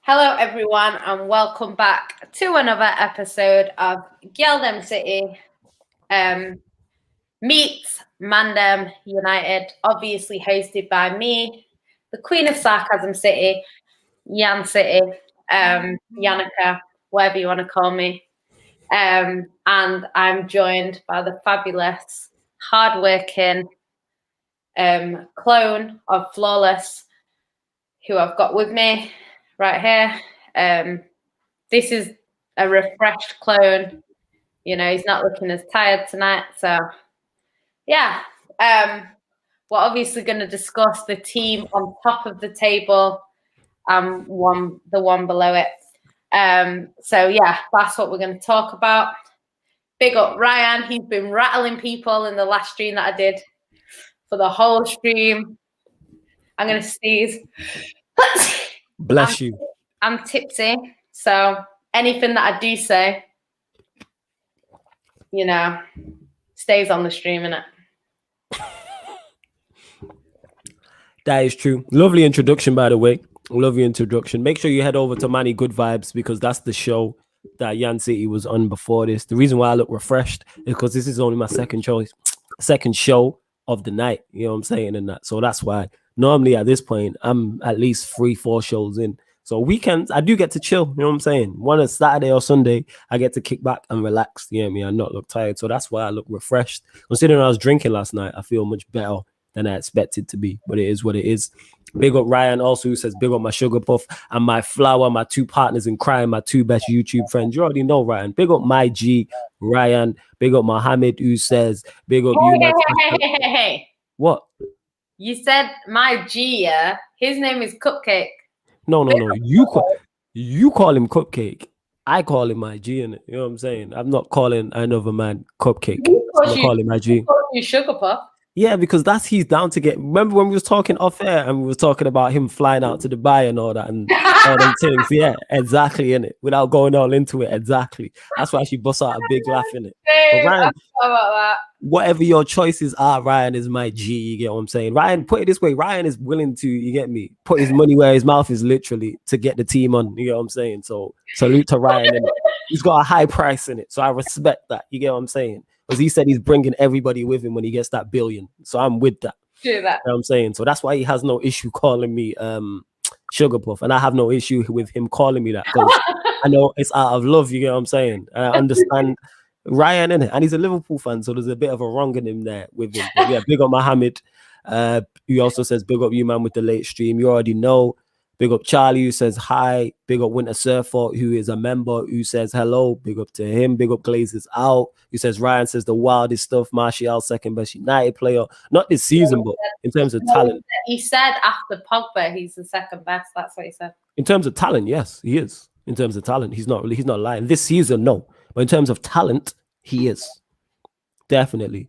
Hello, everyone, and welcome back to another episode of GyalDem City meets ManDem United, obviously hosted by me, the Queen of Sarcasm City, Yan City, Yannicka, whatever you want to call me. And I'm joined by the fabulous, hardworking clone of Flawless, who I've got with me right here. This is a refreshed clone. You know, he's not looking as tired tonight. So, yeah. We're obviously going to discuss the team on top of the table and the one below it. So, yeah, that's what we're going to talk about. Big up Ryan. He's been rattling people in the last stream that I did for the whole stream. I'm going to sneeze. Bless you. I'm tipsy. So anything that I do say, you know, stays on the stream, innit? That is true. Lovely introduction, by the way. Lovely introduction. Make sure you head over to Manny Good Vibes because that's the show that Yan City was on before this. The reason why I look refreshed is because this is only my second show of the night. You know what I'm saying? And that. So that's why normally at this point, I'm at least 3-4 shows in. So weekends, I do get to chill. You know what I'm saying? One is Saturday or Sunday, I get to kick back and relax. You know what I mean? And not look tired. So that's why I look refreshed. Considering I was drinking last night, I feel much better than I expected to be. But it is what it is. Big up Ryan also, who says, big up my Sugar Puff and my Flower, my two partners in crime, my two best YouTube friends. You already know, Ryan. Big up my G, Ryan. Big up Mohammed, who says, big up you. Hey. What? You said my G, yeah? His name is Cupcake. No. You call him Cupcake. I call him my G, innit? You know what I'm saying? I'm not calling another man Cupcake. I'm calling my G. You Sugar Puff. Yeah, because he's down to get. Remember when we was talking off air and we was talking about him flying out to Dubai and all that and all them things? Yeah, exactly, innit? Without going all into it, exactly. That's why she busts out a big laugh, innit? But Ryan, about that. Whatever your choices are, Ryan is my G. You get what I'm saying? Ryan, put it this way: Ryan is willing to, you get me, put his money where his mouth is, literally, to get the team on. You get what I'm saying? So salute to Ryan, innit? He's got a high price in it, so I respect that. You get what I'm saying? Because he said he's bringing everybody with him when he gets that billion. So I'm with that. Do that. You know what I'm saying? So that's why he has no issue calling me Sugar Puff. And I have no issue with him calling me that. Because I know it's out of love, you get what I'm saying? And I understand Ryan, innit? And he's a Liverpool fan, so there's a bit of a wrong in him there with him. But yeah, big up Mohammed. He also says, big up you, man, with the late stream. You already know. Big up Charlie, who says hi. Big up Winter Surfer, who is a member, who says hello. Big up to him. Big up Glazes out, who says Ryan says the wildest stuff. Martial, second best United player. Not this season, but in terms of talent. He said after Pogba, he's the second best. That's what he said. In terms of talent, yes, he is. In terms of talent, he's not lying. This season, no. But in terms of talent, he is. Definitely.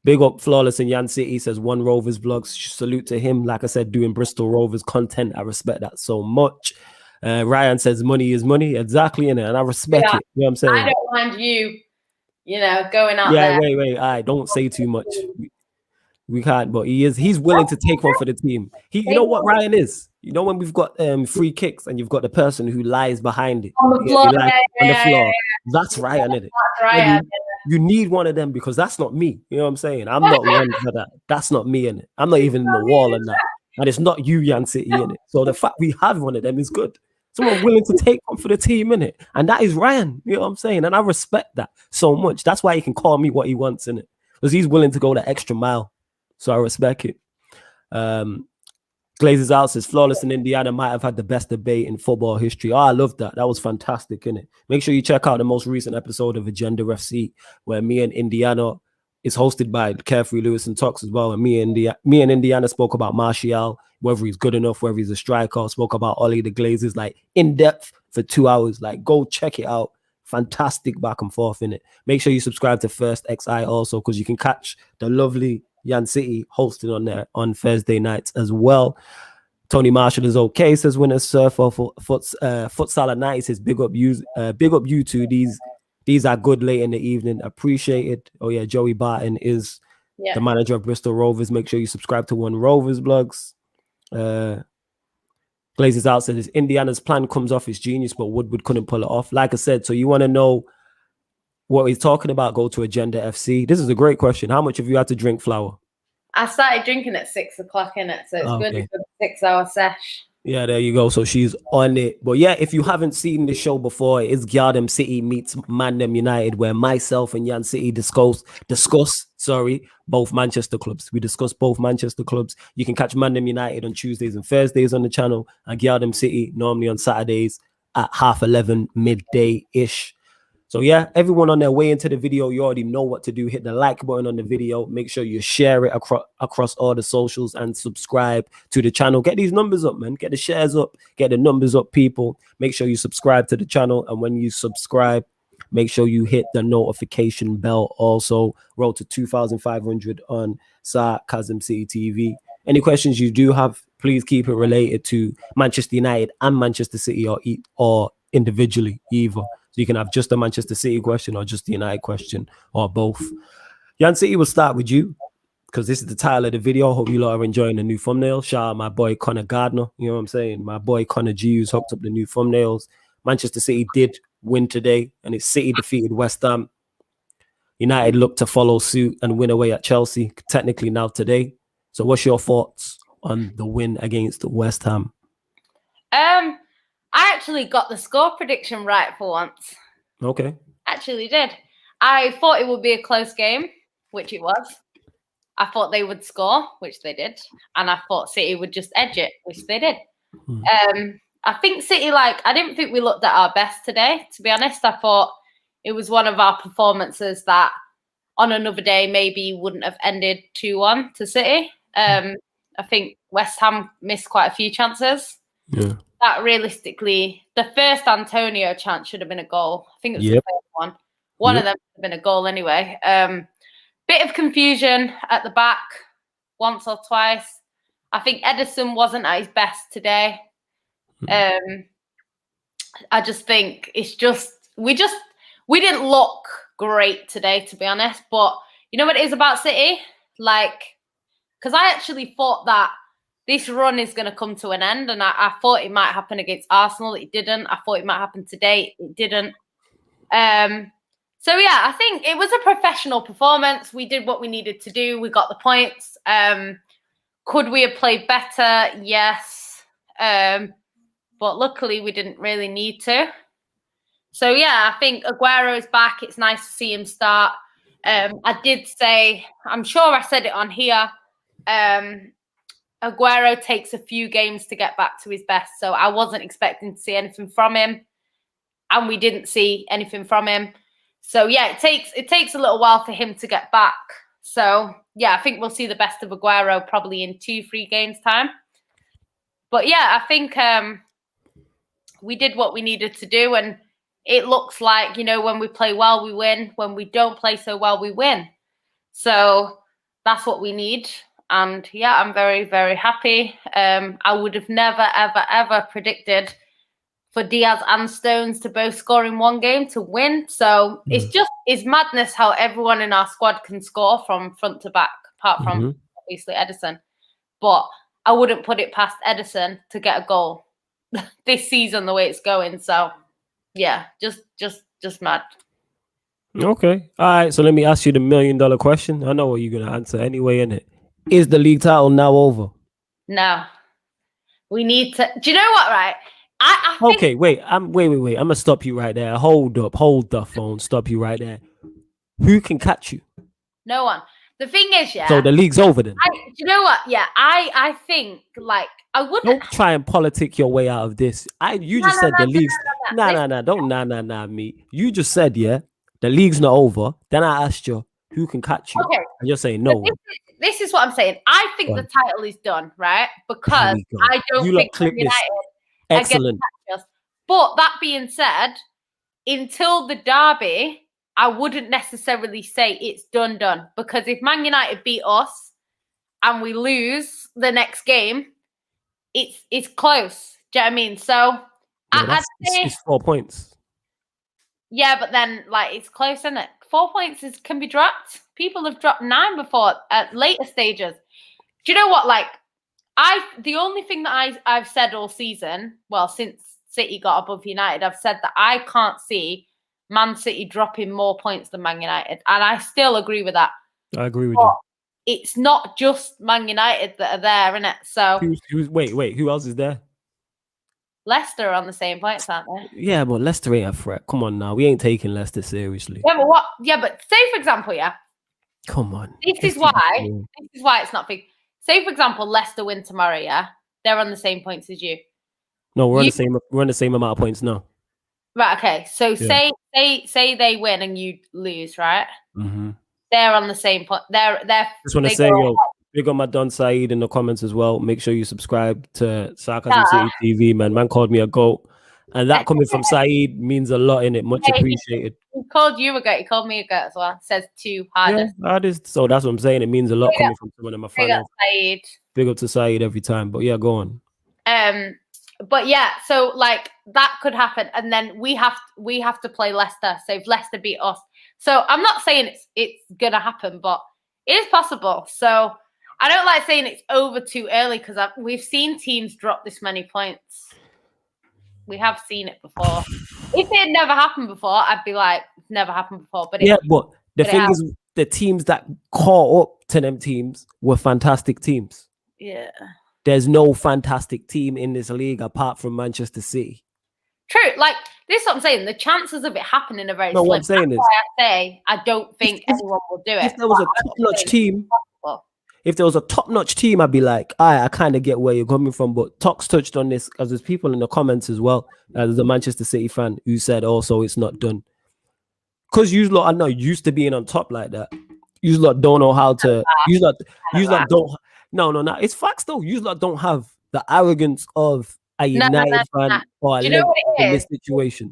Big up Flawless in Yan City, says One Rovers vlogs. Salute to him. Like I said, doing Bristol Rovers content. I respect that so much. Ryan says money is money. Exactly, innit? And I respect it. You know what I'm saying? I don't mind you know, going out there. Yeah, wait. I don't say too much. We can't, but he's willing to take one for the team. You know what Ryan is? You know when we've got free kicks and you've got the person who lies behind it. On the floor. On the floor. Yeah. That's Ryan, innit? That's Ryan. You need one of them because that's not me. You know what I'm saying? I'm not one for that. That's not me, innit? I'm not even in the wall and that. And it's not you, Yan City, innit? So the fact we have one of them is good. Someone willing to take one for the team, innit? And that is Ryan. You know what I'm saying? And I respect that so much. That's why he can call me what he wants, innit? Because he's willing to go the extra mile. So I respect it. Glazes out says Flawless in Indiana might have had the best debate in football history. Oh, I love that. That was fantastic, innit? Make sure you check out the most recent episode of Agenda FC where me and Indiana is hosted by Carefree Lewis and Tox as well. And me and Indiana spoke about Martial, whether he's good enough, whether he's a striker. Spoke about Ollie the Glazes, like in depth for 2 hours. Like go check it out. Fantastic back and forth in it. Make sure you subscribe to First XI also because you can catch the lovely Yan City hosting on there on Thursday nights as well. Tony Marshall is okay, says Winter Surfer for futsal at night. He says big up you two. These are good late in the evening. Appreciate it. Oh yeah, Joey Barton is the manager of Bristol Rovers. Make sure you subscribe to One Rovers blogs. Glazes out says Indiana's plan comes off, it's genius, but Woodward couldn't pull it off. Like I said, so you want to know what he's talking about, go to Agenda FC. This is a great question. How much have you had to drink flour? I started drinking at 6 o'clock in it, so it's good. It's a 6-hour sesh. Yeah, there you go. So she's on it. But yeah, if you haven't seen the show before, it's GyalDem City meets ManDem United, where myself and Yan City discuss both Manchester clubs. We discuss both Manchester clubs. You can catch ManDem United on Tuesdays and Thursdays on the channel, and GyalDem City normally on Saturdays at 11:30 midday-ish. So yeah, everyone on their way into the video, you already know what to do. Hit the like button on the video. Make sure you share it across all the socials and subscribe to the channel. Get these numbers up, man. Get the shares up. Get the numbers up, people. Make sure you subscribe to the channel. And when you subscribe, make sure you hit the notification bell also. Roll to 2,500 on Sarcasm City TV. Any questions you do have, please keep it related to Manchester United and Manchester City or individually, either. So you can have just a Manchester City question or just the United question or both. Yan City, will start with you because this is the title of the video. Hope you lot are enjoying the new thumbnail. Shout out my boy Connor Gardner. You know what I'm saying? My boy Connor G, who's hooked up the new thumbnails. Manchester City did win today, and it's City defeated West Ham. United look to follow suit and win away at Chelsea, technically now today. So what's your thoughts on the win against West Ham? I actually got the score prediction right for once. Okay. Actually did. I thought it would be a close game, which it was. I thought they would score, which they did. And I thought City would just edge it, which they did. I think City, I didn't think we looked at our best today, to be honest. I thought it was one of our performances that on another day maybe wouldn't have ended 2-1 to City. I think West Ham missed quite a few chances. Yeah. That realistically, the first Antonio chance should have been a goal. I think it was the first one. One of them should have been a goal anyway. Bit of confusion at the back once or twice. I think Edison wasn't at his best today. I just think it's just we didn't look great today, to be honest. But you know what it is about City? Because I actually thought that this run is going to come to an end, and I thought it might happen against Arsenal. It didn't. I thought it might happen today. It didn't. So, yeah, I think it was a professional performance. We did what we needed to do. We got the points. Could we have played better? Yes. But luckily, we didn't really need to. So, yeah, I think Aguero is back. It's nice to see him start. I did say, I'm sure I said it on here, Aguero takes a few games to get back to his best. So I wasn't expecting to see anything from him. And we didn't see anything from him. So, yeah, it takes a little while for him to get back. So, yeah, I think we'll see the best of Aguero probably in 2-3 games' time. But, yeah, I think we did what we needed to do. And it looks like, when we play well, we win. When we don't play so well, we win. So that's what we need. And, yeah, I'm very, very happy. I would have never, ever, ever predicted for Diaz and Stones to both score in one game to win. So it's madness how everyone in our squad can score from front to back, apart from obviously Edison. But I wouldn't put it past Edison to get a goal this season the way it's going. So, yeah, just mad. Okay. All right. So let me ask you the $1 million question. I know what you're going to answer anyway, innit? Is the league title now over? No. We need to... Do you know what, right? I think... Okay, wait. I'm going to stop you right there. Hold the phone. Stop you right there. Who can catch you? No one. The thing is, yeah... So the league's over then? Do you know what? Yeah, I think, I wouldn't... Don't try and politic your way out of this. You just said the league's... Don't me. You just said, yeah, the league's not over. Then I asked you, who can catch you? Okay. And you're saying no. This is what I'm saying. I think the title is done, right? Because I don't think United excellent. Catch us. But that being said, until the derby, I wouldn't necessarily say it's done. Because if Man United beat us and we lose the next game, it's close. Do you know what I mean? So I'd say it's 4 points. Yeah, but then it's close, isn't it? 4 points can be dropped. People have dropped 9 before at later stages. Do you know what? the only thing that I've said all season, well, since City got above United, I've said that I can't see Man City dropping more points than Man United, and I still agree with that. I agree with you. It's not just Man United that are there, innit? So wait, who else is there? Leicester are on the same points, aren't they? Yeah, but Leicester ain't a threat. Come on now, we ain't taking Leicester seriously. Yeah, but what? Yeah, but say for example, yeah. Come on. This is why it's not big. Say for example, Leicester win tomorrow, yeah. They're on the same points as you. No, we're on the same amount of points now. Right. Okay. So say they win and you lose, right? Mm-hmm. They're on the same point. They're. Just want to say, big on my Don Saeed in the comments as well. Make sure you subscribe to Sarcasm City TV, man. Man called me a goat, and that coming from Saeed means a lot in it. Much appreciated. He called you a goat. He called me a goat as well. Says two hardest. Yeah, hardest. So that's what I'm saying. It means a lot coming from someone in my fans. Big up to Saeed every time. But yeah, go on. But yeah, so like that could happen, and then we have to play Leicester. So if Leicester beat us, so I'm not saying it's gonna happen, but it is possible. So I don't like saying it's over too early because we've seen teams drop this many points. We have seen it before. If it had never happened before, I'd be like, it's never happened before. But but the thing is, the teams that caught up to them teams were fantastic teams. Yeah. There's no fantastic team in this league apart from Manchester City. True. Like, this is what I'm saying. The chances of it happening are very slim. What I'm saying That's why I say I don't think anyone will do it. If there was a top-notch team, I'd be like, I kind of get where you're coming from. But Tox touched on this because there's people in the comments as well. There's a Manchester City fan who said also it's not done. Because you lot are not used to being on top like that. You lot don't know how to. You lot don't. No. It's facts though. You lot don't have the arrogance of a United fan or a Liverpool in this situation.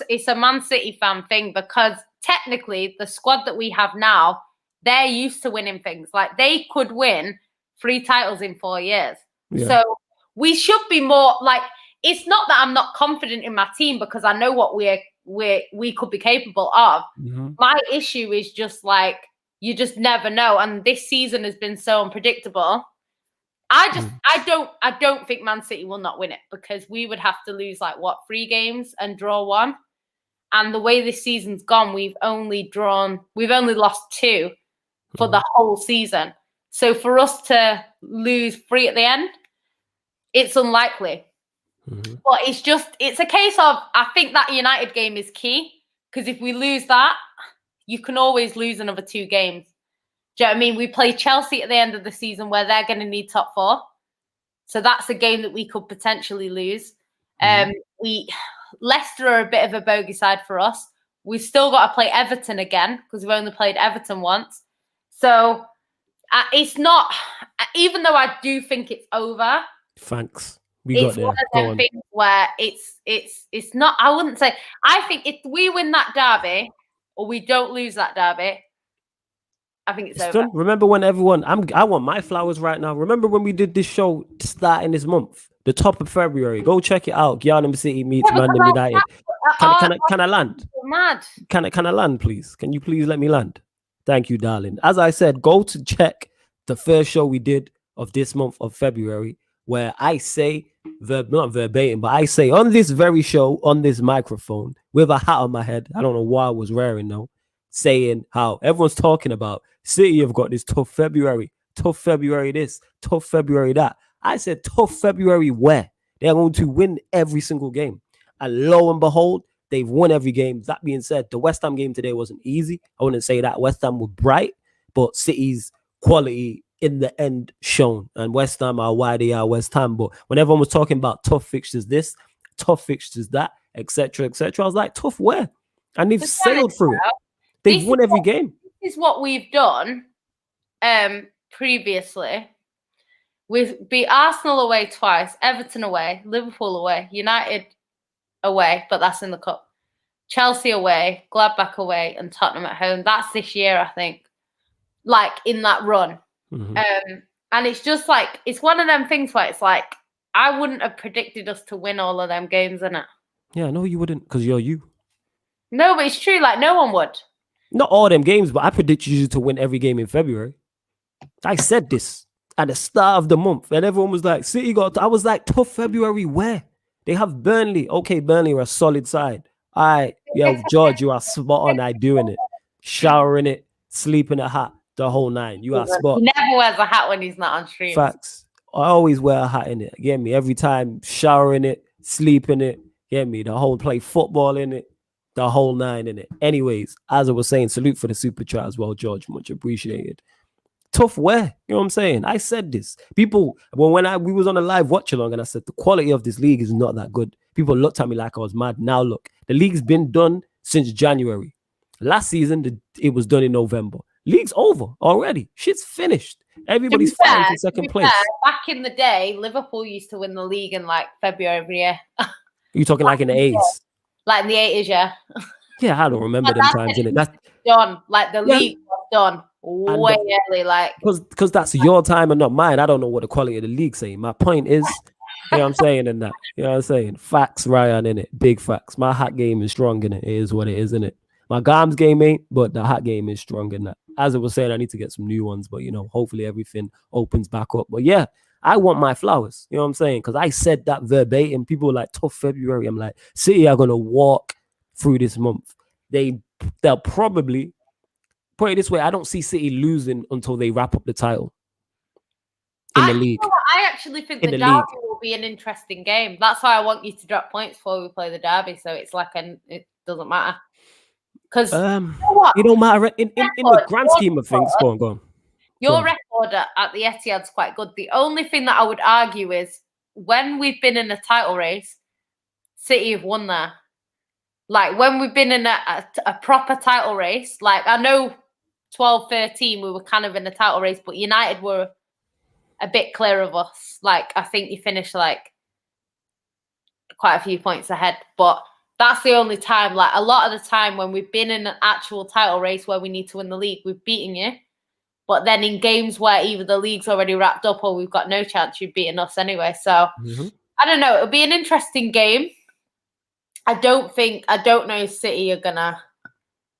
It's a Man City fan thing because technically the squad that we have now, they're used to winning things. Like they could win 3 titles in 4 years. Yeah. So we should be more like. It's not that I'm not confident in my team because I know what we could be capable of. Mm-hmm. My issue is just like. You just never know, and this season has been so unpredictable. I don't think Man City will not win it because we would have to lose 3 games and draw 1. And the way this season's gone, we've only lost 2 for the whole season. So for us to lose 3 at the end, it's unlikely. Mm-hmm. But it's a case of I think that United game is key because if we lose that. You can always lose another 2 games. Do you know what I mean? We play Chelsea at the end of the season where they're going to need top 4. So that's a game that we could potentially lose. Leicester are a bit of a bogey side for us. We've still got to play Everton again because we've only played Everton once. So it's not, even though I do think it's over. Thanks. It's one of them things where it's not, I wouldn't say, I think if we win that derby, or we don't lose that derby, I think it's over. Done. Remember when everyone, I want my flowers right now. Remember when we did this show starting this month, the top of February? Go check it out. GyalDem City meets ManDem United. Can I land? Mad. Can I land, please? Can you please let me land? Thank you, darling. As I said, go to check the first show we did of this month of February, where I say, not verbatim, but I say on this very show, on this microphone, with a hat on my head, I don't know why I was wearing though, saying how everyone's talking about City have got this tough February this, tough February that. I said tough February where? They're going to win every single game. And lo and behold, they've won every game. That being said, the West Ham game today wasn't easy. I wouldn't say that. West Ham were bright, but City's quality in the end shown, and West Ham are why they are West Ham. But when everyone was talking about tough fixtures this, tough fixtures that, etc., I was like, tough where? And they've sailed through it. They've won every game. This is what we've done previously. We've beat Arsenal away twice, Everton away, Liverpool away, United away, but that's in the cup. Chelsea away, Gladbach away, and Tottenham at home. That's this year, I think. Like in that run. Mm-hmm. And it's just like, it's one of them things where it's like, I wouldn't have predicted us to win all of them games, innit? Yeah, no, you wouldn't, because you're you. No, but it's true, like no one would. Not all them games, but I predicted you to win every game in February. I said this. at the start of the month, and everyone was like, City got. I was like, tough February. Where they have Burnley. Okay, Burnley are a solid side. All right, yeah, George, you are spot on. I doing it, showering it, sleeping a hat, the whole nine. You are spot. He never wears a hat when he's not on stream. Facts. I always wear a hat in it. Get me every time, showering it, sleeping it. Get me the whole play football in it, the whole nine in it. Anyways, as I was saying, salute for the super chat as well, George. Much appreciated. Tough wear, you know what I'm saying? I said this. People, when we was on a live watch along, and I said the quality of this league is not that good. People looked at me like I was mad. Now look, the league's been done since January. Last season, it was done in November. League's over already. Shit's finished. Everybody's fighting for second place. Back in the day, Liverpool used to win the league in like February every year. You talking like in the 80s? Like in the 80s, yeah. Yeah, I don't remember them times in it. That's done. Like the league was done way early. Like because that's your time and not mine. I don't know what the quality of the league saying. My point is, you know what I'm saying in that. You know what I'm saying? Facts, Ryan, in it. Big facts. My hat game is strong in it. It is what it is, in it. My Gams game ain't, but the hat game is strong in that. As I was saying, I need to get some new ones, but you know, hopefully everything opens back up. But yeah, I want my flowers. You know what I'm saying? Because I said that verbatim. People were like, tough February. I'm like, City are gonna walk through this month. They'll probably put it this way. I don't see City losing until they wrap up the title in the league. I actually think the derby will be an interesting game. That's why I want you to drop points before we play the derby. So it's like it doesn't matter. Because it don't matter in the grand scheme of things. Go on. Your record at the Etihad's quite good. The only thing that I would argue is when we've been in a title race, City have won there. Like when we've been in a proper title race, like I know 12-13 we were kind of in a title race, but United were a bit clear of us. Like I think you finished like quite a few points ahead, but that's the only time. Like a lot of the time when we've been in an actual title race where we need to win the league, we've beaten you. But then in games where either the league's already wrapped up or we've got no chance, you've beaten us anyway. So I don't know. It'll be an interesting game. I don't know if City are gonna.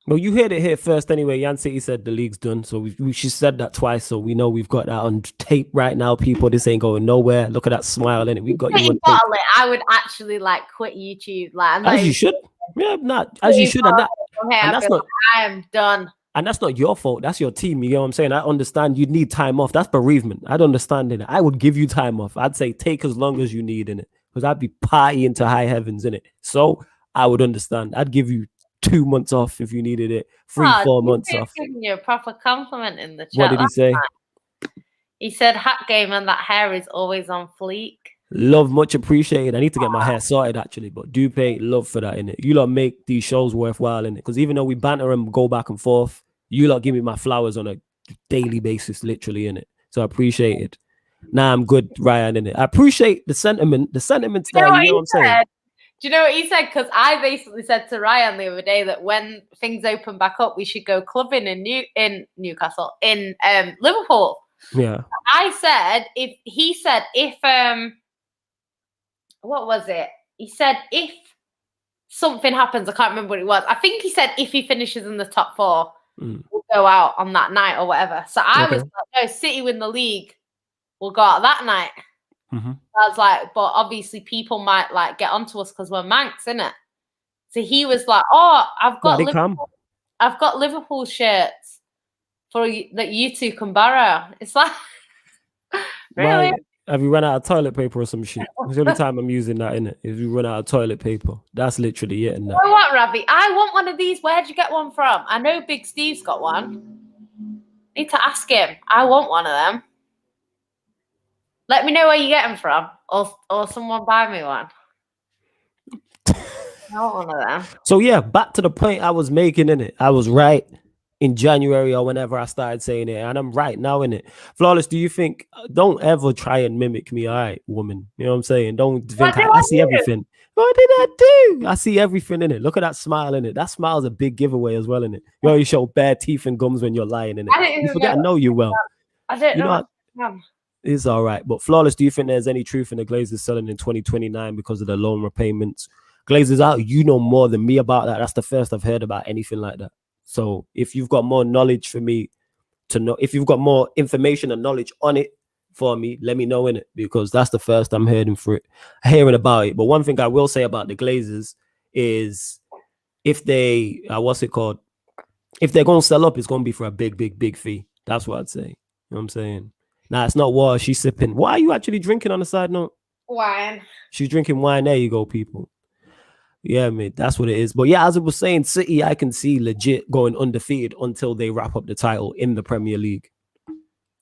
Well, you heard it here first anyway. Yan City said the league's done. So she said that twice. So we know we've got that on tape right now, people. This ain't going nowhere. Look at that smile in it. We've got you on tape. I would actually like quit YouTube. Like as you should. Yeah, not as you should. And that's not. I am done. And that's not your fault. That's your team. You know what I'm saying? I understand you need time off. That's bereavement. I'd understand it. I would give you time off. I'd say take as long as you need in it. Because I'd be partying to high heavens in it. So I would understand. I'd give you 2 months off if you needed it. 3-4 months off. Giving you a proper compliment in the chat. What did he say? He said hat game and that hair is always on fleek. Love, much appreciated. I need to get my hair sorted actually, but do pay love for that in it. You lot make these shows worthwhile in it. Because even though we banter and go back and forth, you lot give me my flowers on a daily basis, literally in it. So I appreciate it. Nah, I'm good, Ryan, in it. I appreciate the sentiment. The sentiment's there. You know what I'm saying? Do you know what he said? Because I basically said to Ryan the other day that when things open back up, we should go clubbing in Newcastle, in Liverpool. Yeah. I said if what was it? He said if something happens, I can't remember what it was. I think he said if he finishes in the top 4, we'll go out on that night or whatever. So I was like, no, City win the league, we'll go out that night. I was like, but obviously people might like get onto us because we're Manx, innit? So he was like, oh, I've got Liverpool shirts for that you two can borrow. It's like, really? Right. Have you run out of toilet paper or some shit? It's the only time I'm using that, innit? If you run out of toilet paper, that's literally it. I want, Ravi. I want one of these. Where'd you get one from? I know Big Steve's got one. Need to ask him. I want one of them. Let me know where you get them from, or someone buy me one. I want one of them. So yeah, back to the point I was making in it. I was right in January or whenever I started saying it, and I'm right now in it. Flawless, do you think? Don't ever try and mimic me, all right, woman? You know what I'm saying? Don't think I see everything. What did I do? I see everything in it. Look at that smile in it. That smile's a big giveaway as well in it. You always show bare teeth and gums when you're lying in it. You forget I know you well. I don't know. It's all right. But Flawless, do you think there's any truth in the Glazers selling in 2029 because of the loan repayments? Glazers out, you know more than me about that. That's the first I've heard about anything like that. So if you've got more knowledge for me to know, if you've got more information and knowledge on it for me, let me know in it, because that's the first I'm hearing about it. But one thing I will say about the Glazers is if they what's it called? If they're gonna sell up, it's gonna be for a big fee. That's what I'd say. You know what I'm saying? Nah, it's not water. She's sipping. Why are you actually drinking on the side note? Wine. She's drinking wine. There you go, people. Yeah, mate, that's what it is. But yeah, as I was saying, City, I can see legit going undefeated until they wrap up the title in the Premier League.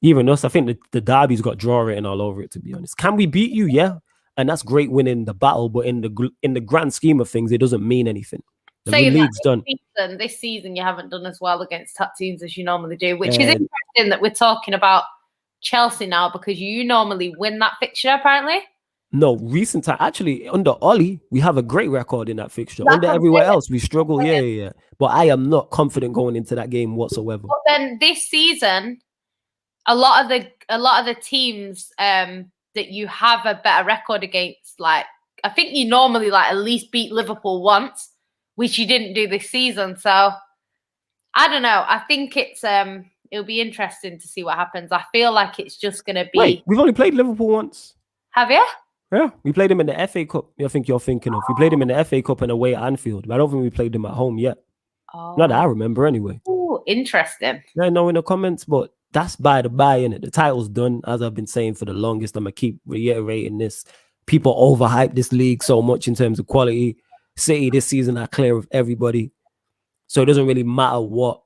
Even us, I think the derby's got draw written all over it, to be honest. Can we beat you? Yeah. And that's great winning the battle, but in the grand scheme of things, it doesn't mean anything. The league's done. This season, you haven't done as well against top teams as you normally do, which is interesting that we're talking about Chelsea now, because you normally win that fixture, apparently. No, recent time. Actually, under Ollie, we have a great record in that fixture. Under everywhere else, we struggle. Yeah. But I am not confident going into that game whatsoever. But then this season, a lot of the teams that you have a better record against, like I think you normally like at least beat Liverpool once, which you didn't do this season. So I don't know. I think it'll be interesting to see what happens. I feel like it's just going to be. Wait, we've only played Liverpool once. Have you? Yeah, we played them in the FA Cup. I think you're thinking of. We played them in the FA Cup and away at Anfield, but I don't think we played them at home yet. Oh. Not that I remember, anyway. Ooh, interesting. Yeah, know in the comments, but that's by the by, innit? The title's done, as I've been saying for the longest. I'm gonna keep reiterating this. People overhype this league so much in terms of quality. City this season are clear of everybody, so it doesn't really matter what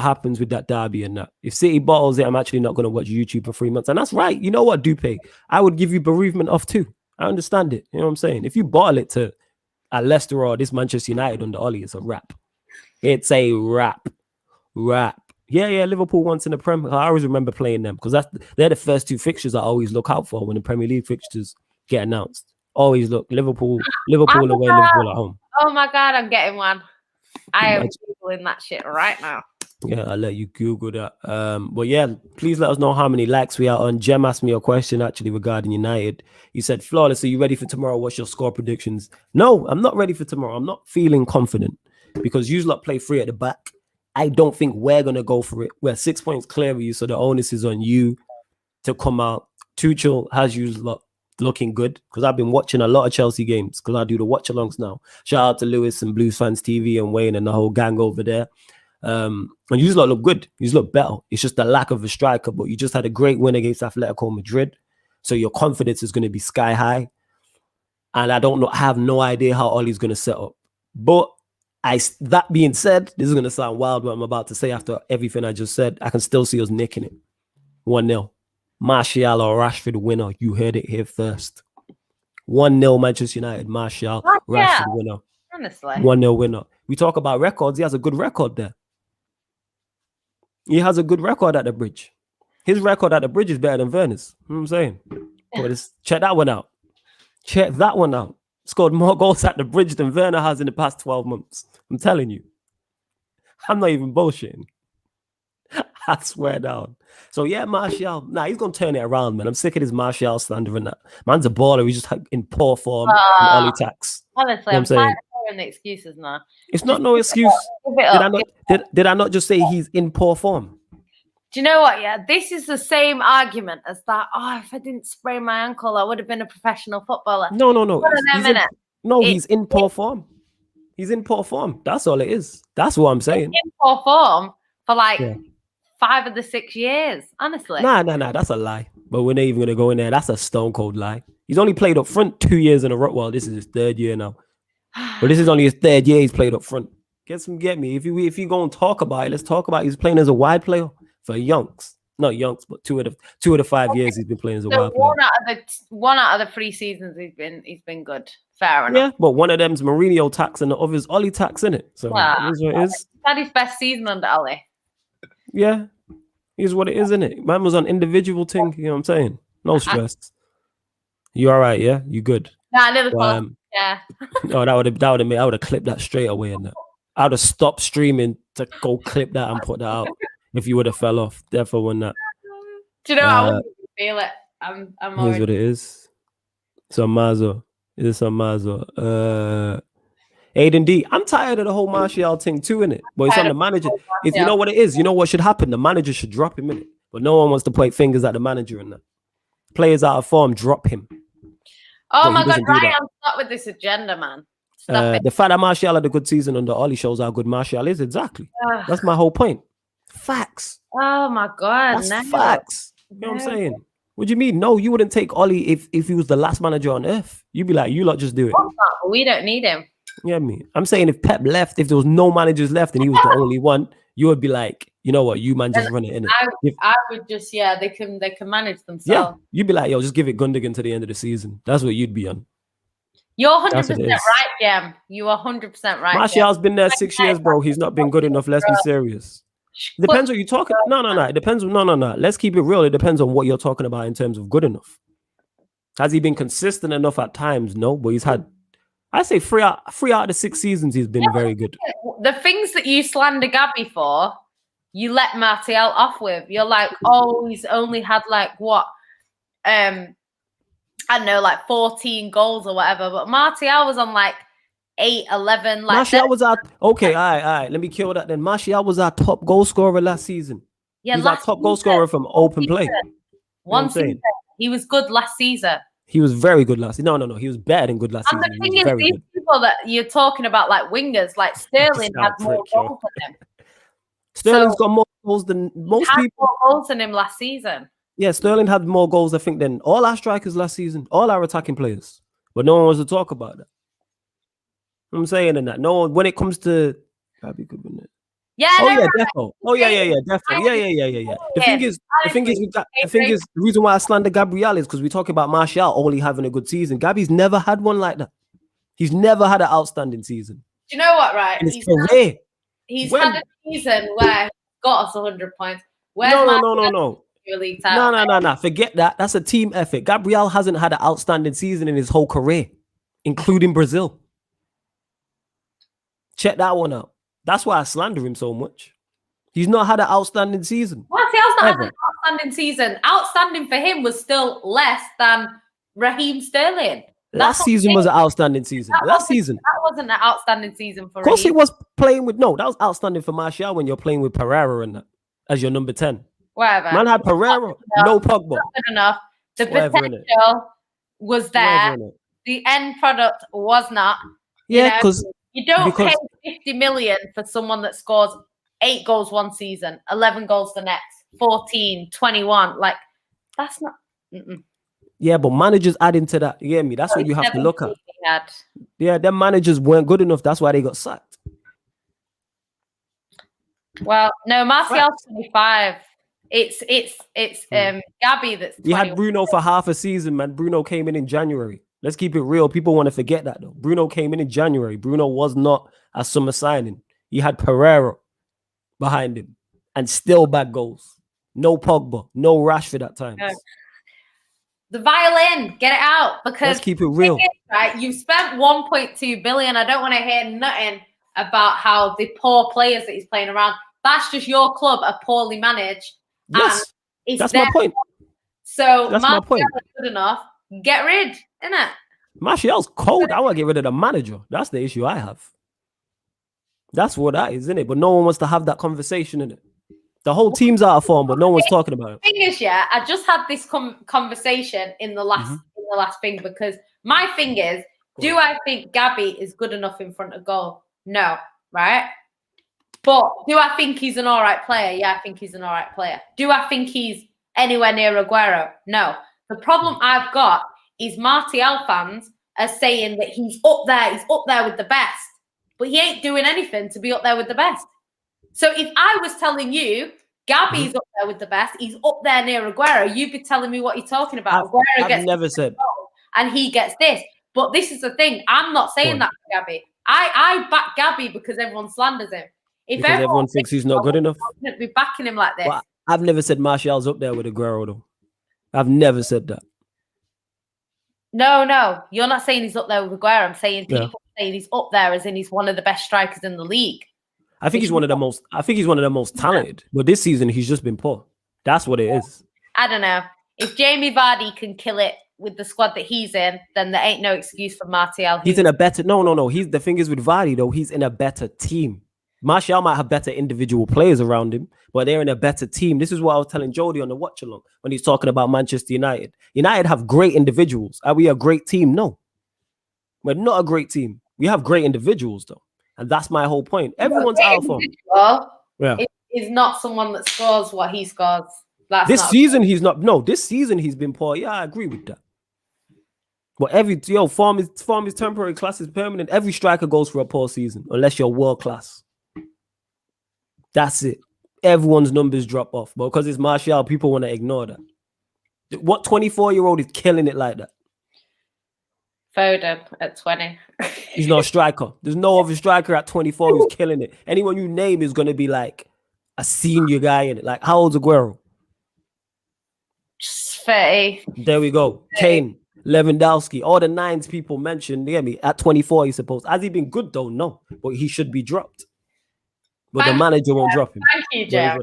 happens with that derby and that. If City bottles it, I'm actually not going to watch YouTube for 3 months. And that's right. You know what, Dupe? I would give you bereavement off too. I understand it. You know what I'm saying? If you bottle it to a Leicester or this Manchester United under Ollie, it's a wrap. It's a wrap. Yeah, Liverpool once in the Premier. I always remember playing them because they're the first two fixtures I always look out for when the Premier League fixtures get announced. Always look Liverpool away, Liverpool at home. Oh my God, I'm getting one. I am Googling that shit right now. Yeah, I'll let you Google that. But yeah, please let us know how many likes we are on. Jem asked me a question actually regarding United. He said, Flawless, are you ready for tomorrow? What's your score predictions? No, I'm not ready for tomorrow. I'm not feeling confident because you lot play free at the back. I don't think we're going to go for it. We're 6 points clear of you, so the onus is on you to come out. Tuchel has you looking good because I've been watching a lot of Chelsea games because I do the watch-alongs now. Shout out to Lewis and Blues Fans TV and Wayne and the whole gang over there. And you just look good. You just look better. It's just the lack of a striker, but you just had a great win against Atletico Madrid. So your confidence is going to be sky high. And I have no idea how Ollie's going to set up. But that being said, this is going to sound wild what I'm about to say after everything I just said. I can still see us nicking it. 1-0. Martial or Rashford winner. You heard it here first. 1-0 Manchester United. Martial, Rashford winner. Honestly. 1-0 winner. We talk about records. He has a good record there. He has a good record at the Bridge. His record at the Bridge is better than Werner's. You know what I'm saying? Check that one out. Check that one out. Scored more goals at the Bridge than Werner has in the past 12 months. I'm telling you. I'm not even bullshitting. I swear down. So yeah, Martial. He's gonna turn it around, man. I'm sick of this Martial slander and that. Man's a baller. He's just in poor form. Ollie tax. Honestly, I'm tired of hearing the excuses now. It's not no excuse. Did I not just say he's in poor form? Do you know what? Yeah, this is the same argument as that. Oh, if I didn't sprain my ankle, I would have been a professional footballer. No. He's in poor form. He's in poor form. That's all it is. That's what I'm saying. He's in poor form for 5 of the 6 years. Honestly. Nah. That's a lie. But we're not even gonna go in there. That's a stone cold lie. He's only played up front 2 years in a row. Well, this is his 3rd year now. But this is only his 3rd year he's played up front. Get me. If you go and talk about it, let's talk about he's playing as a wide player for Yonks. Not Yonks, but 2 of the 5 years he's been playing as a wide player. One out of the 3 seasons he's been good. Fair enough. Yeah, but one of them's Mourinho tax and the other's Ollie tax, in it. So it is what it is. He's had his best season under Ollie. Yeah, here's what it is, isn't it? Man was on individual thing, you know what I'm saying? No stress. You all right, yeah? You good? Nah, Liverpool. Yeah. No, I would have clipped that straight away in that. I would have stopped streaming to go clip that and put that out if you would have fell off. Therefore, when that. Do you know I wouldn't feel it? I'm here's what it is. Some Mazo. Is it some Mazo? Aiden D, I'm tired of the whole Martial thing too, innit? But it's on the manager. If you know what it is, you know what should happen? The manager should drop him, innit? But no one wants to point fingers at the manager and that. Players out of form, drop him. Oh my God, Ryan, stop with this agenda, man. Stop it. The fact that Martial had a good season under Ollie shows how good Martial is. Exactly. That's my whole point. Facts. Oh my God. That's facts. You know what I'm saying? What do you mean? No, you wouldn't take Ollie if he was the last manager on earth. You'd be like, you lot just do it. We don't need him. Yeah, I'm saying if Pep left, if there was no managers left and he was the only one, you would be like, you know what, you man just run it in it. I would just, they can manage themselves. Yeah, you'd be like, yo, just give it Gundogan to the end of the season. That's what you'd be on. You're 100% right, Gem. You are 100% right. Martial's been there 6 years, bro. He's not been good enough. Let's be serious. Depends what you're talking. No. It depends. No. Let's keep it real. It depends on what you're talking about in terms of good enough. Has he been consistent enough at times? No, but he's had. I say 3 out of the 6 seasons he's been very good. The things that you slander Gabby for, you let Martial off with. You're like, oh, he's only had like what, I don't know, like 14 goals or whatever. But Martial was on like 8, 11. Like Martial was our okay. All right. Let me kill that then. Martial was our top goal scorer last season. Yeah, he's our top goal scorer from open play. One season, he was good last season. He was very good last season. No. He was better than good last season. And the thing is, these people that you're talking about, like wingers, like Sterling had more goals than him. Sterling's got more goals than most people. More goals than him last season. Yeah, Sterling had more goals, I think, than all our strikers last season, all our attacking players. But no one wants to talk about that. I'm saying in that. No one, when it comes to that'd be good, wouldn't it? Yeah. Defo. Oh yeah, defo. Yeah. The thing is, the reason why I slander Gabriel is because we're talking about Martial only having a good season. Gabby's never had one like that. He's never had an outstanding season. Do you know what, right? He's had a season where he got us 100 points. No. Forget that. That's a team effort. Gabriel hasn't had an outstanding season in his whole career, including Brazil. Check that one out. That's why I slander him so much. He's not had an outstanding season. Martial's not had an outstanding season. Outstanding for him was still less than Raheem Sterling. Last season was an outstanding season. That wasn't an outstanding season for Raheem. Of course it was playing with... No, that was outstanding for Martial when you're playing with Pereira and that as your number 10. Whatever. Man had Pereira, no Pogba. Not good enough. The potential was there. The end product was not. Yeah, because... You don't pay 50 million for someone that scores 8 goals one season, 11 goals the next, 14, 21. Like, that's not... Yeah, but managers add into that. You get me? That's what you have to look at. Yeah, them managers weren't good enough. That's why they got sacked. Well, no, Martial's 25. It's Gabby that's 21. You had Bruno for half a season, man. Bruno came in January. Let's keep it real. People want to forget that, though. Bruno came in January. Bruno was not a summer signing. He had Pereira behind him and still bad goals. No Pogba, no Rashford at times. The violin, get it out. Because let's keep it real. Right? You've spent 1.2 billion. I don't want to hear nothing about how the poor players that he's playing around. That's just your club are poorly managed. Yes, that's my point. So that's my point. Good enough. Get rid, innit? Martial's cold. I want to get rid of the manager. That's the issue I have. That's what that is, isn't it? But no one wants to have that conversation, innit? The whole team's out of form, but no one's talking about it. The thing is, I just had this conversation in the last thing because my thing is, do I think Gabby is good enough in front of goal? No, right? But do I think he's an all right player? Yeah, I think he's an all right player. Do I think he's anywhere near Aguero? No. The problem I've got is Martial fans are saying that he's up there with the best, but he ain't doing anything to be up there with the best. So if I was telling you Gabby's up there with the best, he's up there near Aguero, you'd be telling me what you're talking about. I've never said. And he gets this. But this is the thing. I'm not saying that for Gabby. I back Gabby because everyone slanders him. Because everyone thinks he's not good enough. I wouldn't be backing him like this. Well, I've never said Martial's up there with Aguero, though. I've never said that. No. You're not saying he's up there with Aguero. I'm saying people saying he's up there as in he's one of the best strikers in the league. I think he's one of the most talented. But this season, he's just been poor. That's what it is. I don't know. If Jamie Vardy can kill it with the squad that he's in, then there ain't no excuse for Martial. He's in a better... No. The thing is with Vardy, though, he's in a better team. Martial might have better individual players around him, but they're in a better team. This is what I was telling Jody on the watch along when he's talking about Manchester United. United have great individuals. Are we a great team? No. We're not a great team. We have great individuals, though. And that's my whole point. Everyone's alpha. Yeah. Is not someone that scores what he scores. This season, he's not. No, this season, he's been poor. Yeah, I agree with that. But form is temporary, class is permanent. Every striker goes for a poor season, unless you're world class. That's it. Everyone's numbers drop off. But because it's Martial, people want to ignore that. What 24-year-old is killing it like that? Foden at 20. He's not a striker. There's no other striker at 24 who's killing it. Anyone you name is going to be like a senior guy in it. Like, how old's Aguero? 30. There we go. 30. Kane, Lewandowski, all the nines people mentioned. You get me? At 24, he's supposed. Has he been good though? No, but he should be dropped. But the manager won't drop him. Thank you, Joe.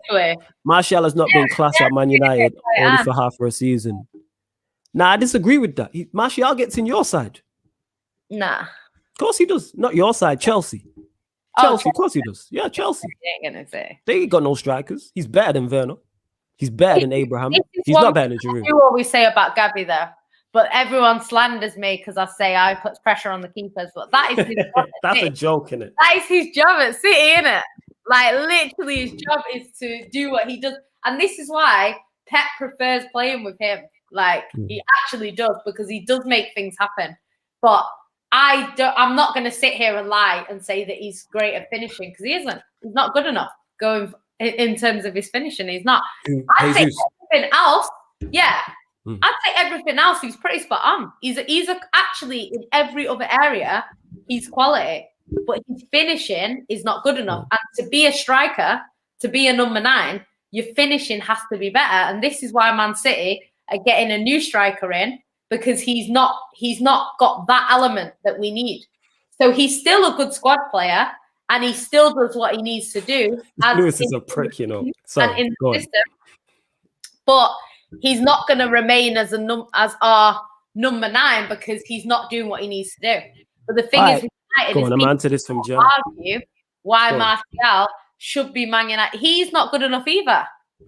Anyway, Martial has not been class at Man United only for half of a season. Nah, I disagree with that. Martial gets in your side. Nah. Of course he does. Not your side, Chelsea. Chelsea, of course he does. Yeah, Chelsea. They ain't got no strikers. He's better than Werner. He's better than Abraham. He's not better than Giroud. You always say about Gabby though, but everyone slanders me because I say I put pressure on the keepers. But that is his job. That's a joke, innit? That is his job at City, innit? Like literally, his job is to do what he does, and this is why Pep prefers playing with him. Like he actually does, because he does make things happen. But I'm not going to sit here and lie and say that he's great at finishing, because he isn't. He's not good enough going in terms of his finishing. He's not. I'd say everything else. Yeah, I'd say everything else. He's pretty spot on. He's actually in every other area. He's quality, but his finishing is not good enough. And to be a striker, to be a number 9, your finishing has to be better. And this is why Man City are getting a new striker in, because he's not got that element that we need. So he's still a good squad player, and he still does what he needs to do. Lewis is a prick, you know. Sorry, in the system. But he's not going to remain as our number 9, because he's not doing what he needs to do. But the thing is, I'm answer this from John. Argue why Martial should be Man United. He's not good enough either.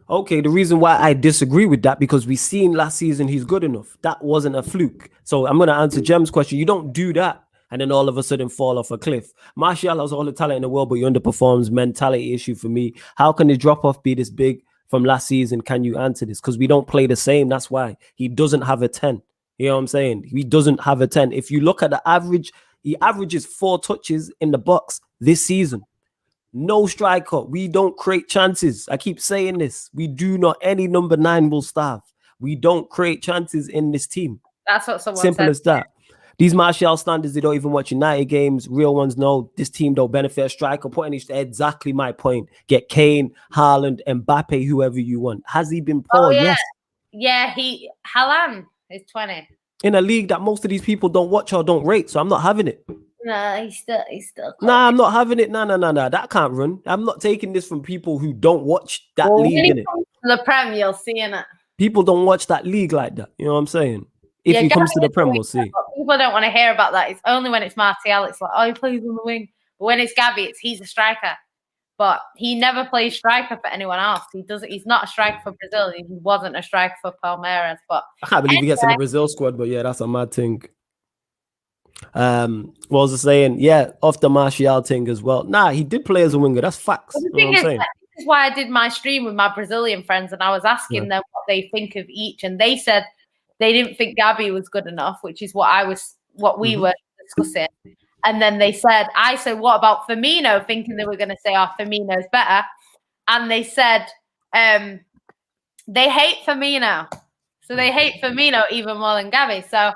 Okay, the reason why I disagree with that, because we seen last season he's good enough. That wasn't a fluke. So I'm going to answer Jem's question. You don't do that and then all of a sudden fall off a cliff. Martial has all the talent in the world, but he underperforms. Mentality issue for me. How can the drop-off be this big from last season? Can you answer this? Because we don't play the same. That's why. He doesn't have a 10. You know what I'm saying? He doesn't have a 10. If you look at the average, he averages 4 touches in the box this season. No striker. We don't create chances. I keep saying this. We do not. Any number 9 will starve. We don't create chances in this team. That's what someone Simple said. as that. These Martial standards, they don't even watch United games. Real ones know this team don't benefit a striker. Putting exactly my point. Get Kane, Haaland, Mbappe, whoever you want. Has he been poor? Yeah. Yes. Yeah, Haaland is 20. In a league that most of these people don't watch or don't rate, so I'm not having it. No, he's still. Nah, I'm not having it. No. That can't run. I'm not taking this from people who don't watch that league. When in it comes to the Prem, you'll see in it. People don't watch that league like that. You know what I'm saying? If he comes to the Prem, we'll see. People don't want to hear about that. It's only when it's Martial. It's like, oh, he plays on the wing. But when it's Gabby, he's a striker. But he never plays striker for anyone else. He's not a striker for Brazil. He wasn't a striker for Palmeiras. But I can't believe he gets in the Brazil squad. But yeah, that's a mad thing. What was I saying? Yeah, off the Martial thing as well. Nah, he did play as a winger. That's facts. The thing is, this is why I did my stream with my Brazilian friends, and I was asking them what they think of each, and they said they didn't think Gabby was good enough, which is what we were discussing. And then I said, what about Firmino? Thinking they were going to say, oh, Firmino's better. And they said they hate Firmino. So they hate Firmino even more than Gabby. So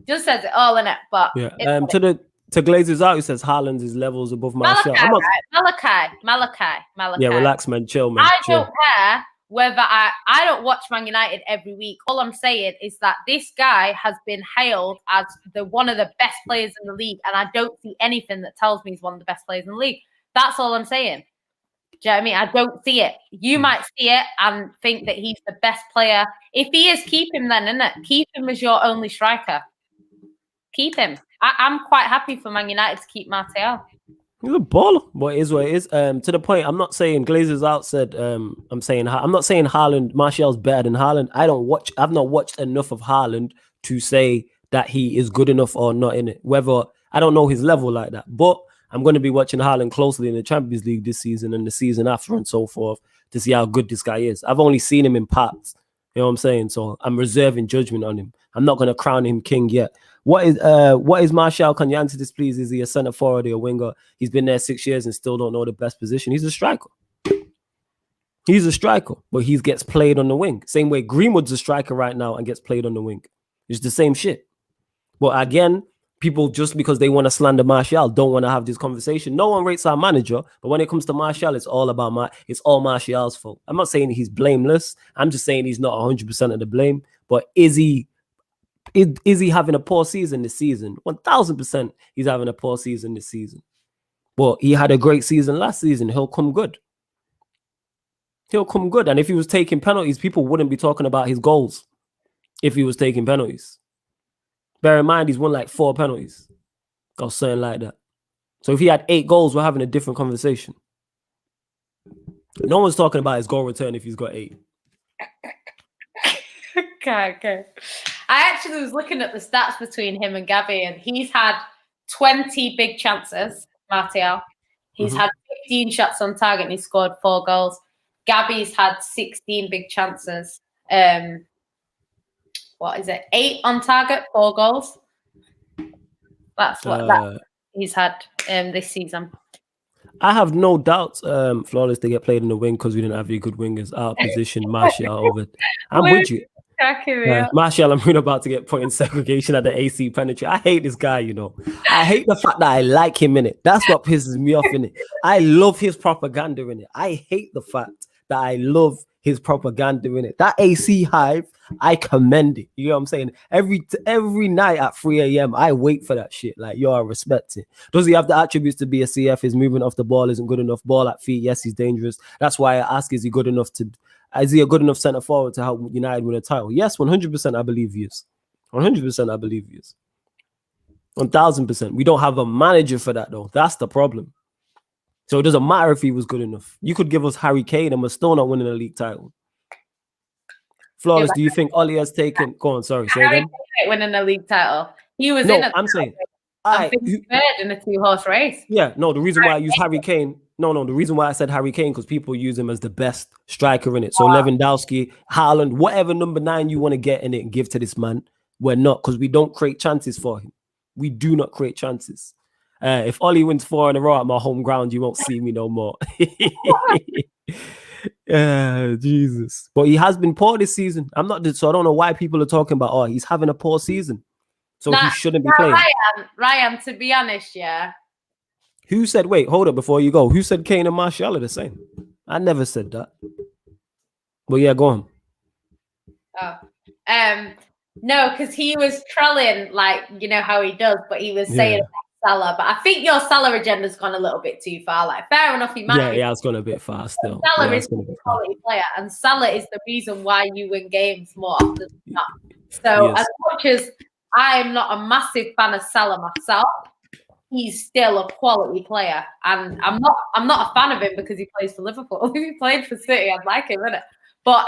just says it all in it. But yeah, to Glazers out, he says Haaland's levels above Martial. Malachi. Yeah, relax, man. Chill, man. Don't care whether I don't watch Man United every week. All I'm saying is that this guy has been hailed as one of the best players in the league, and I don't see anything that tells me he's one of the best players in the league. That's all I'm saying. Do you know what I mean? I don't see it. You might see it and think that he's the best player. If he is, keep him then, innit? Keep him as your only striker. Keep him. I'm quite happy for Man United to keep Martial. He's a baller, but it is what it is. To the point, I'm not saying Glazers out said. I'm saying I'm not saying Haaland, Martial's better than Haaland. I've not watched enough of Haaland to say that he is good enough or not in it. Whether I don't know his level like that, but I'm going to be watching Haaland closely in the Champions League this season and the season after and so forth to see how good this guy is. I've only seen him in parts. You know what I'm saying? So I'm reserving judgment on him. I'm not going to crown him king yet. What is Martial? Can you answer this, please? Is he a centre forward or a winger? He's been there 6 years and still don't know the best position. He's a striker. He's a striker, but he gets played on the wing. Same way Greenwood's a striker right now and gets played on the wing. It's the same shit. But again, people just because they want to slander Martial don't want to have this conversation. No one rates our manager, but when it comes to Martial, it's all about it's all Martial's fault. I'm not saying he's blameless. I'm just saying he's not 100% of the blame. But is he having a poor season this season? 1000% he's having a poor season this season. But he had a great season last season. He'll come good. He'll come good. And if he was taking penalties, people wouldn't be talking about his goals if he was taking penalties. Bear in mind, he's won like 4 penalties or something like that. So if he had 8 goals, we're having a different conversation. No one's talking about his goal return if he's got 8. Okay. I actually was looking at the stats between him and Gabby, and he's had 20 big chances, Martial. He's had 15 shots on target and he scored 4 goals. Gabby's had 16 big chances. What is it? 8 on target, 4 goals. That's what he's had this season. I have no doubts Flawless to get played in the wing because we didn't have any good wingers out of position. Martial over. I'm with you. Martial, I'm really about to get put in segregation at the AC penalty. I hate this guy, you know. I hate the fact that I like him in it. That's what pisses me off in it. I love his propaganda in it. I hate the fact that I love his propaganda in it. That AC hive, I commend it. You know what I'm saying? Every night at 3 a.m., I wait for that shit. Like, yo, I respect it. Does he have the attributes to be a CF? His movement off the ball isn't good enough. Ball at feet, yes, he's dangerous. That's why I ask, is he a good enough centre forward to help United win a title? Yes, 100% I believe he is. 100% I believe he is. 1000%. We don't have a manager for that, though. That's the problem. So it doesn't matter if he was good enough. You could give us Harry Kane and we're still not winning a league title. Flawless, do you think Ollie has taken... Go on, sorry, say again. Winning a league title. He was I'm saying... third in a 2-horse race. Yeah, no, the reason why I use Harry Kane... No, the reason why I said Harry Kane, because people use him as the best striker in it. So Lewandowski, Haaland, whatever number 9 you want to get in it and give to this man, we're not, because we don't create chances for him. We do not create chances. If Ollie wins 4 in a row at my home ground, you won't see me no more. Jesus. But he has been poor this season. So I don't know why people are talking about, he's having a poor season. So he shouldn't be playing. Ryan, to be honest, yeah. Who said, wait, hold up before you go. Who said Kane and Martial are the same? I never said that. But yeah, go on. No, because he was trolling, like, you know how he does, but he was saying Salah. But I think your Salah agenda's gone a little bit too far. Like, fair enough, he might. Yeah, it's gone a bit far still. Salah is a quality player, and Salah is the reason why you win games more often than not. So as much as I'm not a massive fan of Salah myself, he's still a quality player, and I'm not a fan of him because he plays for Liverpool. If he played for City, I'd like him, innit? But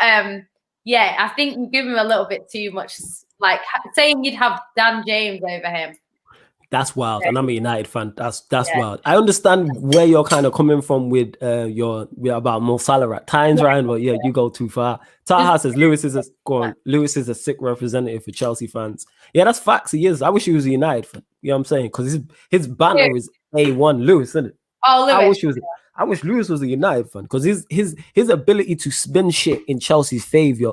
yeah, I think you give him a little bit too much. Like saying you'd have Dan James over him. That's wild, and I'm a United fan. That's wild. I understand where you're kind of coming from with about Mo Salah at times, Ryan, but yeah, you go too far. Taha says Lewis is a sick representative for Chelsea fans. Yeah, that's facts. He is. I wish he was a United fan. You know what I'm saying? Because his banner is A1 Lewis, isn't it? Oh, Lewis. I wish Lewis was a United fan because his ability to spin shit in Chelsea's favor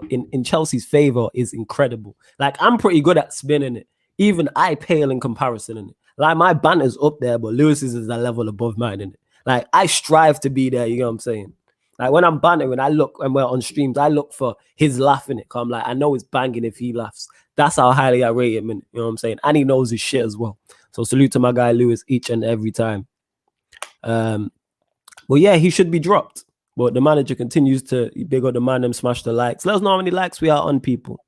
is incredible. Like, I'm pretty good at spinning it. Even I pale in comparison in it. Like, my banter's up there, but Lewis's is a level above mine in it. Like, I strive to be there, you know what I'm saying? Like, when I'm bantering, I look, and we're on streams, I look for his laugh in it. Cause I'm like, I know it's banging if he laughs. That's how highly I rate him in it, you know what I'm saying? And he knows his shit as well. So salute to my guy Lewis each and every time. But yeah, he should be dropped. But the manager continues to big up the ManDem, smash the likes. Let us know how many likes we are on, people.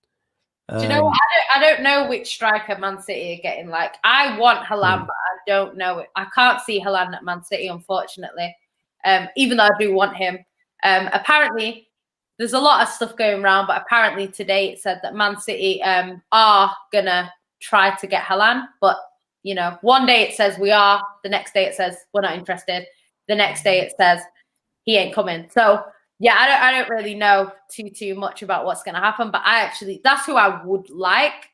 Do you know what? I don't know which striker Man City are getting. Like, I want Haaland, but I don't know it. I can't see Haaland at Man City, unfortunately. Even though I do want him. Apparently, there's a lot of stuff going around, but apparently today it said that Man City are gonna try to get Haaland. But you know, one day it says we are, the next day it says we're not interested, the next day it says he ain't coming. So yeah, I don't really know too much about what's going to happen, but that's who I would like.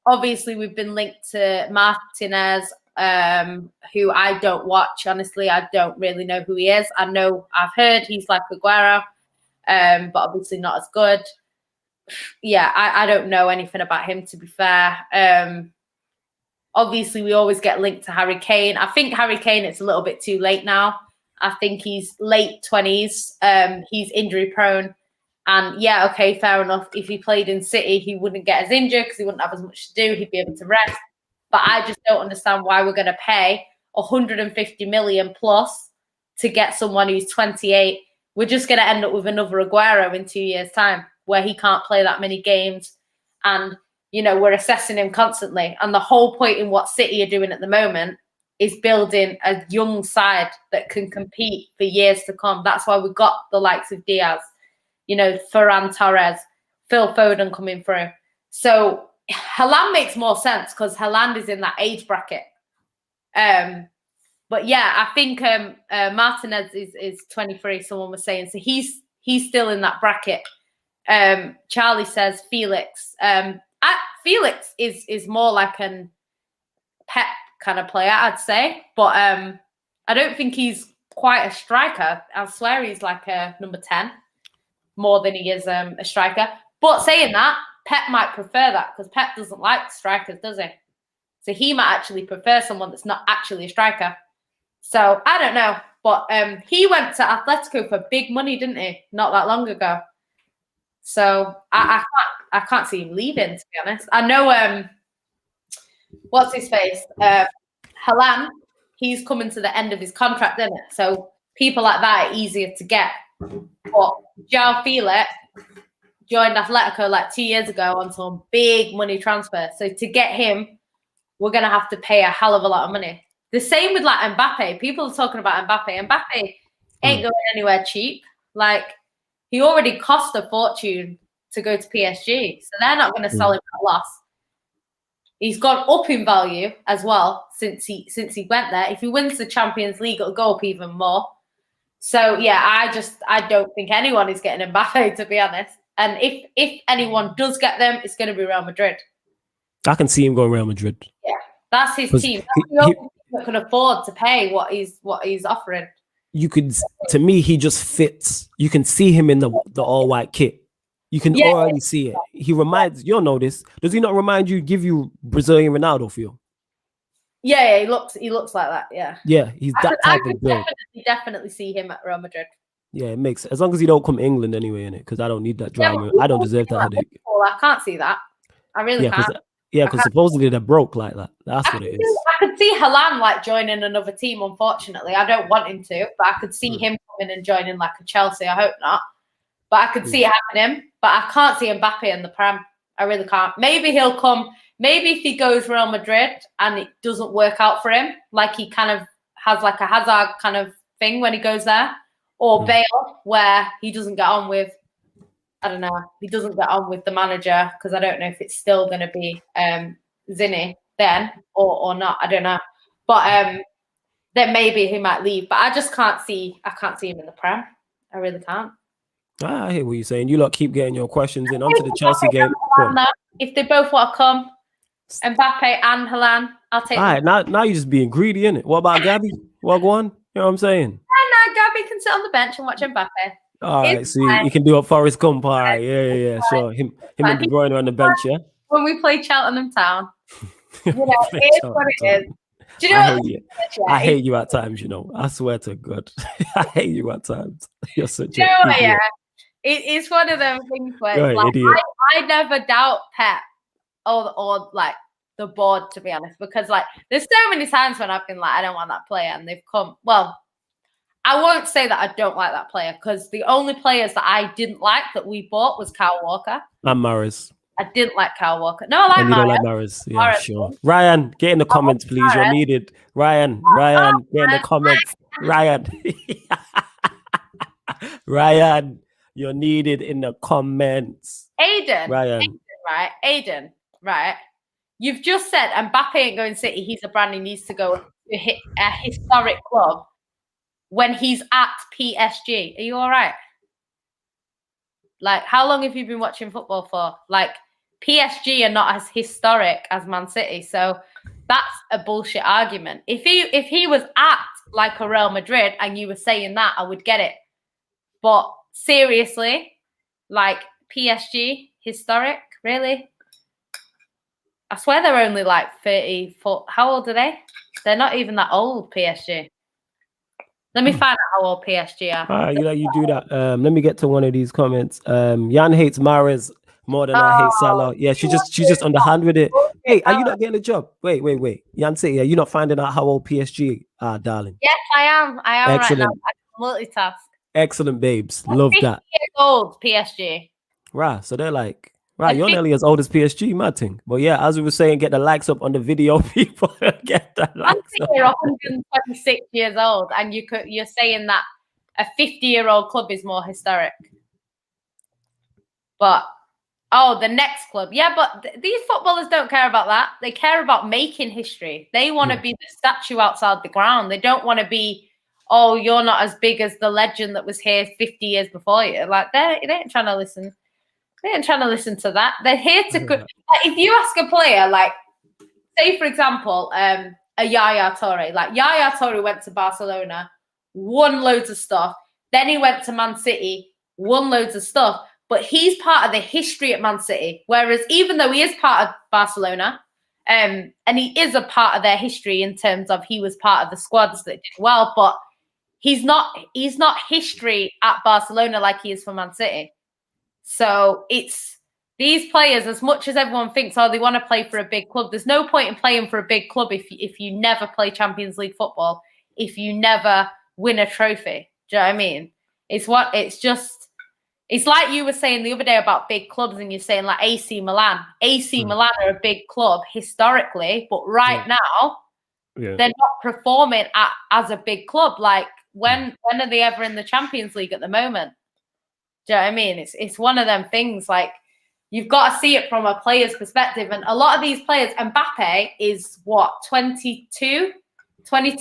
Obviously, we've been linked to Martinez, who I don't watch. Honestly, I don't really know who he is. I've heard he's like Aguero, but obviously not as good. Yeah, I don't know anything about him, to be fair. Obviously, we always get linked to Harry Kane. I think Harry Kane, it's a little bit too late now. I think he's late 20s. He's injury prone. And yeah, okay, fair enough. If he played in City, he wouldn't get as injured because he wouldn't have as much to do. He'd be able to rest. But I just don't understand why we're going to pay 150 million plus to get someone who's 28. We're just going to end up with another Aguero in 2 years' time where he can't play that many games. And, you know, we're assessing him constantly. And the whole point in what City are doing at the moment is building a young side that can compete for years to come. That's why we got the likes of Diaz, you know, Ferran Torres, Phil Foden coming through. So Haaland makes more sense because Haaland is in that age bracket. But yeah, I think Martinez is 23, someone was saying. So he's still in that bracket. Charlie says Felix. Felix is more like an Pep kind of player, I'd say. But I don't think he's quite a striker. I swear he's like a number 10 more than he is a striker. But saying that, Pep might prefer that because Pep doesn't like strikers, does he? So he might actually prefer someone that's not actually a striker. So I don't know. But he went to Atletico for big money, didn't he? Not that long ago. So I can't see him leaving, to be honest. I know what's his face? Haaland, he's coming to the end of his contract, isn't it? So people like that are easier to get. But João Felix joined Atletico like 2 years ago on some big money transfer. So to get him, we're going to have to pay a hell of a lot of money. The same with like Mbappe. People are talking about Mbappe. Mbappe ain't going anywhere cheap. Like, he already cost a fortune to go to PSG. So they're not going to sell him at a loss. He's gone up in value as well since he went there. If he wins the Champions League, it'll go up even more. So yeah, I don't think anyone is getting Mbappe, to be honest. And if anyone does get them, it's going to be Real Madrid. I can see him going Real Madrid. Yeah, that's his team. That's the only team that can afford to pay what he's offering. You could, to me, he just fits. You can see him in the all white kit. You can already see it. He reminds, you'll know this. Does he not remind you, give you Brazilian Ronaldo feel? Yeah, he looks like that. Yeah. Yeah, he's that type of build. Definitely see him at Real Madrid. Yeah, it makes, as long as he don't come England anyway, in it, because I don't need that drama. I don't deserve that headache. I can't see that. I really can't. Because supposedly they're broke like that. That's what it is. I could see Haaland like joining another team. Unfortunately, I don't want him to, but I could see him coming and joining like a Chelsea. I hope not, but I could see it happening. But I can't see Mbappe in the Prem. I really can't. Maybe he'll come. Maybe if he goes Real Madrid and it doesn't work out for him, like he kind of has like a Hazard kind of thing when he goes there, or Bale, where he doesn't get on with. I don't know. He doesn't get on with the manager because I don't know if it's still going to be Zinny then or not. I don't know. But then maybe he might leave. But I just can't see. I can't see him in the Prem. I really can't. I hear what you're saying. You lot keep getting your questions in onto the Chelsea game. If they both want to come, Mbappe and Haaland, I'll take. All right, now you're just being greedy, innit? What about Gabby? What one? You know what I'm saying? No, Gabby can sit on the bench and watch Mbappe. All right, so you can do a Forest Gump. All right, yeah, sure. Him and De Bruyne on the bench, yeah? When we play Cheltenham Town. You know, it's what it is. Do you know I hate you at times, you know. I swear to God. I hate you at times. You're such a idiot. Yeah. It's one of those things where like, I never doubt Pep or like the board, to be honest, because like there's so many times when I've been like, I don't want that player, and they've come. Well, I won't say that I don't like that player because the only players that I didn't like that we bought was Kyle Walker and Mahrez. I didn't like Kyle Walker. No, I like And you don't Mahrez. like Mahrez. Yeah, Mahrez. sure. Ryan, get in the comments, please. You're Mahrez. needed. Ryan, get in the comments. Ryan. Ryan, you're needed in the comments. Aiden, Ryan. right? Aiden, right? You've just said Mbappe ain't going City. He's a brand. He needs to go to hit a historic club when he's at PSG. Are you all right? Like, how long have you been watching football for? Like, PSG are not as historic as Man City, so that's a bullshit argument. If he was at like a Real Madrid and you were saying that, I would get it. But seriously, like PSG historic, really? I swear they're only like 34. How old are they? They're not even that old, PSG. Let me find out how old PSG are. You do that. Let me get to one of these comments. Jan hates Mahrez more than I hate Salah. Yeah, she's just underhand with it. Hey, are you not getting a job? Wait. Jan City, are you not finding out how old PSG are, darling? Yes, I am. Excellent. Right now. I can multitask. Excellent, babes. Love that. 50 years old, PSG. Right, so they're like, right, you're nearly as old as PSG, mad thing. But yeah, as we were saying, get the likes up on the video, people. Get the likes up. You're 126 years old, and you're saying that a 50-year-old club is more historic. But the next club, yeah. But these footballers don't care about that. They care about making history. They want to be the statue outside the ground. They don't want to be, oh, you're not as big as the legend that was here 50 years before you. Like they ain't trying to listen. They ain't trying to listen to that. They're here to. Like, if you ask a player, like, say for example, a Yaya Toure. Like Yaya Toure went to Barcelona, won loads of stuff. Then he went to Man City, won loads of stuff. But he's part of the history at Man City. Whereas even though he is part of Barcelona, and he is a part of their history in terms of he was part of the squads that did well, but he's not history at Barcelona like he is for Man City. So it's these players, as much as everyone thinks, they want to play for a big club. There's no point in playing for a big club if you never play Champions League football, if you never win a trophy. Do you know what I mean? It's like you were saying the other day about big clubs, and you're saying like AC Milan. AC Milan are a big club historically, but right now they're not performing as a big club. Like when are they ever in the Champions League at the moment? Do you know what I mean? It's one of them things. Like you've got to see it from a player's perspective, and a lot of these players. Mbappe is what 22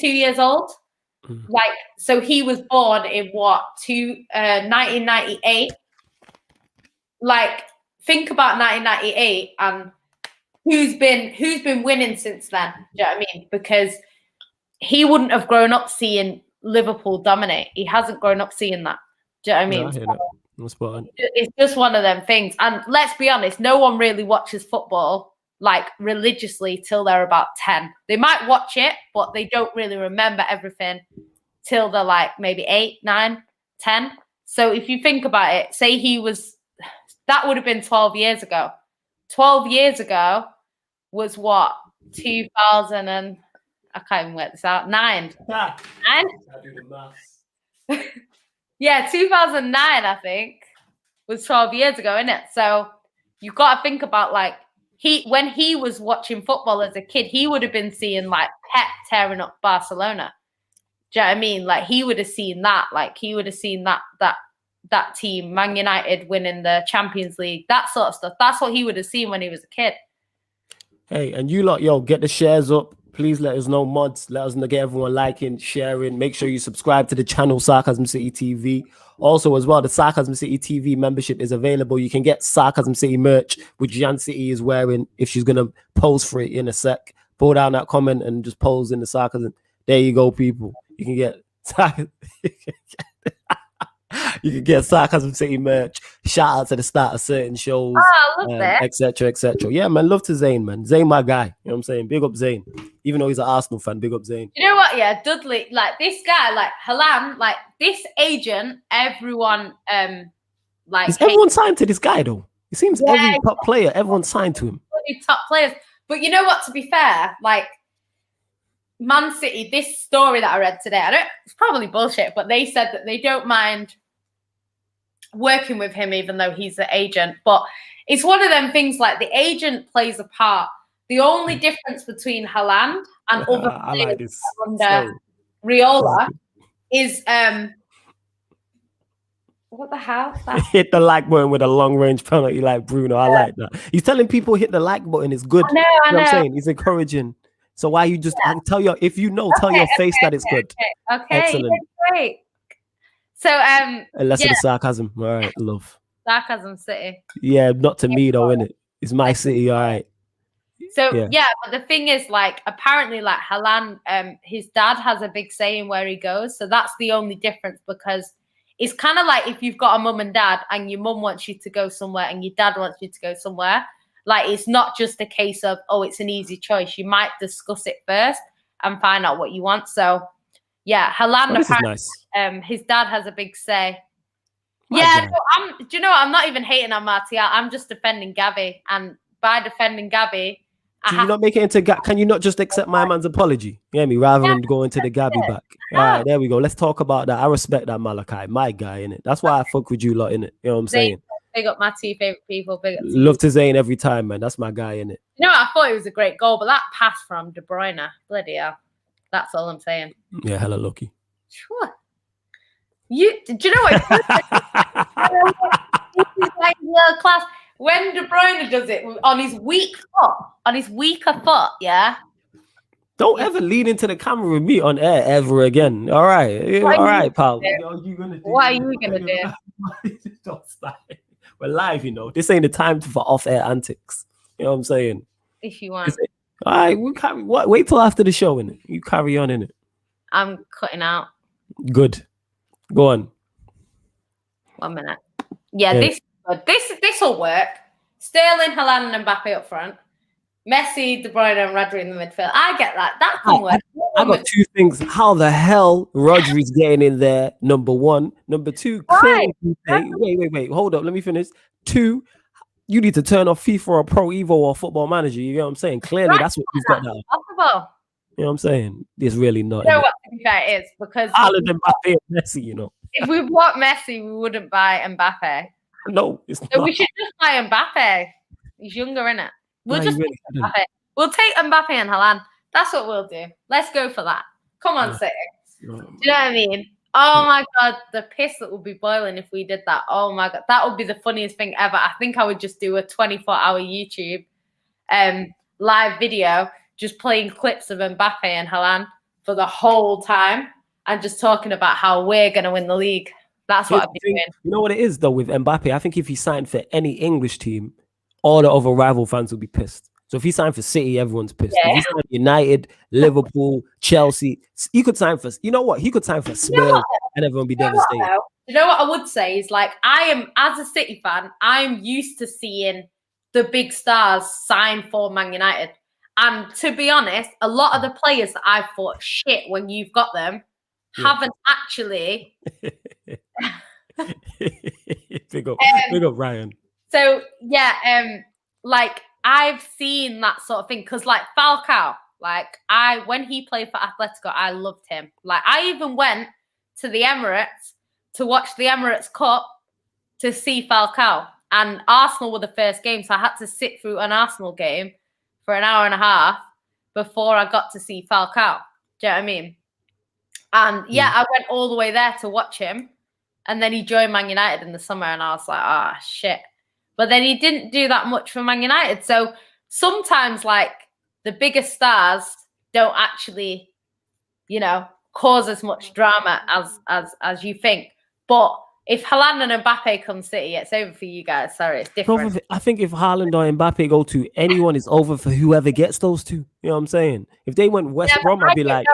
years old. Like, so he was born in 1998. Like, think about 1998 and who's been winning since then. Do you know what I mean? Because he wouldn't have grown up seeing Liverpool dominate. He hasn't grown up seeing that. Do you know what I mean? No, I hear that. It's just one of them things. And let's be honest, no one really watches football like religiously till they're about 10. They might watch it, but they don't really remember everything till they're like maybe 8, 9, 10. So if you think about it, say that would have been 12 years ago. 12 years ago was what? 2000 and I can't even work this out. 9. 9? I do the maths. Yeah, 2009, I think, was 12 years ago, isn't it? So you've got to think about like when he was watching football as a kid, he would have been seeing like Pep tearing up Barcelona. Do you know what I mean? Like he would have seen that. Like he would have seen that team, Man United winning the Champions League, that sort of stuff. That's what he would have seen when he was a kid. Hey, and you lot, get the shares up. Please let us know, mods. Let us know, get everyone liking, sharing. Make sure you subscribe to the channel, Sarcasm City TV. Also, as well, the Sarcasm City TV membership is available. You can get Sarcasm City merch, which Jan City is wearing, if she's going to pose for it in a sec. Pull down that comment and just pose in the Sarcasm. There you go, people. You can get you can get Sarcasm City merch. Shout out to the start of certain shows, etc. Yeah, man, love to Zayn, man. Zayn, my guy. You know what I'm saying? Big up Zayn. Even though he's an Arsenal fan, big up Zayn. You know what? Yeah, Dudley, like this guy, like Halan, like this agent, everyone, is everyone signed to this guy though? It seems every top player, everyone signed to him. Top players, but you know what? To be fair, like Man City, this story that I read today, it's probably bullshit, but they said that they don't mind working with him even though he's the agent. But it's one of them things like the agent plays a part. The only difference between Haaland and other I like players this under Riola is what the hell? Hit the like button with a long range penalty like Bruno. I like that. He's telling people hit the like button. It's good. I know. You know what I'm saying? He's encouraging. So why you just tell your if you know, tell your face that it's good. Okay. Excellent. Yeah, great. So Less of the sarcasm. All right, love. Sarcasm City. Yeah, not to me though, innit? It's my city, all right. So yeah, but the thing is, like, apparently, like Haaland, his dad has a big say in where he goes. So that's the only difference, because it's kind of like if you've got a mum and dad and your mum wants you to go somewhere and your dad wants you to go somewhere. Like, it's not just a case of, oh, it's an easy choice. You might discuss it first and find out what you want. So yeah, Haaland, this is nice. His dad has a big say. Yeah, no, do you know what? I'm not even hating on Martial. I'm just defending Gabby. And by defending Gabby, do you not make it into can you not just accept my man's apology? You hear me? Rather than going to the Gabby back. All right, there we go. Let's talk about that. I respect that, Malachi. My guy, innit? That's why I fuck with you lot, innit? You know what I'm saying? Big up my two favorite people. Big up love to Zayn every time, man. That's my guy, innit? You know what? I thought it was a great goal, but that pass from De Bruyne, bloody hell. That's all I'm saying. Yeah, hella lucky. Sure. Do you know what? This is like world class. When De Bruyne does it on his weaker foot, yeah. Don't ever lean into the camera with me on air ever again. All right, pal. What are you gonna do? Don't stop. We're live, you know. This ain't the time for off-air antics. You know what I'm saying? If you want. All right, we'll carry. What? Wait till after the show, innit? You carry on, innit? I'm cutting out. Good. Go on. 1 minute. Yeah. This will work. Sterling, Haaland, and Mbappe up front. Messi, De Bruyne, and Rodri in the midfield. I get that. That can work. I got two things. How the hell Rodri's getting in there? Number one. Number two. Wait. Hold up. Let me finish. Two. You need to turn off FIFA or Pro Evo or Football Manager. You know what I'm saying? Clearly, that's what he's got now. Possible. You know what I'm saying? It's really not. You know what? To be fair, it is because Haaland, Mbappe, and Messi. You know. If we bought Messi, we wouldn't buy Mbappe. No, it's not. So we should just buy Mbappe. He's younger, innit? We'll just really Mbappe. We'll take Mbappe and Haaland. That's what we'll do. Let's go for that. Come on, City. Do you know what I mean? Oh my God, the piss that would be boiling if we did that. Oh my God, that would be the funniest thing ever. I think I would just do a 24-hour YouTube live video, just playing clips of Mbappe and Haaland for the whole time and just talking about how we're going to win the league. That's what I'd be doing. You know what it is, though, with Mbappe? I think if he signed for any English team, all the other rival fans would be pissed. So if he signed for City, everyone's pissed. Yeah. If he signed for United, Liverpool, Chelsea, he could sign for, you know what? He could sign for Spurs and everyone be devastated. You know what I would say is, like, I am, as a City fan, I'm used to seeing the big stars sign for Man United. And to be honest, a lot of the players that I thought shit when you've got them haven't actually. Big up Ryan. So yeah, like I've seen that sort of thing because, like, Falcao, like when he played for Atletico, I loved him. Like, I even went to the Emirates to watch the Emirates Cup to see Falcao, and Arsenal were the first game, so I had to sit through an Arsenal game for an hour and a half before I got to see Falcao. Do you know what I mean? And yeah, I went all the way there to watch him, and then he joined Man United in the summer, and I was like, ah, shit. But then he didn't do that much for Man United. So sometimes, like, the biggest stars don't actually, you know, cause as much drama as you think. But if Haaland and Mbappe come City, it's over for you guys. Sorry, it's different. I think if Haaland or Mbappe go to anyone, it's over for whoever gets those two. You know what I'm saying? If they went West Brom, I'd be like...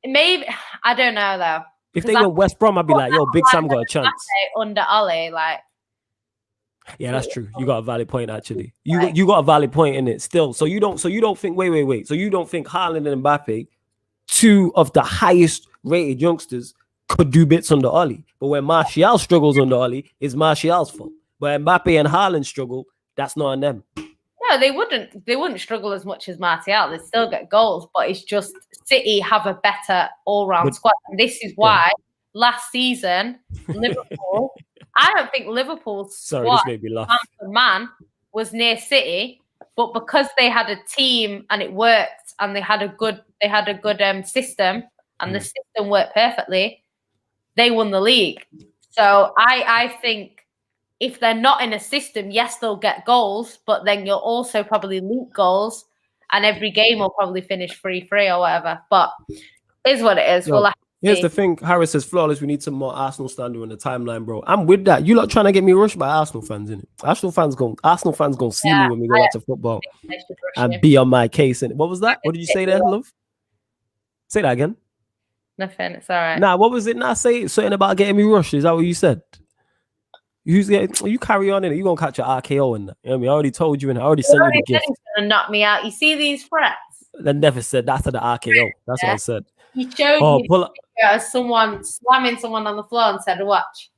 Maybe, I don't know, though. If they went West Brom, I'd be like, yo, Big Sam got a chance. Under Ollie, like... Yeah, that's true. You got a valid point, actually. You got a valid point in it still. So you don't think, wait. So you don't think Haaland and Mbappe, two of the highest rated youngsters, could do bits under Ollie. But when Martial struggles under Ollie, it's Martial's fault. But Mbappe and Haaland struggle, that's not on them. No, they wouldn't struggle as much as Martial. They still get goals, but it's just City have a better all-round squad. And this is why last season Liverpool I don't think Liverpool's Sorry, squad, this made me laugh. man for man, was near City, but because they had a team and it worked, and they had a good system, and the system worked perfectly, they won the league. So I think if they're not in a system, yes, they'll get goals, but then you'll also probably leak goals, and every game will probably finish 3-3 or whatever. But it is what it is. Yo, We'll have to here's see. the thing. Harris says, flawless. We need some more Arsenal standing on the timeline, bro. I'm with that. You lot trying to get me rushed by Arsenal fans, innit? Arsenal fans gonna see me when we go out to football and be on my case. And what was that? What did you say there, love? Say that again. Nothing. It's all right. Nah, what was it? Nah, say something about getting me rushed. Is that what you said? You carry on in it. You gonna catch your RKO in that. You know what I mean? I already told you, and I already sent you the gift. He's gonna knock me out. You see these threats? I never said that's the RKO. That's what I said. He showed me as someone slamming someone on the floor and said, "Watch."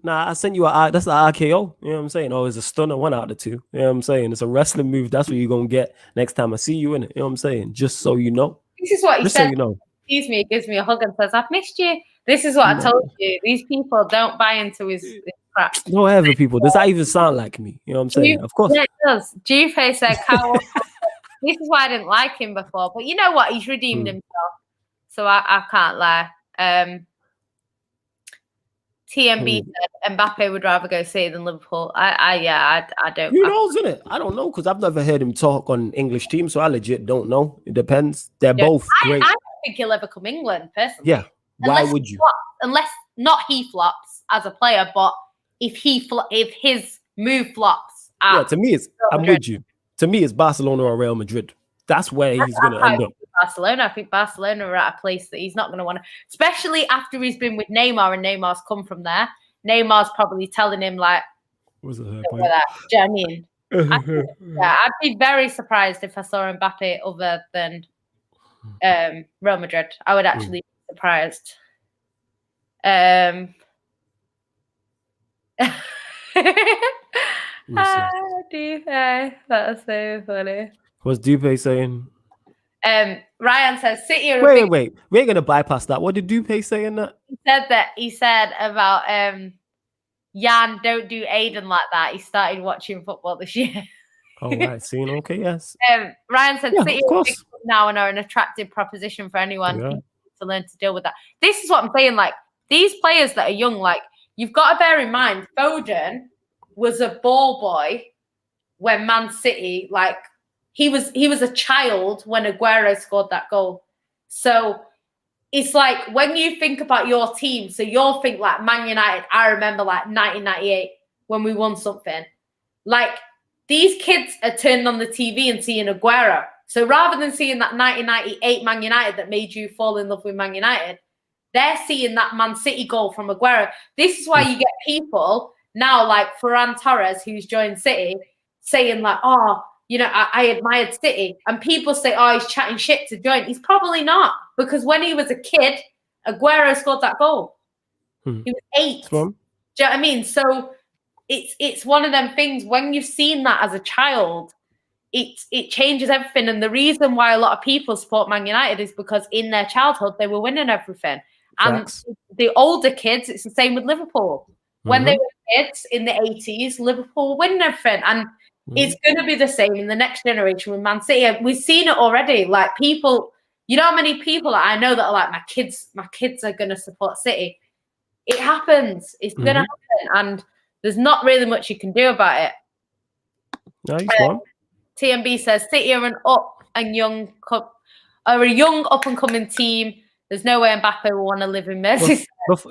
Nah, I sent you that's the RKO. You know what I'm saying? Oh, it's a stunner, one out of the two. You know what I'm saying? It's a wrestling move. That's what you're gonna get next time I see you in it. You know what I'm saying? Just so you know. This is what he Just said. So you know. Excuse me, he gives me a hug and says, "I've missed you." This is what I told you. These people don't buy into his crap. No ever people. Does that even sound like me? You know what I'm saying? Of course. Yeah, it does. Juve said, "Carol." This is why I didn't like him before. But you know what? He's redeemed himself. So I can't lie. TMB said Mbappe would rather go City than Liverpool. I don't. Who knows, innit? I don't know because I've never heard him talk on English teams, so I legit don't know. It depends. They're both great. I don't think he'll ever come England personally. Yeah. Why would you? Unless not he flops as a player, but if his move flops. Yeah, to me I'm with you. To me, it's Barcelona or Real Madrid. That's where he's going to end up. Barcelona. I think Barcelona are at a place that he's not going to want to, especially after he's been with Neymar and Neymar's come from there. Neymar's probably telling him like, "What's that?" Do you know what I mean? I'd be very surprised if I saw Mbappe other than Real Madrid. I would actually be surprised. That's so funny. What's Dupe saying? Ryan says City are wait. We ain't gonna bypass that. What did Dupe say in that? He said about Jan, don't do Aiden like that. He started watching football this year. Oh, right. Seeing okay, yes. Ryan said City are big now and are an attractive proposition for anyone to learn to deal with that. This is what I'm saying. Like these players that are young, like you've got to bear in mind, Foden was a ball boy when Man City, like he was a child when Aguero scored that goal. So it's like when you think about your team, so you'll think like Man United. I remember like 1998 when we won something. Like these kids are turning on the TV and seeing Aguero. So rather than seeing that 1998 Man United that made you fall in love with Man United, they're seeing that Man City goal from Aguero. This is why you get people now like Ferran Torres, who's joined City, saying like, oh, you know, I admired City. And people say, oh, he's chatting shit to join. He's probably not. Because when he was a kid, Aguero scored that goal. He was 8. Do you know what I mean? So it's one of them things, when you've seen that as a child, it changes everything. And the reason why a lot of people support Man United is because in their childhood, they were winning everything. Facts. And the older kids, it's the same with Liverpool. When they were kids in the 80s, Liverpool were winning everything. And it's going to be the same in the next generation with Man City. We've seen it already. Like people, you know how many people I know that are like, my kids are going to support City. It happens. It's going to happen. And there's not really much you can do about it. No, TMB says City are a young up and coming team. There's no way Mbappe will want to live in Merseyside.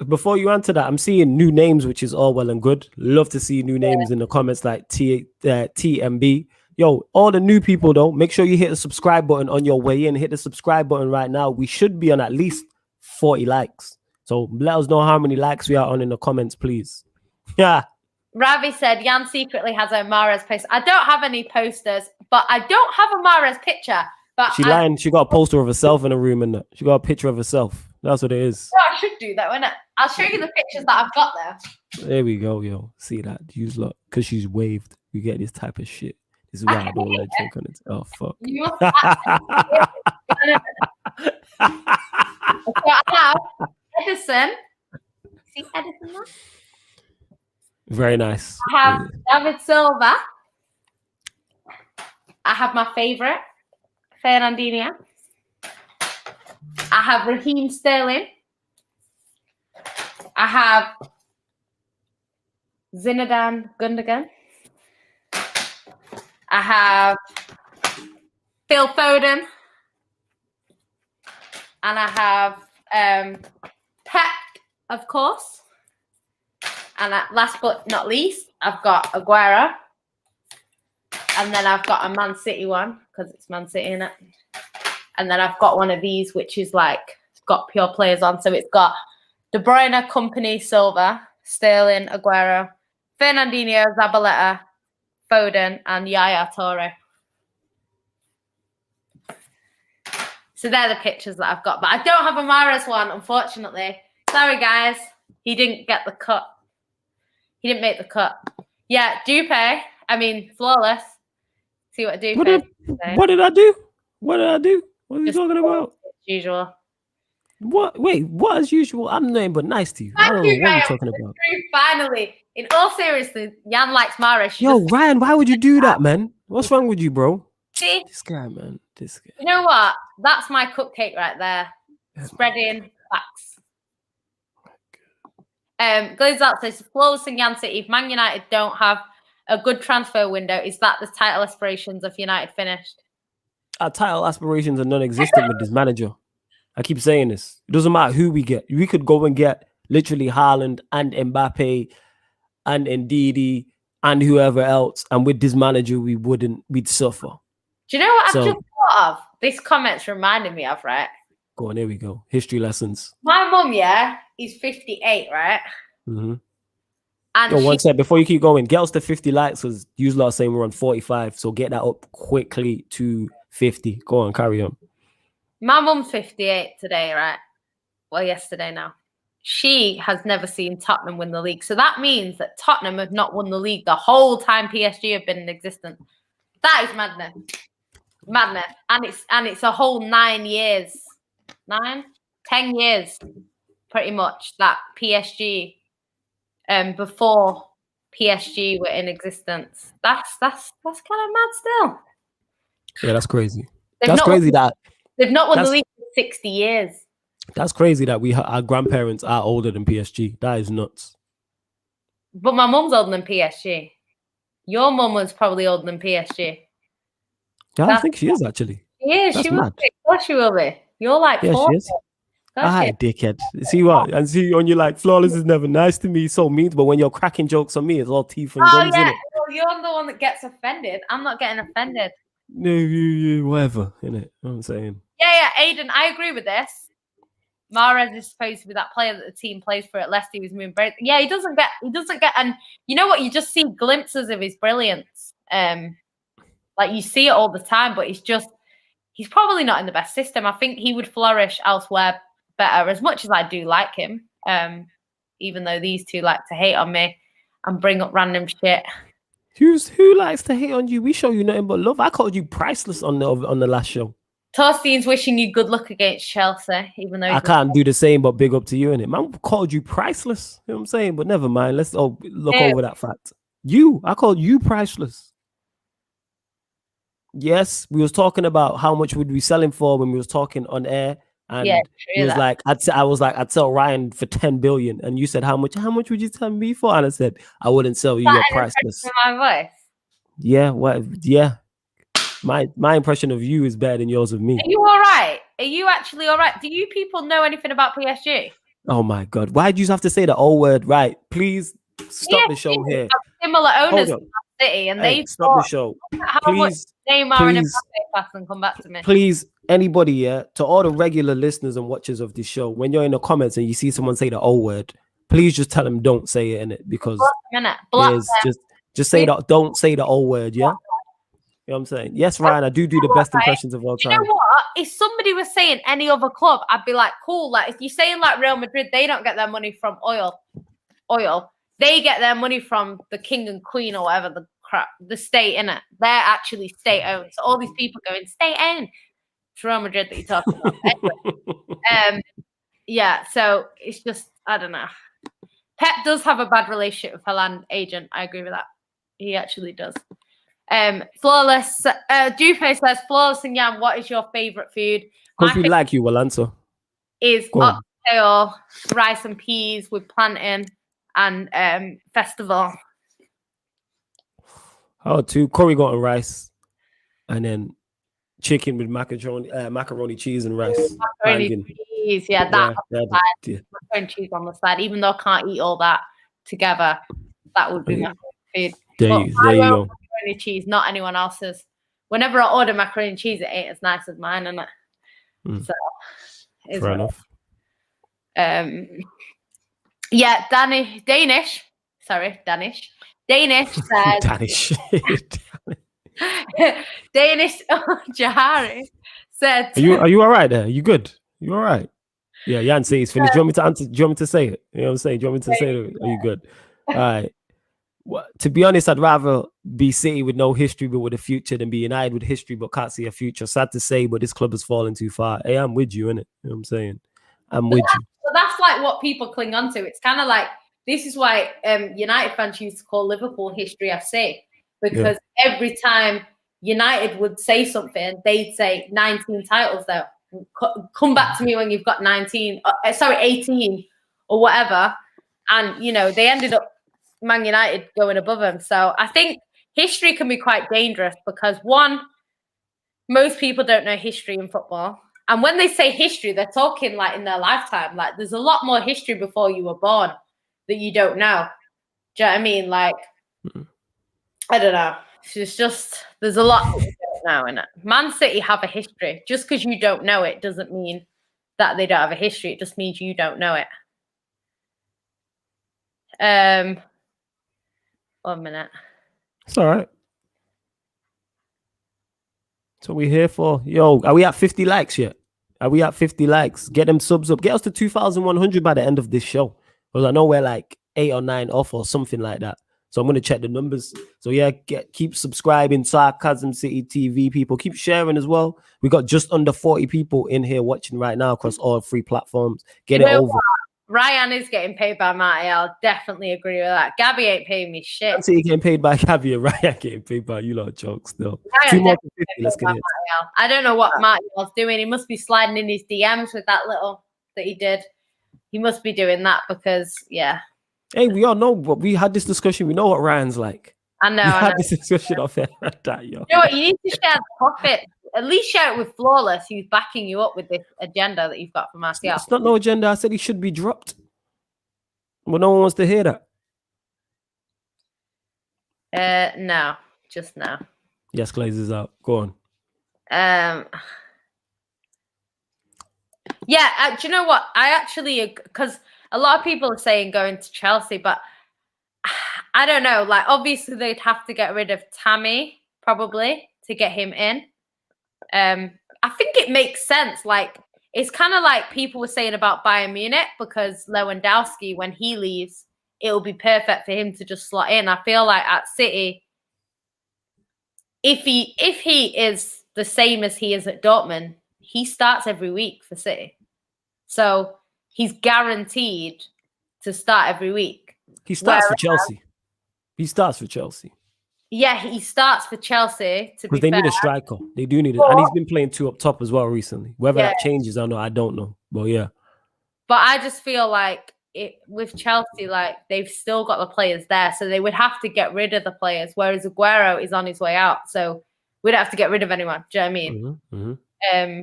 Before you answer that, I'm seeing new names, which is all well and good. Love to see new names in the comments like TMB. Yo, all the new people though, make sure you hit the subscribe button on your way in. Hit the subscribe button right now. We should be on at least 40 likes. So let us know how many likes we are on in the comments, please. Yeah. Ravi said Jan secretly has a Mahrez poster. I don't have any posters, but I don't have a Mahrez picture. But she lying. She got a poster of herself in a room and she got a picture of herself. That's what it is. Oh, I should do that, wouldn't it? I'll show you the pictures that I've got there. There we go, yo. See that? Use luck. Because she's waved. We get this type of shit. This is why I don't let drink on it. Oh, fuck. So I have Edison. See Edison there? Very nice. I have David Silva. I have my favourite, Fernandinho. I have Raheem Sterling. I have Zinedine Gundogan. I have Phil Foden. And I have Pep, of course. And last but not least, I've got Aguero. And then I've got a Man City one, because it's Man City in it. And then I've got one of these, which is like, it's got pure players on. So it's got De Bruyne, Company, Silva, Sterling, Aguero, Fernandinho, Zabaleta, Foden, and Yaya Toure. So they're the pictures that I've got. But I don't have a Mahrez one, unfortunately. Sorry, guys. He didn't get the cut. He didn't make the cut. Yeah, Dupe. I mean, flawless. See what Dupe What did I do? What did I do? What are you talking about? As usual. What? Wait, what as usual? I'm nothing but nice to you. I don't know what you're talking about. Finally, in all seriousness, Jan likes Mahrez. Yo, Ryan, why would you do that, man? What's wrong with you, bro? See? This guy, man. This guy. You know what? That's my cupcake right there. Spreading facts. Goes out says flawless in Yan City. If Man United don't have a good transfer window, is that the title aspirations of United finished? Our title aspirations are non-existent with this manager. I keep saying this. It doesn't matter who we get. We could go and get literally Haaland and Mbappe and Ndidi and whoever else, and with this manager, we'd suffer. Do you know what I've just thought of? This comment's reminding me of, right? Go on, there we go. History lessons. My mum, is 58, right? Mm-hmm. And one sec, before you keep going, get us to 50 likes, because you lot saying we're on 45, so get that up quickly to 50. Go on, carry on. My mum's 58 today, right? Well, yesterday now. She has never seen Tottenham win the league. So that means that Tottenham have not won the league the whole time PSG have been in existence. That is madness. Madness. And it's a whole 9 years. 10 years, pretty much, that PSG before PSG were in existence. That's kind of mad still. Yeah, that's crazy. That's crazy that they've not won the league for 60 years. That's crazy that our grandparents are older than PSG. That is nuts. But my mum's older than PSG. Your mum was probably older than PSG. Yeah, I think she is actually. She is. That's she will be. Of course she will be. You're like 40. She is. Hi, dickhead. See what? And see when you're like, flawless is never nice to me, so mean. But when you're cracking jokes on me, it's all teeth and gums, yeah. Innit? Well, you're the one that gets offended. I'm not getting offended. No, you, whatever, innit? You know what I'm saying? Yeah, Aiden, I agree with this. Mahrez is supposed to be that player that the team plays for at Leicester who's moving very. Yeah, he doesn't get, and you know what? You just see glimpses of his brilliance. Like you see it all the time, but he's probably not in the best system. I think he would flourish elsewhere better, as much as I do like him. Even though these two like to hate on me and bring up random shit. Who likes to hate on you? We show you nothing but love. I called you priceless on the last show. Torstein's wishing you good luck against Chelsea, even though I can't do the same, but big up to you, innit? Man called you priceless. You know what I'm saying? But never mind. Let's look over that fact. I called you priceless. Yes, we was talking about how much would we sell him for when we was talking on air. And he was like, I was like, I'd sell Ryan for 10 billion. And you said, how much would you sell me for? And I said, I wouldn't sell you. You're priceless. My voice. Yeah, yeah. My impression of you is better than yours of me. Are you all right? Are you actually all right? Do you people know anything about PSG? Oh my God. Why do you have to say the O word? Right. Please stop the show here. Similar owners in that city, and they stop the show. How much Neymar and Mbappe pass and come back to me. Please, anybody, to all the regular listeners and watchers of this show, when you're in the comments and you see someone say the O word, please just tell them don't say it in it, because just say that. Don't say the O word, yeah. You know what I'm saying? Yes, Ryan, I do the best impressions of all time. You know what? If somebody was saying any other club, I'd be like, cool. Like if you're saying like Real Madrid, they don't get their money from oil. They get their money from the king and queen or whatever the crap, the state, innit? They're actually state owned. So all these people going state owned. It's Real Madrid that you're talking about. Anyway, yeah, so it's just, I don't know. Pep does have a bad relationship with Haaland agent. I agree with that. He actually does. Flawless. Dupe says, Flawless and Yam, what is your favourite food? Because we like you, we'll answer. Is oxtail, rice and peas with plantain and festival. Oh, two curry goat and rice, and then chicken with macaroni cheese and rice. Macaroni cheese, yeah, that macaroni cheese on the side. Even though I can't eat all that together, that would be my food. There you go. Macaroni cheese, not anyone else's. Whenever I order macaroni cheese, it ain't as nice as mine, isn't it? So, fair enough. Yeah, Danish says Danish. Danish Jahari said, Are you all right there? You good? You all right? Yeah, Jan say he's finished. Do you want me to answer? Do you want me to say it? You know what I'm saying? Do you want me to say it? Are you good? All right. Well, to be honest, I'd rather be City with no history but with a future than be United with history but can't see a future. Sad to say, but this club has fallen too far. Hey, I'm with you, innit? You know what I'm saying? I'm with you. So that's like what people cling on to. It's kind of like, this is why United fans used to call Liverpool History FC, because every time United would say something, they'd say 19 titles though. Come back to me when you've got 18 or whatever. And, you know, they ended up Man United going above them. So I think history can be quite dangerous because, one, most people don't know history in football. And when they say history, they're talking like in their lifetime. Like there's a lot more history before you were born that you don't know. Do you know what I mean? Like, I don't know. It's just, there's a lot that you don't know in it. Man City have a history. Just because you don't know it doesn't mean that they don't have a history. It just means you don't know it. 1 minute. It's all right. That's what we're here for. Yo, are we at 50 likes yet? Are we at 50 likes? Get them subs up. Get us to 2,100 by the end of this show. Because I know we're like 8 or 9 off or something like that. So I'm going to check the numbers. So yeah, keep subscribing. Sarcasm City TV people. Keep sharing as well. We got just under 40 people in here watching right now across all 3 platforms. Get it over. Ryan is getting paid by Marty. I'll definitely agree with that. Gabby ain't paying me shit. I'm saying getting paid by Gabby and Ryan getting paid by you lot jokes still. 2 more to 50. Let's get it. I don't know what Marty was doing. He must be sliding in his DMs with that little that he did. He must be doing that because, yeah. Hey, we all know, but we had this discussion. We know what Ryan's like. I know. We had this discussion off air. You know what? You need to share the profit. At least share it with Flawless, who's backing you up with this agenda that you've got for Martial. It's not no agenda. I said he should be dropped. But no one wants to hear that. No, just no. Yes, Glaze is out. Go on. Yeah, do you know what? I actually, because a lot of people are saying going to Chelsea, but I don't know. Like, obviously, they'd have to get rid of Tammy, probably, to get him in. I think it makes sense. Like, it's kind of like people were saying about Bayern Munich, because Lewandowski, when he leaves, it'll be perfect for him to just slot in. I feel like at City, if he is the same as he is at Dortmund, he starts every week for City. So he's guaranteed to start every week. He starts for Chelsea. He starts for Chelsea. Yeah, he starts for Chelsea. Because they need a striker. They do need it. And he's been playing 2 up top as well recently. Whether that changes, I don't know. But yeah. But I just feel like with Chelsea, like they've still got the players there. So they would have to get rid of the players. Whereas Aguero is on his way out. So we don't have to get rid of anyone. Do you know what I mean? Mm-hmm.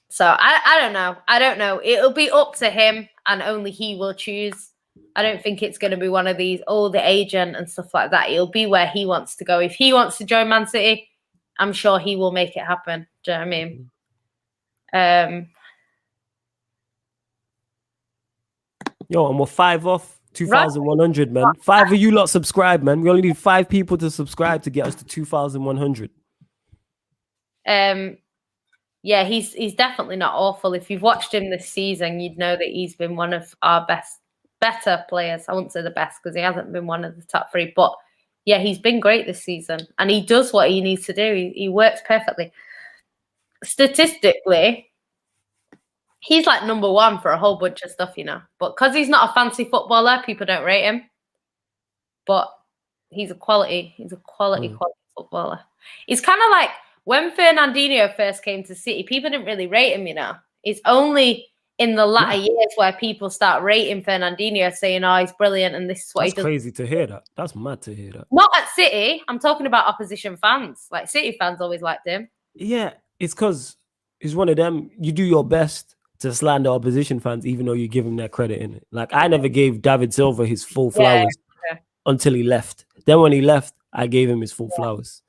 So I don't know. I don't know. It'll be up to him and only he will choose. I don't think it's going to be one of these, the agent and stuff like that. It'll be where he wants to go. If he wants to join Man City, I'm sure he will make it happen. Do you know what I mean? Yo, and we're 5 off 2,100, man. 5 of you lot subscribe, man. We only need 5 people to subscribe to get us to 2,100. Yeah, he's definitely not awful. If you've watched him this season, you'd know that he's been one of our better players. I wouldn't say the best because he hasn't been one of the top 3, but yeah, he's been great this season and he does what he needs to do. He works perfectly. Statistically, He's like number one for a whole bunch of stuff, you know. But because he's not a fancy footballer, people don't rate him. But he's a quality footballer. It's kind of like when Fernandinho first came to City, people didn't really rate him, you know. It's only in the latter years where people start rating Fernandinho, saying, "Oh, he's brilliant," and this is what he does. That's crazy to hear that. That's mad to hear that. Not at City. I'm talking about opposition fans. Like City fans always liked him. Yeah, it's because he's one of them. You do your best to slander opposition fans, even though you give him that credit in it. Like I never gave David Silva his full flowers until he left. Then when he left, I gave him his full flowers.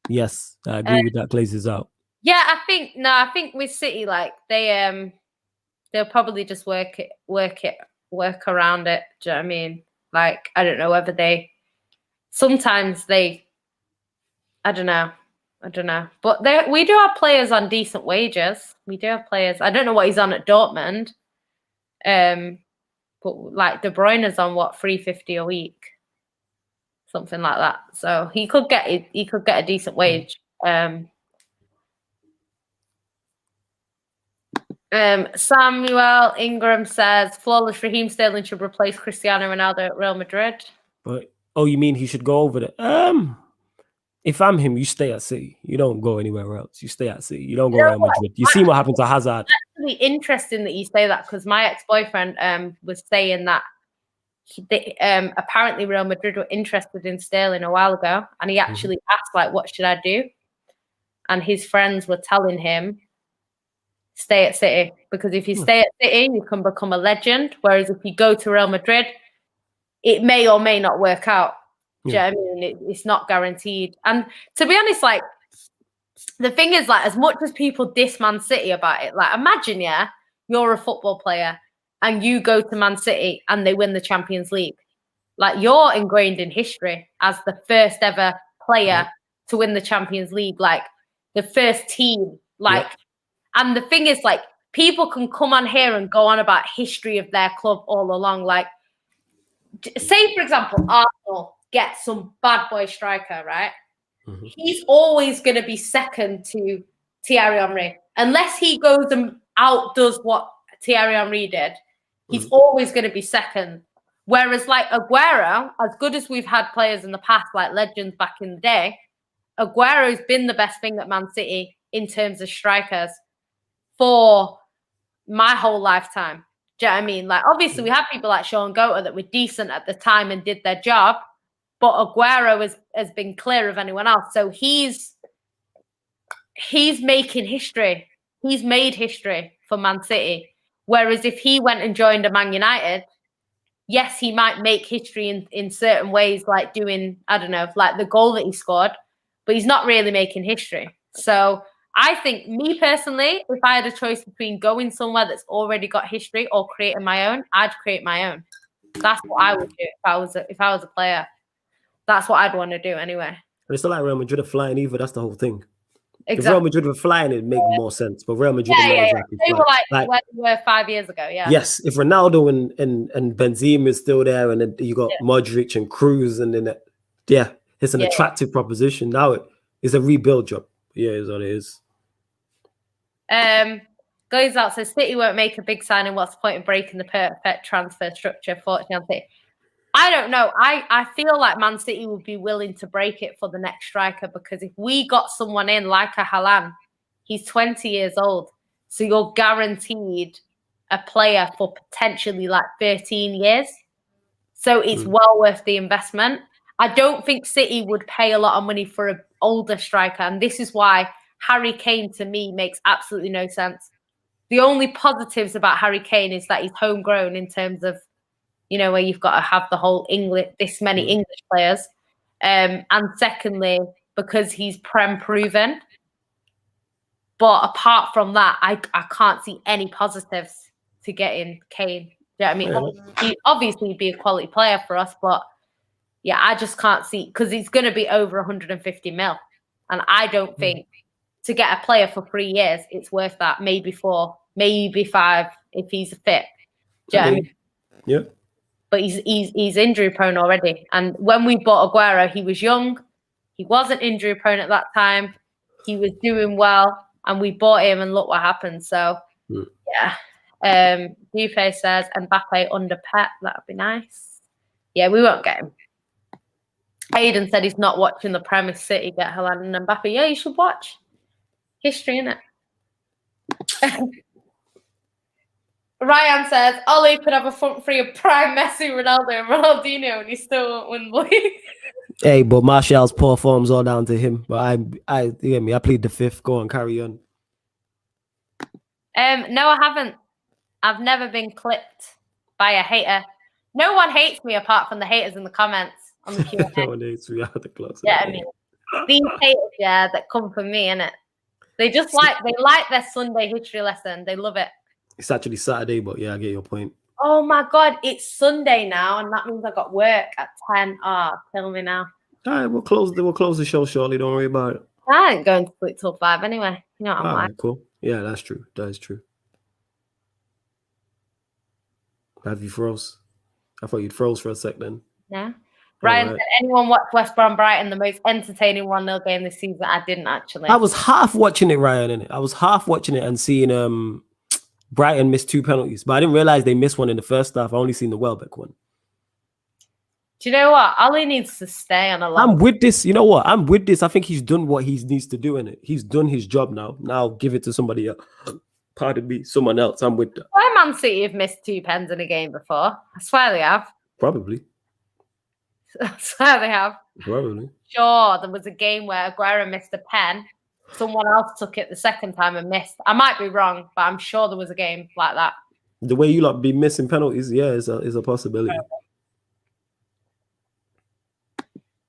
Yes, I agree with that. Glazes out. Yeah, I think with City, like they'll probably just work around it. Do you know what I mean? Like I don't know whether I don't know. But we do have players on decent wages. We do have players. I don't know what he's on at Dortmund. But like De Bruyne's on what, 350 a week, something like that. So he could get a decent wage. Samuel Ingram says flawless Raheem Sterling should replace Cristiano Ronaldo at Real Madrid. But you mean he should go over there? If I'm him, you stay at City. You don't go anywhere else. You stay at City. You don't go Real Madrid. You see what happened to Hazard. It's actually interesting that you say that because my ex-boyfriend was saying that apparently Real Madrid were interested in Sterling a while ago, and he actually asked like, "What should I do?" And his friends were telling him, "Stay at City, because if you stay at City, you can become a legend. Whereas if you go to Real Madrid, it may or may not work out." Do you know what I mean? It's not guaranteed. And to be honest, like the thing is, like as much as people diss Man City about it, like imagine, you're a football player and you go to Man City and they win the Champions League. Like you're ingrained in history as the first ever player to win the Champions League, like the first team. Like, and the thing is, like people can come on here and go on about history of their club all along. Like, say for example, Arsenal get some bad boy striker, right? He's always going to be second to Thierry Henry. Unless he goes and outdoes what Thierry Henry did, he's always going to be second. Whereas like Aguero, as good as we've had players in the past, like legends back in the day, Aguero's been the best thing at Man City in terms of strikers for my whole lifetime. Do you know what I mean? Like obviously we had people like Sean Goater that were decent at the time and did their job, but Aguero has been clear of anyone else. So he's making history. He's made history for Man City. Whereas if he went and joined a Man United, yes, he might make history in certain ways, like doing, I don't know, like the goal that he scored, but he's not really making history. So I think, me personally, if I had a choice between going somewhere that's already got history or creating my own, I'd create my own. That's what I would do if I was a player. That's what I'd want to do anyway. But it's not like Real Madrid are flying either. That's the whole thing. Exactly. If Real Madrid were flying, it'd make more sense. But Real Madrid are not exactly They were like where they were 5 years ago, Yes, if Ronaldo and Benzema is still there, and then you got Modric and Cruz, and then it's an attractive proposition. Now it's a rebuild job. Yeah, is what it is. Goes out says City won't make a big signing. What's the point of breaking the perfect transfer structure? Fortunately, I don't know. I feel like Man City would be willing to break it for the next striker, because if we got someone in like a Haaland, he's 20 years old. So you're guaranteed a player for potentially like 13 years. So it's well worth the investment. I don't think City would pay a lot of money for an older striker. And this is why Harry Kane to me makes absolutely no sense. The only positives about Harry Kane is that he's homegrown in terms of, you know, where you've got to have the whole this many English players. And secondly, because he's Prem proven. But apart from that, I can't see any positives to getting Kane. Do you know what I mean? Obviously, he'd be a quality player for us, but yeah, I just can't see, because he's going to be over 150 mil. And I don't think to get a player for 3 years, it's worth that. Maybe 4, maybe 5 if he's fit. Do you know what I mean? Yeah. But he's injury prone already. And when we bought Aguero, he was young. He wasn't injury prone at that time. He was doing well, and we bought him, and look what happened. So Yeah. Dufe says Mbappe under Pep. That would be nice. Yeah, we won't get him. Hayden said he's not watching the Premier City get Haaland and Mbappe. Yeah, you should watch. History, innit? Ryan says Ollie could have a front three of prime Messi, Ronaldo, and Ronaldinho, and he still won't win the league. Hey, but Martial's poor form's all down to him. But you get me. I plead the fifth. Go on, carry on. No, I haven't. I've never been clipped by a hater. No one hates me apart from the haters in the comments on the Q&A. No one hates me out the closet. Yeah, I mean, these haters, yeah, that come from me, innit? They just like their Sunday history lesson. They love it. It's actually Saturday, but yeah, I get your point. Oh my God, it's Sunday now, and that means I got work at 10. Kill me now. All right, we'll close the show shortly. Don't worry about it. I ain't going to sleep till 5 anyway. You know what I'm like. Cool. Yeah, that's true. That is true. Have you froze? I thought you'd froze for a sec then. Yeah. Ryan said, anyone watch West Brom Brighton, the most entertaining 1-0 game this season? I didn't actually. I was half watching it, Ryan, innit? I was half watching it and seeing Brighton miss 2 penalties, but I didn't realize they missed one in the first half. I only seen the Welbeck one. Do you know what? Ollie needs to stay on a long. I'm with this. You know what? I'm with this. I think he's done what he needs to do in it. He's done his job now. Now give it to somebody else. Pardon me, someone else. I'm with that. Why Man City have missed 2 pens in a game before? I swear they have. Probably. I swear they have. Probably. Sure, there was a game where Aguero missed a pen. Someone else took it the second time and missed. I might be wrong, but I'm sure there was a game like that. The way you be missing penalties, yeah, is a possibility.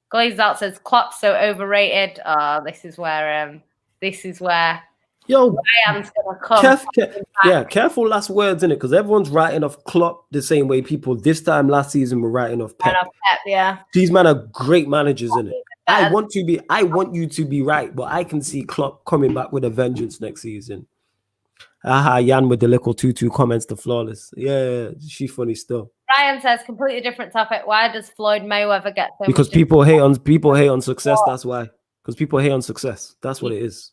Glazed Out says Klopp's so overrated. This is where Yo, Ryan's gonna come. Careful last words in it, because everyone's writing off Klopp the same way people this time last season were writing off Pep. Yeah. These men are great managers in it. I want you to be right, but I can see Klopp coming back with a vengeance next season. Jan with the little 2-2 comments, the flawless. Yeah, she's funny still. Ryan says completely different topic. Why does Floyd Mayweather get so because much people hate on success? That's why. Because people hate on success. That's what it is.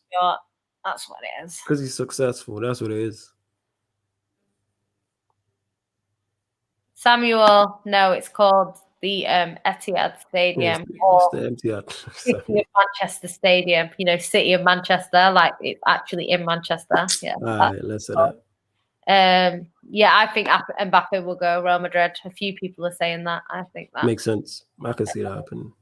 That's what it is. Because he's successful. That's what it is. Samuel, no, it's called the Etihad Stadium, or the Etihad. City of Manchester Stadium. You know, City of Manchester, like it's actually in Manchester. Yeah. All right, let's say that. Yeah, I think Mbappe will go Real Madrid. A few people are saying that. I think that makes sense. I can see that happening.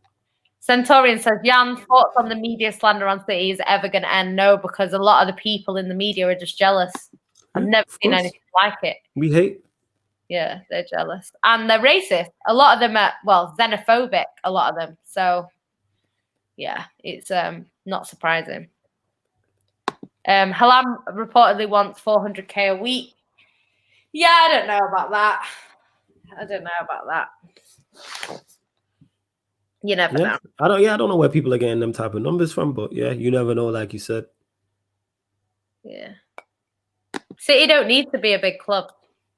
Centaurian says, Jan, thoughts on the media slander on City is ever going to end? No, because a lot of the people in the media are just jealous. I've never seen anything like it. We hate. Yeah, they're jealous. And they're racist. A lot of them are, xenophobic, a lot of them. So, yeah, it's not surprising. Halam reportedly wants 400k a week. Yeah, I don't know about that. You never know. I don't know where people are getting them type of numbers from, but yeah, you never know, like you said. Yeah. City don't need to be a big club.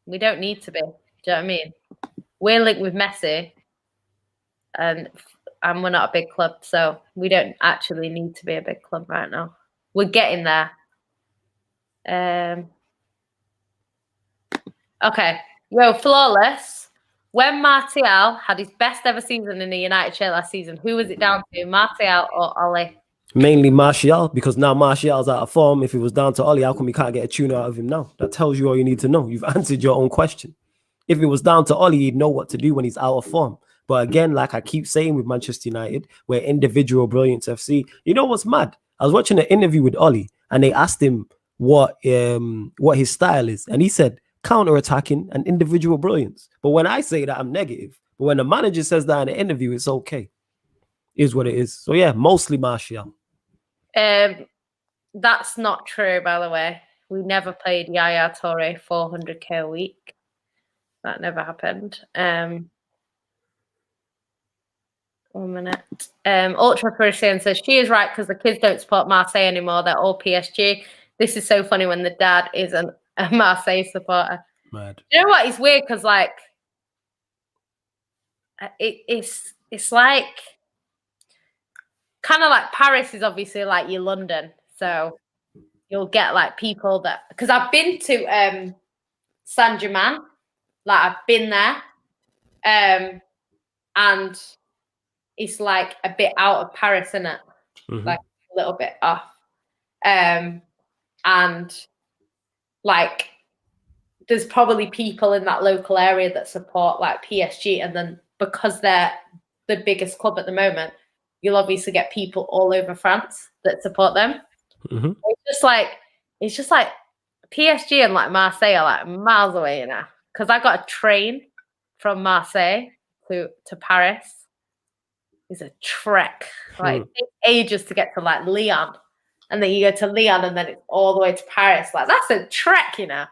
We don't need to be. Do you know what I mean? We're linked with Messi, and we're not a big club, so we don't actually need to be a big club right now. We're getting there. Okay. Yo, Flawless. When Martial had his best ever season in the United shirt last season, who was it down to, Martial or Ollie? Mainly Martial, because now Martial's out of form. If it was down to Ollie, how come you can't get a tune out of him now? That tells you all you need to know. You've answered your own question. If it was down to Ollie, he'd know what to do when he's out of form. But again, like I keep saying with Manchester United, we're individual brilliance FC. You know what's mad? I was watching an interview with Ollie, and they asked him what his style is, and he said counter-attacking and individual brilliance. But when I say that, I'm negative. But when the manager says that in an interview, it's okay. Is what it is. So yeah, mostly Martial. That's not true, by the way. We never played Yaya Toure 400k a week. That never happened. 1 minute. Ultra Parisian says she is right because the kids don't support Marseille anymore. They're all PSG. This is so funny when the dad isn't a Marseille supporter. Mad. You know what? It's weird because like it's like kind of like Paris is obviously like your London. So you'll get like people that, because I've been to Saint-Germain, like I've been there, and it's like a bit out of Paris, isn't it? Like a little bit off. And like there's probably people in that local area that support like PSG, and then because they're the biggest club at the moment, you'll obviously get people all over France that support them. It's just like PSG and like Marseille are like miles away, you know. Because I got a train from Marseille to Paris. It's a trek. Like it takes ages to get to like Lyon, and then you go to Lyon, and then it's all the way to Paris. Like that's a trek, you know.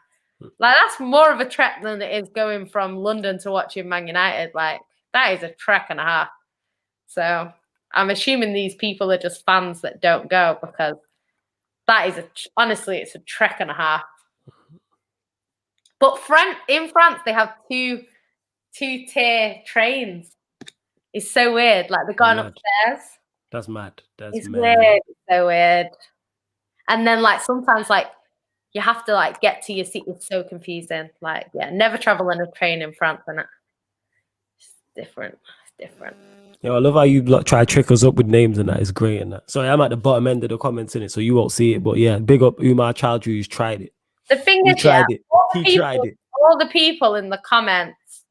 Like that's more of a trek than it is going from London to watching Man United. Like that is a trek and a half. So I'm assuming these people are just fans that don't go, because that is honestly, it's a trek and a half. But in France, they have two-tier trains. It's so weird. Like they're going upstairs. That's mad. It's weird. It's so weird. And then like sometimes like you have to like get to your seat. It's so confusing. Like, yeah, never travel on a train in France, and it's different. It's different. Yeah, I love how you try to trick us up with names, and that is great. And that. Sorry, I'm at the bottom end of the comments in it, so you won't see it. But yeah, big up Umar Chowdhury, who's tried it. The thing is, tried it. He tried it. All the people in the comments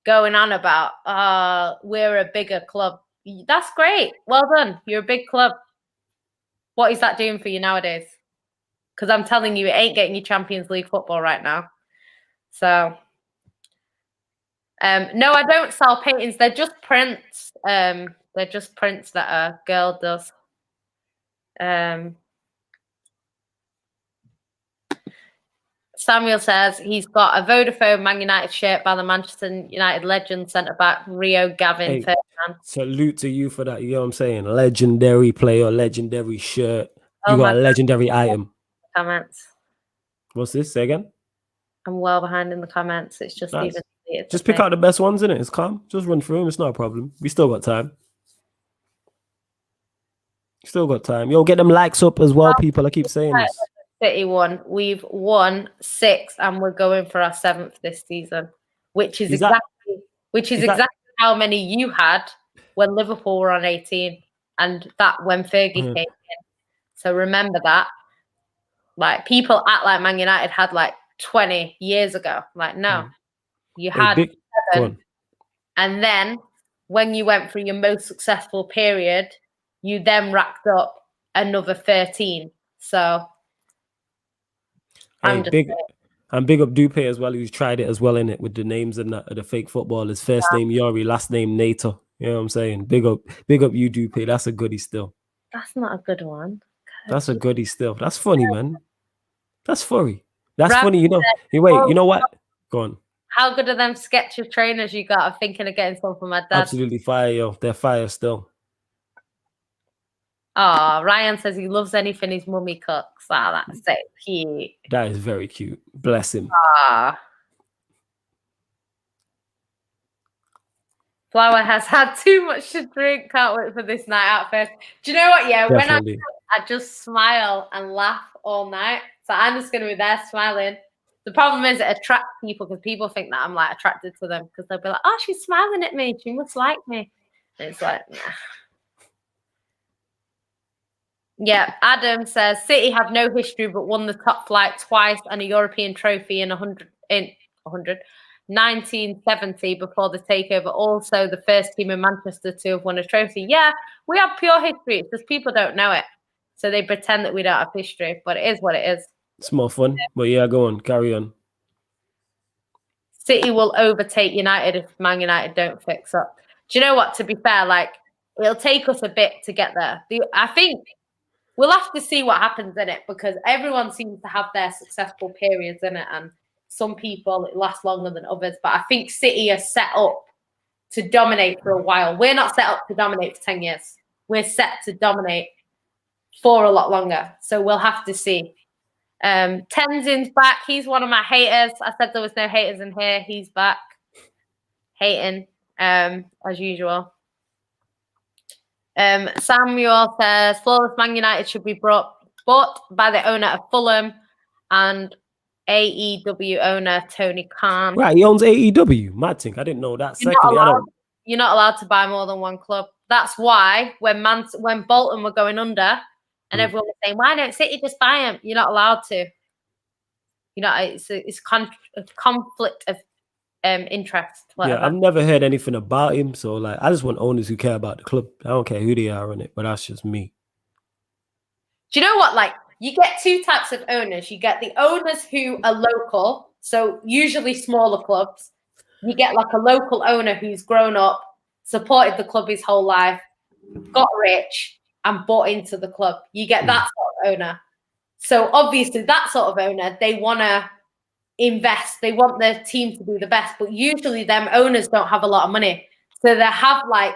going on about, we're a bigger club. That's great. Well done. You're a big club. What is that doing for you nowadays? Because I'm telling you, it ain't getting you Champions League football right now. So, no, I don't sell paintings. They're just prints. They're just prints that a girl does. Samuel says he's got a Vodafone Man United shirt by the Manchester United legend centre-back Rio Gavin Ferdinand. Salute to you for that. You know what I'm saying? Legendary player, legendary shirt. You got a legendary item. Comments. What's this? Say again? I'm well behind in the comments. It's just nice. Just pick out the best ones, innit? It's calm. Just run through them. It's not a problem. We still got time. Still got time. Yo, get them likes up as well, people. I keep saying this. City won. We've won 6, and we're going for our 7th this season, which is exactly how many you had when Liverpool were on 18, and that when Fergie came in. So remember that. Like people act like Man United had like 20 years ago. Like no, you had 7, and then when you went through your most successful period, you then racked up another 13. So. Big up Dupe as well, who's tried it as well in it with the names and the fake footballers. First name Yori, last name Nato. You know what I'm saying? Big up you, Dupe. That's a goodie still. That's not a good one. That's a goodie still. That's funny, man. That's funny. That's funny, you know. Hey, wait, you know what? Go on. How good are them sketch of trainers you got? I'm thinking of getting some for my dad. Absolutely fire, yo. They're fire still. Oh, Ryan says he loves anything his mummy cooks. Oh, that's so cute. That is very cute. Bless him. Flower has had too much to drink. Can't wait for this night out first. Do you know what? Yeah, definitely. When I just smile and laugh all night. So I'm just going to be there smiling. The problem is it attracts people, because people think that I'm like attracted to them, because they'll be like, oh, she's smiling at me. She must like me. And it's like, nah. Yeah, Adam says City have no history but won the top flight twice and a European trophy in 1970 before the takeover. Also, the first team in Manchester to have won a trophy. Yeah, we have pure history. It's just people don't know it, so they pretend that we don't have history. But it is what it is. It's more fun, but yeah, go on, carry on. City will overtake United if Man United don't fix up. Do you know what? To be fair, like it'll take us a bit to get there. I think. We'll have to see what happens in it, because everyone seems to have their successful periods in it, and some people it lasts longer than others. But I think City are set up to dominate for a while. We're not set up to dominate for 10 years. We're set to dominate for a lot longer. So we'll have to see. Tenzin's back. He's one of my haters. I said there was no haters in here. He's back. Hating, as usual. Samuel says, flawless Man United should be brought bought by the owner of Fulham and AEW owner Tony Khan. Right, he owns AEW. Mad thing. I didn't know that. Secondly, you're not allowed to buy more than one club. That's why when Bolton were going under and everyone was saying, why don't City just buy them? You're not allowed to. You know, it's a conflict of interest. Whatever. Yeah, I've never heard anything about him. So like, I just want owners who care about the club. I don't care who they are on it, but that's just me. Do you know what? Like, you get two types of owners. You get the owners who are local, so usually smaller clubs. You get like a local owner who's grown up, supported the club his whole life, got rich, and bought into the club. You get that sort of owner. So obviously that sort of owner, they want to invest. They want their team to do the best. But usually them owners don't have a lot of money. So they have like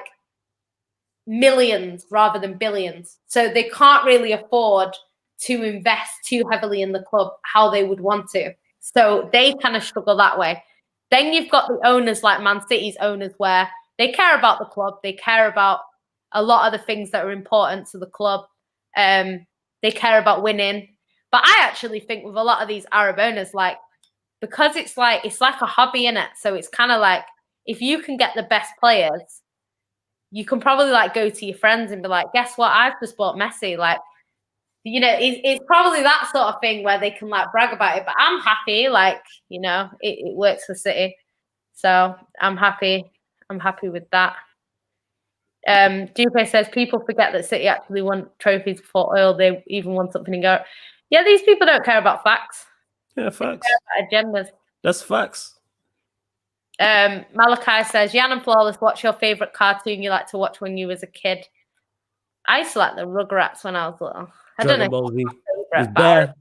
millions rather than billions. So they can't really afford to invest too heavily in the club how they would want to. So they kind of struggle that way. Then you've got the owners like Man City's owners where they care about the club. They care about a lot of the things that are important to the club. They care about winning. But I actually think with a lot of these Arab owners, like, because it's like a hobby in it. So it's kind of like, if you can get the best players, you can probably like go to your friends and be like, guess what? I've just bought Messi. Like, you know, it's probably that sort of thing where they can like brag about it. But I'm happy, like, you know, it works for City. So I'm happy. I'm happy with that. Dupe says people forget that City actually won trophies before oil. They even won something and go, yeah, these people don't care about facts. Yeah, facts. They care about agendas. That's facts. Malachi says, Jan and Flawless, what's your favorite cartoon you like to watch when you was a kid? I used to like the Rugrats when I was little. I don't know. Ball Z. It's bad.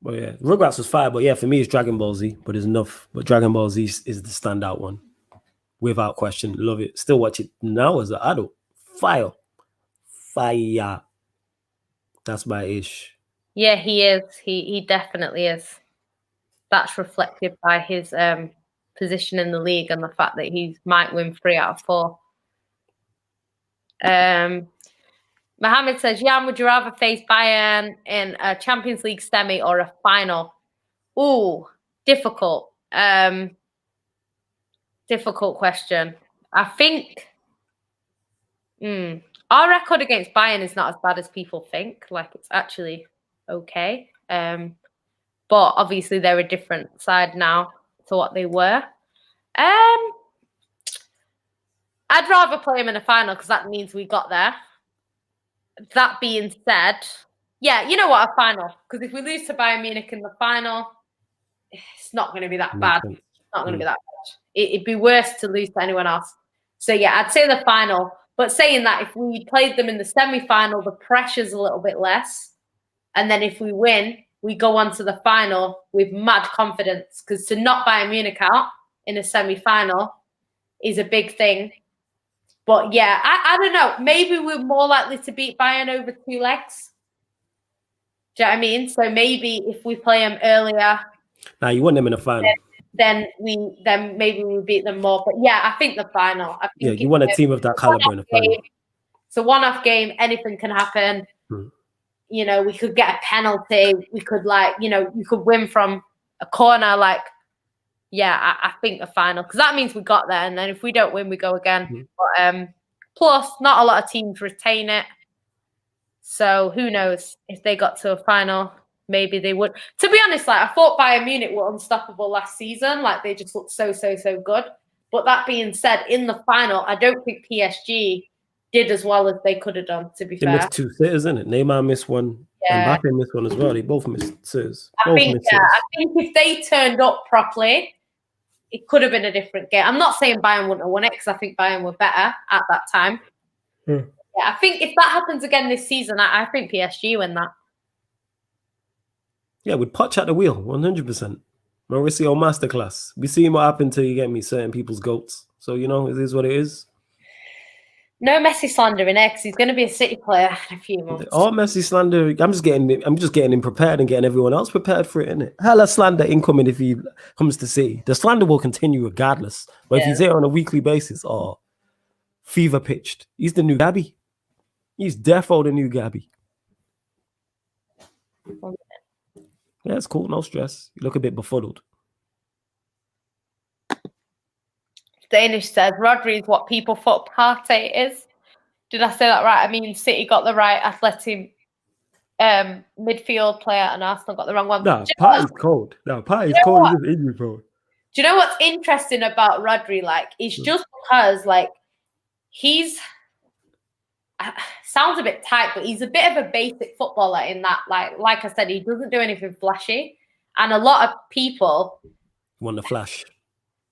Well, yeah, Rugrats was fire, but yeah, for me it's Dragon Ball Z. But there's enough. But Dragon Ball Z is the standout one, without question. Love it. Still watch it now as an adult. Fire. That's my ish. Yeah, he is. He definitely is. That's reflected by his position in the league and the fact that he might win 3 out of 4. Mohammed says, Jan, would you rather face Bayern in a Champions League semi or a final? Ooh, difficult. Difficult question. I think our record against Bayern is not as bad as people think. Like, it's actually okay. But obviously they're a different side now to what they were. I'd rather play them in a final because that means we got there. That being said, yeah, you know what, a final. Because if we lose to Bayern Munich in the final, it's not going to be that bad. It's not going to be that bad. It'd be worse to lose to anyone else. So, yeah, I'd say the final. But saying that, if we played them in the semi-final, the pressure's a little bit less. And then if we win, we go on to the final with mad confidence. Because to knock Bayern Munich out in a semi-final is a big thing. But yeah, I don't know. Maybe we're more likely to beat Bayern over 2 legs. Do you know what I mean? So maybe if we play them earlier, you want them in the final. Then maybe we beat them more. But yeah, I think the final. I think you want a team of that caliber in the final. It's a one-off game. Anything can happen. You know, we could get a penalty. We could you could win from a corner. Like, yeah, I think the final, because that means we got there, and then if we don't win, we go again. But plus, not a lot of teams retain it, so who knows if they got to a final? Maybe they would. To be honest, like, I thought Bayern Munich were unstoppable last season. Like, they just looked so good. But that being said, in the final, I don't think PSG did as well as they could have done. To be fair, they missed 2 sitters, isn't it? Neymar missed one. Yeah. Mbappe missed one as well. They both missed sitters. I think if they turned up properly, it could have been a different game. I'm not saying Bayern wouldn't have won it because I think Bayern were better at that time. Yeah, I think if that happens again this season, I think PSG win that. Yeah, with Poch at the wheel, 100%. Mauricio masterclass. We see what happened to, you get me, certain people's goats. So, you know, it is what it is. No Messi slander in X. He's going to be a City player in a few months. All Messi slander. I'm just getting him prepared and getting everyone else prepared for it, innit? Hella slander incoming if he comes to City. The slander will continue regardless. But if he's there on a weekly basis, fever pitched. He's the new Gabby. He's defo the new Gabby. Yeah, it's cool. No stress. You look a bit befuddled. Danish says Rodri is what people thought Partey is. Did I say that right? I mean, City got the right athletic midfield player, and Arsenal got the wrong one. No, Partey's cold. No, Partey's cold. He's just injury, bro. Do you know what's interesting about Rodri? Like, it's just because, like, he's sounds a bit tight, but he's a bit of a basic footballer in that, like I said, he doesn't do anything flashy, and a lot of people want the flash.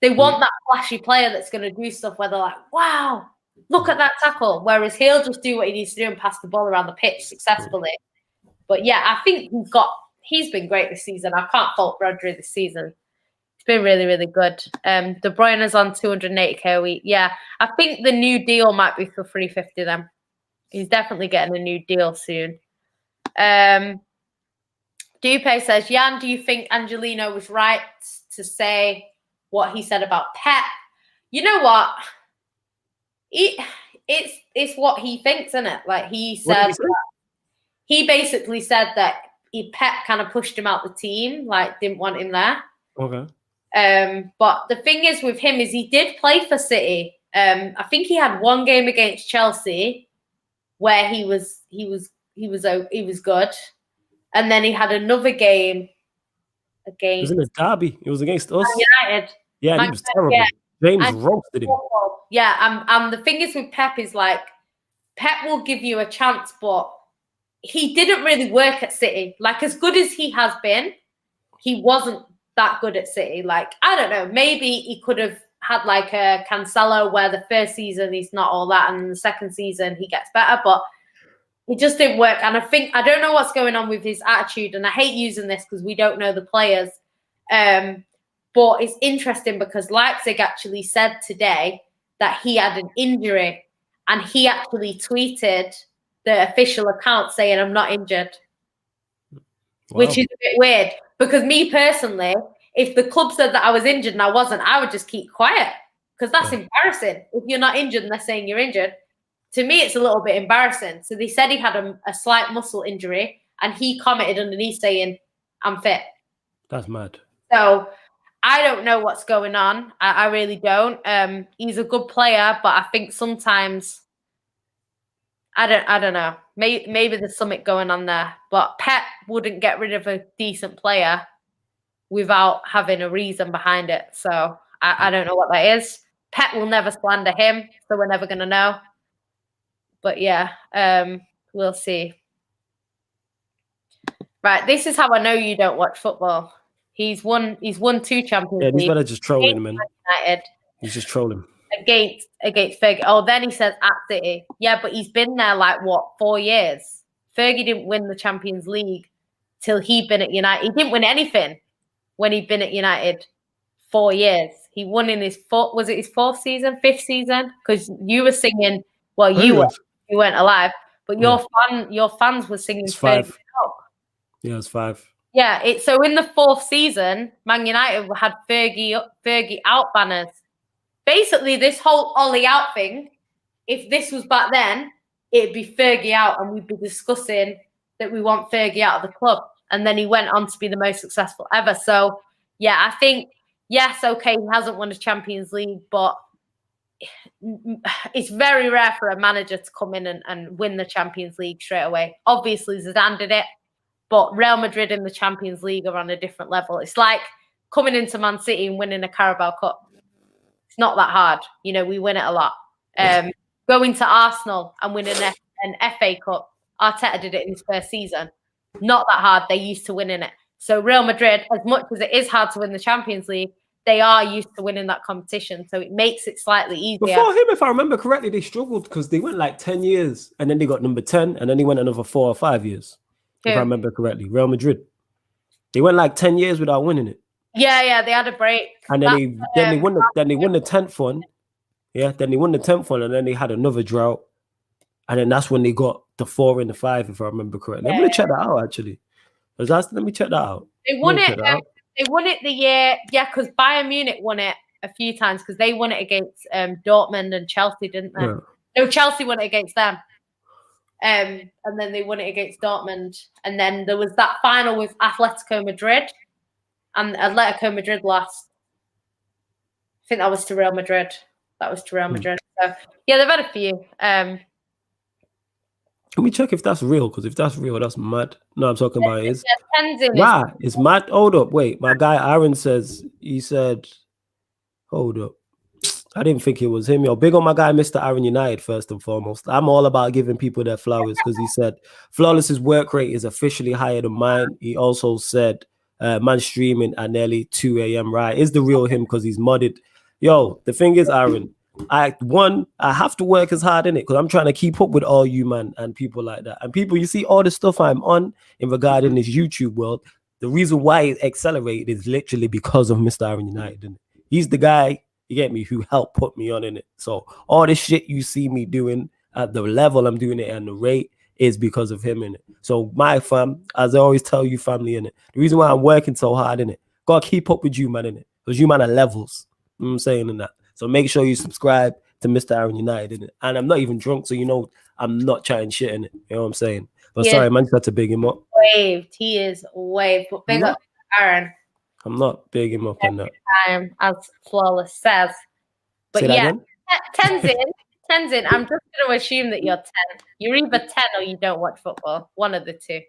They want that flashy player that's going to do stuff where they're like, wow, look at that tackle. Whereas he'll just do what he needs to do and pass the ball around the pitch successfully. But yeah, I think he's been great this season. I can't fault Rodri this season. It's been really, really good. De Bruyne's on 280k a week. Yeah, I think the new deal might be for 350 then. He's definitely getting a new deal soon. Dupe says, Jan, do you think Angelino was right to say what he said about Pep? You know what? It's what he thinks, isn't it? Like he said, he basically said that Pep kind of pushed him out the team, like didn't want him there. Okay. But the thing is with him is he did play for City. I think he had one game against Chelsea where he was good, and then he had another game against. It was in a derby. It was against us. United. Yeah, he was terrible. Yeah. James roasted him. Yeah, and the thing is with Pep is like Pep will give you a chance, but he didn't really work at City. Like as good as he has been, he wasn't that good at City. Like I don't know, maybe he could have had like a Cancelo where the first season he's not all that, and the second season he gets better, but it just didn't work. And I don't know what's going on with his attitude, and I hate using this because we don't know the players. But it's interesting because Leipzig actually said today that he had an injury, and he actually tweeted the official account saying, I'm not injured, which is a bit weird because me personally, if the club said that I was injured and I wasn't, I would just keep quiet because that's embarrassing. If you're not injured and they're saying you're injured, to me, it's a little bit embarrassing. So they said he had a slight muscle injury, and he commented underneath saying, I'm fit. That's mad. So I don't know what's going on. I really don't. He's a good player, but I think sometimes I don't know. Maybe there's something going on there. But Pep wouldn't get rid of a decent player without having a reason behind it. So I don't know what that is. Pep will never slander him, so we're never gonna know. But yeah, we'll see. Right, this is how I know you don't watch football. He's won 2 Champions League. Yeah, he's better just trolling him, man. United. He's just trolling. Against Fergie. Oh, then he says at City. Yeah, but he's been there like 4 years. Fergie didn't win the Champions League till he'd been at United. He didn't win anything when he'd been at United 4 years. He won in his 5th season? Because you were singing. Well, you weren't alive, but your fans were singing. It's 5. Yeah, it's 5. Yeah, so in the 4th season, Man United had Fergie out banners. Basically, this whole Ollie out thing, if this was back then, it'd be Fergie out, and we'd be discussing that we want Fergie out of the club. And then he went on to be the most successful ever. So, yeah, I think, yes, okay, he hasn't won a Champions League, but it's very rare for a manager to come in and win the Champions League straight away. Obviously, Zidane did it. But Real Madrid in the Champions League are on a different level. It's like coming into Man City and winning a Carabao Cup. It's not that hard. You know, we win it a lot. Going to Arsenal and winning an FA Cup, Arteta did it in his first season. Not that hard. They're used to winning it. So Real Madrid, as much as it is hard to win the Champions League, they are used to winning that competition. So it makes it slightly easier. Before him, if I remember correctly, they struggled because they went like 10 years and then they got number 10 and then they went another 4 or 5 years. If I remember correctly, Real Madrid. They went like 10 years without winning it. Yeah, they had a break. And then they won the 10th one. Yeah, then they won the 10th one, and then they had another drought. And then that's when they got the 4 and the 5, if I remember correctly. I'm gonna check that out actually. Let me check that out. They won it. They won it the year, because Bayern Munich won it a few times because they won it against Dortmund and Chelsea, didn't they? Yeah. No, Chelsea won it against them. And then they won it against Dortmund. And then there was that final with Atletico Madrid, and Atletico Madrid lost. I think that was to Real Madrid. So yeah, they've had a few. Can we check if that's real? Because if that's real, that's mad. No, I'm talking about is. Tenzin Wow, it's mad. Hold up, wait. My guy Aaron says, he said, hold up. I didn't think it was him. Yo, big on my guy, Mr. Aaron United, first and foremost. I'm all about giving people their flowers because he said Flawless's work rate is officially higher than mine. He also said, man streaming at nearly 2 a.m. Right, is the real him because he's modded. Yo, the thing is, Aaron, I have to work as hard in it because I'm trying to keep up with all you, man, and people like that. And people, you see all the stuff I'm on in regarding this YouTube world. The reason why it accelerated is literally because of Mr. Aaron United. He's the guy, you get me, who helped put me on in it. So all this shit you see me doing at the level I'm doing it and the rate is because of him in it. So my fam, as I always tell you, family in it, the reason why I'm working so hard in it, gotta keep up with you, man, in it, because you man are levels. You know what I'm saying in that. So make sure you subscribe to Mr. Aaron United in it. And I'm not even drunk, so you know I'm not chatting shit in it. You know what I'm saying? But sorry, man, just had to big him up. Waved. He is waved. But big up Aaron. I'm not big him up in that. As Flawless says. But yeah, Tenzin, I'm just going to assume that you're 10. You're either 10 or you don't watch football. One of the two.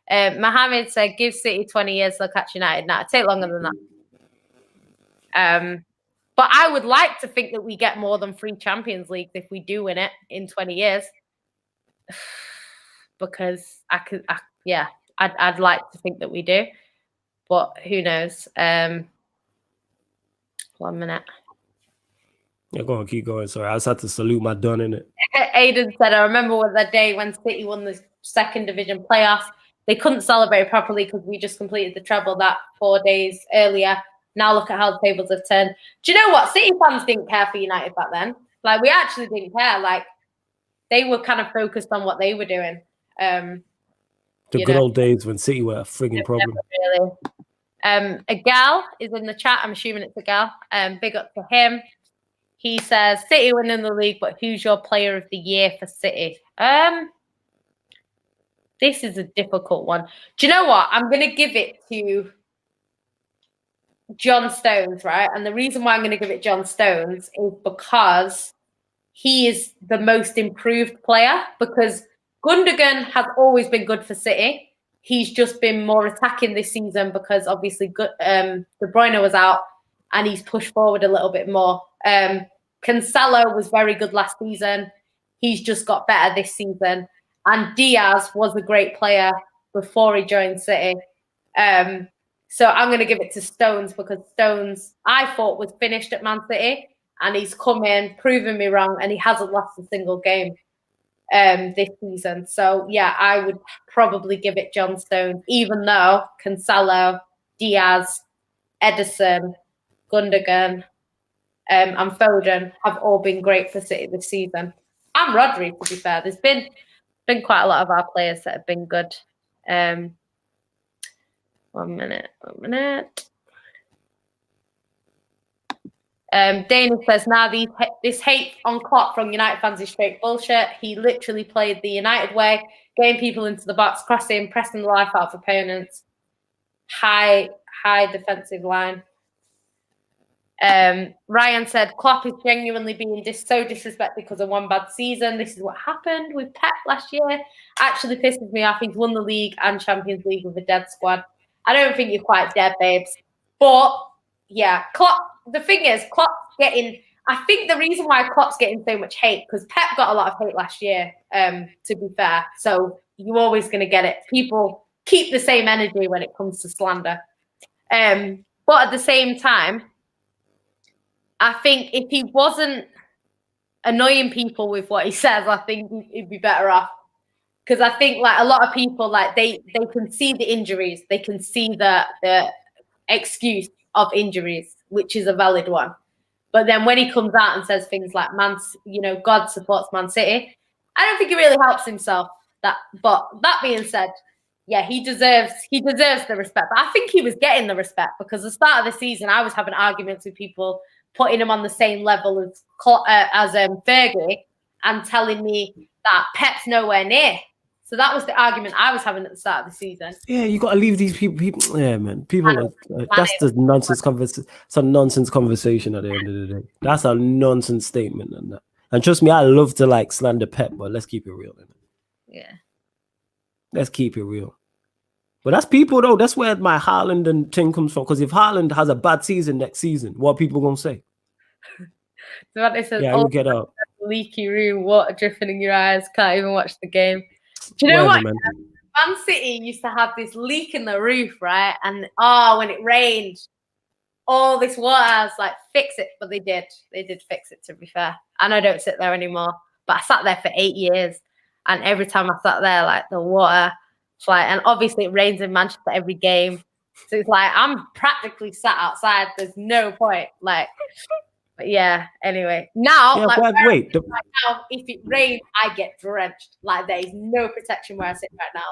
Mohammed said, give City 20 years, they'll catch United. Now, it'll take longer than that. But I would like to think that we get more than 3 Champions Leagues if we do win it in 20 years. Because I'd like to think that we do. But who knows? 1 minute. Yeah, go on, keep going. Sorry, I just had to salute my done in it. Aiden said, I remember the day when City won the 2nd division playoff. They couldn't celebrate properly because we just completed the treble that 4 days earlier. Now look at how the tables have turned. Do you know what? City fans didn't care for United back then. Like, we actually didn't care. Like, they were kind of focused on what they were doing. The good old days when City were a frigging problem. Really. A gal is in the chat. I'm assuming it's a gal. Big up to him. He says, City winning the league, but who's your player of the year for City? This is a difficult one. Do you know what? I'm going to give it to John Stones, right? And the reason why I'm going to give it John Stones is because he is the most improved player, because Gundogan has always been good for City. He's just been more attacking this season because obviously De Bruyne was out and he's pushed forward a little bit more. Cancelo was very good last season. He's just got better this season. And Diaz was a great player before he joined City. So I'm going to give it to Stones because Stones, I thought, was finished at Man City. And he's come in, proven me wrong, and he hasn't lost a single game this season. So, yeah, I would probably give it John Stones, even though Cancelo, Diaz, Ederson, Gundogan, and Foden have all been great for City this season. And Rodri, to be fair. There's been quite a lot of our players that have been good. 1 minute. Dana says, this hate on Klopp from United fans is straight bullshit. He literally played the United way, getting people into the box, crossing, pressing the life out of opponents. High defensive line. Ryan said, Klopp is genuinely being so disrespected because of one bad season. This is what happened with Pep last year. Actually pisses me off. He's won the league and Champions League with a dead squad. I don't think you're quite dead, babes. But, yeah, Klopp, the thing is, I think the reason why Klopp's getting so much hate, because Pep got a lot of hate last year, to be fair. So you're always going to get it. People keep the same energy when it comes to slander. But at the same time, I think if he wasn't annoying people with what he says, I think he'd be better off. Because I think, like, a lot of people, like, they can see the injuries. They can see the excuse of injuries, which is a valid one. But then when he comes out and says things like, God supports Man City, I don't think he really helps himself. But that being said, yeah, he deserves the respect. But I think he was getting the respect because at the start of the season, I was having arguments with people putting him on the same level as Fergie and telling me that Pep's nowhere near. So that was the argument I was having at the start of the season. Yeah, you got to leave these people. Yeah, man. People that's the nonsense conversation. It's a nonsense conversation at the end of the day. That's a nonsense statement, and that. And trust me, I love to like slander Pep, but let's keep it real. Yeah. Let's keep it real. But that's people though. That's where my Haaland and thing comes from. Because if Haaland has a bad season next season, what are people gonna say? So what they said, yeah, you get out. Leaky room, water dripping in your eyes, can't even watch the game. Do you know Whatever, what? man. Man City used to have this leak in the roof, right? And when it rained, all this water, I was like, fix it. But they did fix it, to be fair. And I don't sit there anymore. But I sat there for 8 years. And every time I sat there, like the water, and obviously it rains in Manchester every game. So it's like, I'm practically sat outside. There's no point. Like, but yeah, anyway. Now, wait. Right now, if it rains, I get drenched. Like, there is no protection where I sit right now.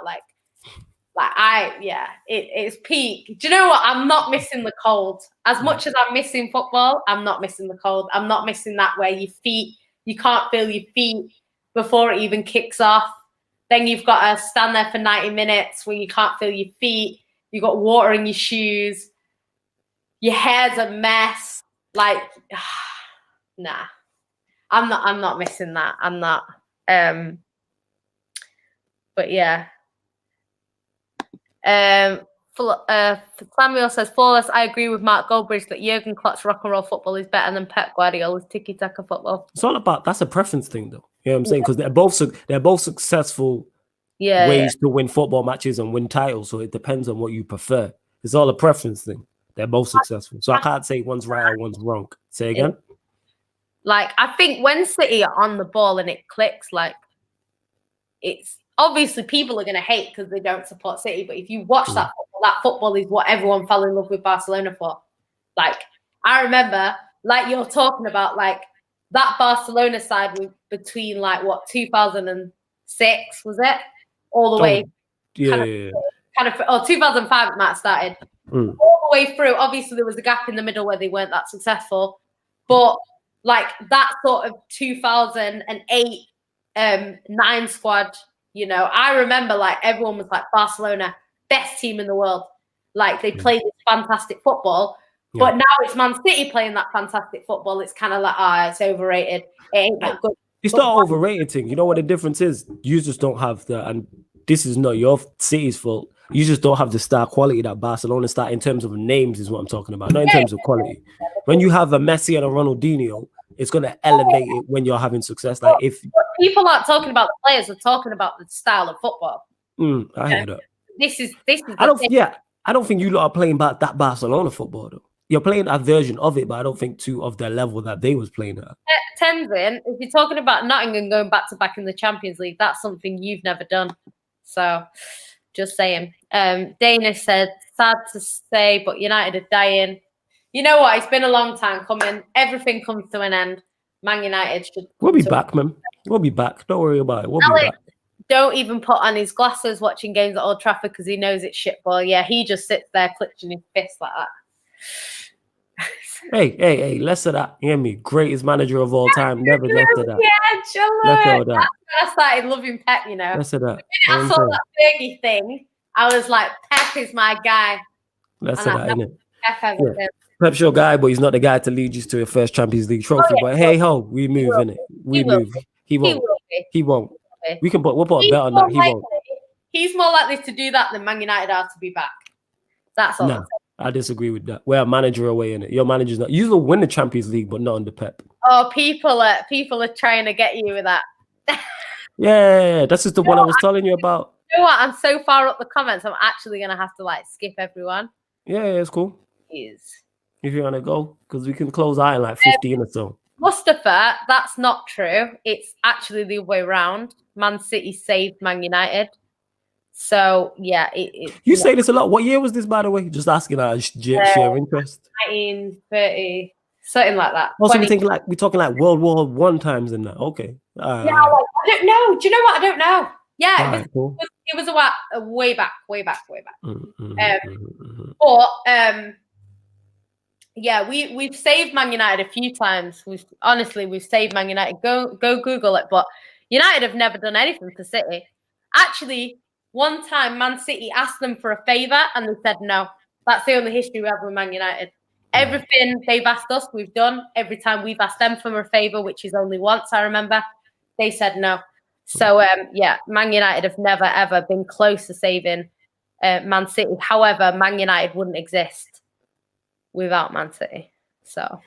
It's peak. Do you know what? I'm not missing the cold. As much as I'm missing football, I'm not missing the cold. I'm not missing that where you can't feel your feet before it even kicks off. Then you've got to stand there for 90 minutes where you can't feel your feet. You've got water in your shoes. Your hair's a mess. Like, nah. I'm not missing that. I'm not. But yeah. Samuel says, flawless. I agree with Mark Goldbridge that Jurgen Klopp's rock and roll football is better than Pep Guardiola's tiki-taka football. It's all about, that's a preference thing though. You know what I'm saying? Because they're both successful ways to win football matches and win titles. So it depends on what you prefer. It's all a preference thing. They're both successful. So I can't say one's right or one's wrong. Say again? Like, I think when City are on the ball and it clicks, like, it's obviously people are going to hate because they don't support City. But if you watch that football is what everyone fell in love with Barcelona for. Like, I remember, like you're talking about, like, that Barcelona side was between, like, 2006, was it? All the way. Kind of 2005 it might have started. All the way through. Obviously, there was a gap in the middle where they weren't that successful. But, like, that sort of 2008 9 squad, you know, I remember, like, everyone was like, Barcelona, best team in the world. Like, they played this fantastic football. But now it's Man City playing that fantastic football. It's kind of like, it's overrated. It ain't that good. It's not overrated thing. You know what the difference is? You just don't have the, and this is not your City's fault. You just don't have the star quality that Barcelona star in terms of names is what I'm talking about, not in terms of quality. When you have a Messi and a Ronaldinho, it's going to elevate it when you're having success. Like, if people aren't talking about the players, they're talking about the style of football. I hear that. This is. I don't think you lot are playing about that Barcelona football though. You're playing a version of it, but I don't think of the level that they was playing at. Tenzin, if you're talking about Nottingham going back to back in the Champions League, that's something you've never done. So, just saying. Danish said, sad to say, but United are dying. You know what? It's been a long time coming. Everything comes to an end. Man United should. We'll be back, man. We'll be back. Don't worry about it. We'll be back. Don't even put on his glasses watching games at Old Trafford because he knows it's shitball. Yeah, he just sits there clutching his fist like that. Hey, less of that. You hear me? Greatest manager of all time. Never left of that. Yeah, chill. That's when I started loving Pep, you know. Less of that. I saw that Fergie thing. I was like, Pep is my guy. Less of that, innit? Pep Pep's your guy, but he's not the guy to lead you to your first Champions League trophy. But hey ho, we move, innit? We move. He won't. He won't. We'll put a bet on that. He won't. He's more likely to do that than Man United are to be back. That's all. No, I disagree with that. We're a manager away in it. Your manager's not. You will win the Champions League, but not under Pep. Oh, people are trying to get you with that. Yeah, that's just the one I was telling you about. You know what? I'm so far up the comments. I'm actually gonna have to like skip everyone. Yeah, it's cool. Is if you wanna go, because we can close out in like 15 or so. Mustafa, that's not true. It's actually the other way around. Man City saved Man United. So yeah, you say this a lot. What year was this, by the way? Just asking our sheer interest. 1930, something like that. Also, we're talking like World War I times and that. Okay. I don't know. Do you know what? I don't know. Yeah, cool. it was a way back. Yeah, we've saved Man United a few times. We've saved Man United. Go Google it. But United have never done anything for City. Actually, one time Man City asked them for a favour and they said no. That's the only history we have with Man United. Everything they've asked us, we've done. Every time we've asked them for a favour, which is only once, I remember, they said no. So, yeah, Man United have never, ever been close to saving Man City. However, Man United wouldn't exist without Man City. So,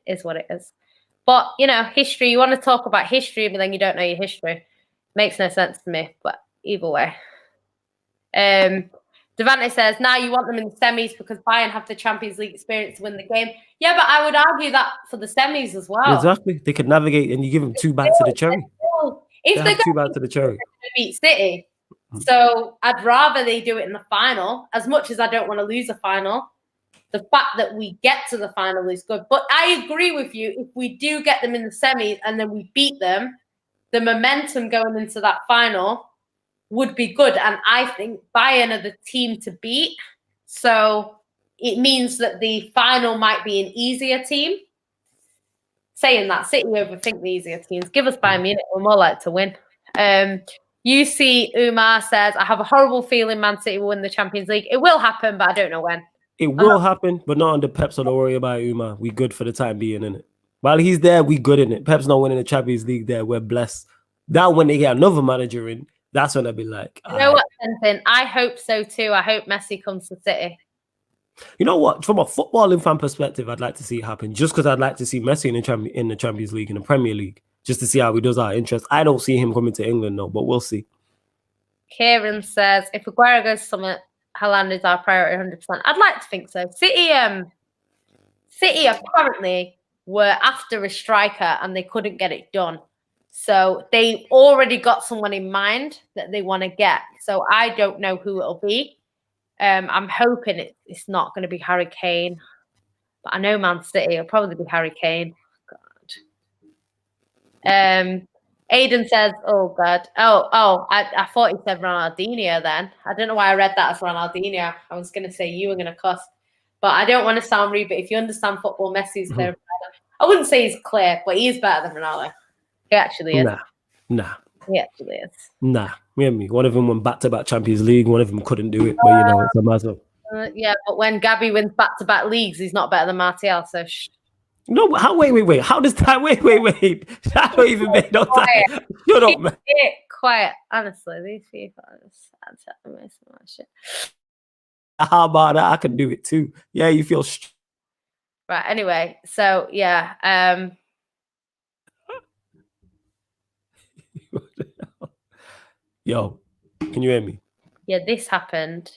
is what it is. But, you know, history, you want to talk about history, but then you don't know your history. Makes no sense to me, but either way. Devante says, now you want them in the semis because Bayern have the Champions League experience to win the game. Yeah, but I would argue that for the semis as well. Exactly. They could navigate and you give them 2 bites to the cherry. If they're going 2 bites to the cherry. to beat City. So I'd rather they do it in the final, as much as I don't want to lose a final. The fact that we get to the final is good. But I agree with you. If we do get them in the semis and then we beat them, the momentum going into that final would be good. And I think Bayern are the team to beat. So it means that the final might be an easier team. Saying that, City overthink the easier teams. Give us Bayern Munich. We're more likely to win. UC Umar says, I have a horrible feeling Man City will win the Champions League. It will happen, but I don't know when. It will happen, but not under Pep, so don't worry about Umar. We good for the time being, in it. While he's there, we good in it. Pep's not winning the Champions League there. We're blessed. Now, when they get another manager in, that's when I'll be like, you know what, Tenzin? I hope so too. I hope Messi comes to City. You know what? From a footballing fan perspective, I'd like to see it happen. Just because I'd like to see Messi in the Champions League, in the Premier League, just to see how he does our interest. I don't see him coming to England, though, but we'll see. Kieran says, if Aguero goes to Summit, Haaland is our priority 100%. I'd like to think so. City apparently were after a striker and they couldn't get it done. So they already got someone in mind that they want to get. So I don't know who it'll be. I'm hoping it's not going to be Harry Kane. But I know Man City. It'll probably be Harry Kane. God. Aiden says, oh, God. I thought he said Ronaldinho then. I don't know why I read that as Ronaldinho. I was going to say you were going to cuss. But I don't want to sound rude, but if you understand football, Messi's clear. I wouldn't say he's clear, but he is better than Ronaldo. He actually is. Nah. He actually is. Nah. You hear me? One of them won back-to-back Champions League. One of them couldn't do it. But, you know, it's a matter. Yeah, but when Gabby wins back-to-back leagues, he's not better than Martial, so No, how? Wait. How does that? Wait. That don't even make no sense. Shut up, man. Quiet. Honestly, these people are just most of my shit. How about that? I can do it too. Yeah, you feel. Right. Anyway, so yeah. Yo, can you hear me? Yeah, this happened.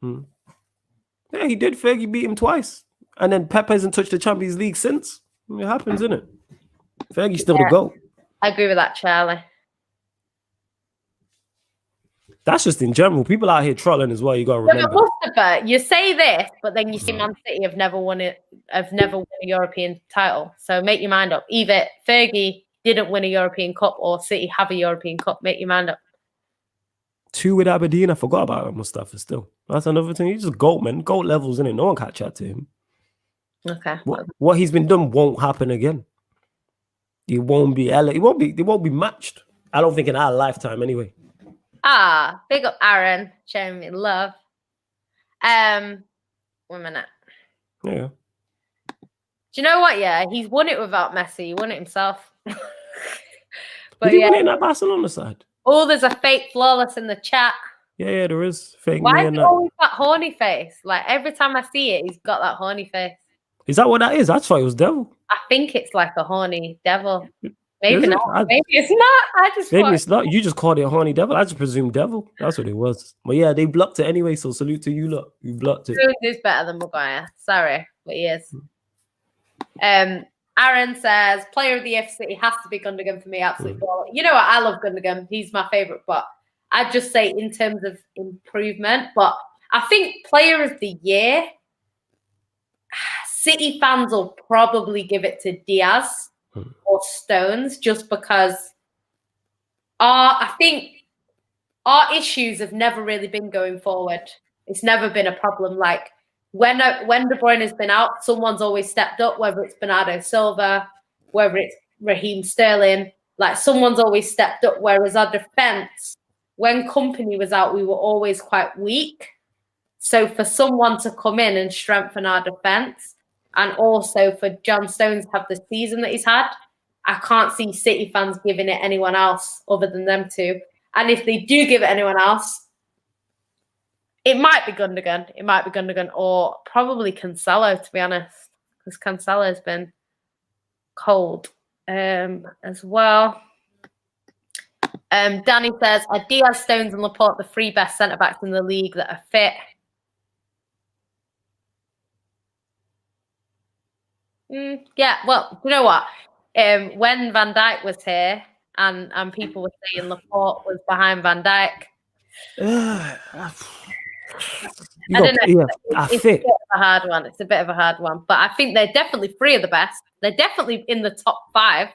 Yeah, he did. Fergie beat him twice. And then Pep hasn't touched the Champions League since. It happens, isn't it? Fergie's still the GOAT. I agree with that, Charlie. That's just in general. People out here trolling as well. You got to remember. But Mustafa, you say this, but then you see Man City have never won a European title. So make your mind up. Either Fergie didn't win a European Cup or City have a European Cup. Make your mind up. 2 with Aberdeen. I forgot about Mustafa still. That's another thing. He's just GOAT, man. GOAT levels, innit? No one can chat to him. Okay. What he's been done won't happen again. He won't be matched. I don't think in our lifetime anyway. Big up Aaron, showing me love. 1 minute. Yeah. Do you know what? Yeah, he's won it without Messi. He won it himself. But he won it in that Barcelona side. Oh, there's a fake flawless in the chat. Yeah, there is fake. Why is he always that horny face? Like every time I see it, he's got that horny face. Is that what that is? I thought it was devil. I think it's like a horny devil. Maybe not. Maybe it's not. Maybe it's not. You just called it a horny devil. I just presumed devil. That's what it was. But yeah, they blocked it anyway. So salute to you, look. You blocked it. He's better than Maguire. Sorry, but he is. Aaron says, player of the year for City has to be Gundogan for me. Absolutely. You know what? I love Gundogan. He's my favourite. But I'd just say in terms of improvement. But I think player of the year, City fans will probably give it to Diaz or Stones just because I think our issues have never really been going forward. It's never been a problem. Like when De Bruyne has been out, someone's always stepped up, whether it's Bernardo Silva, whether it's Raheem Sterling. Like someone's always stepped up, whereas our defense, when Company was out, we were always quite weak. So for someone to come in and strengthen our defense, and also for John Stones to have the season that he's had, I can't see City fans giving it anyone else other than them two. And if they do give it anyone else, it might be Gundogan. It might be Gundogan or probably Cancelo, to be honest, because Cancelo's been cold as well. Danny says, are Diaz, Stones and Laporte the three best centre-backs in the league that are fit? Yeah, well, you know what? When Van Dijk was here and people were saying Laporte was behind Van Dijk. I don't know. It's a bit of a hard one. It's a bit of a hard one. But I think they're definitely three of the best. They're definitely in the top five.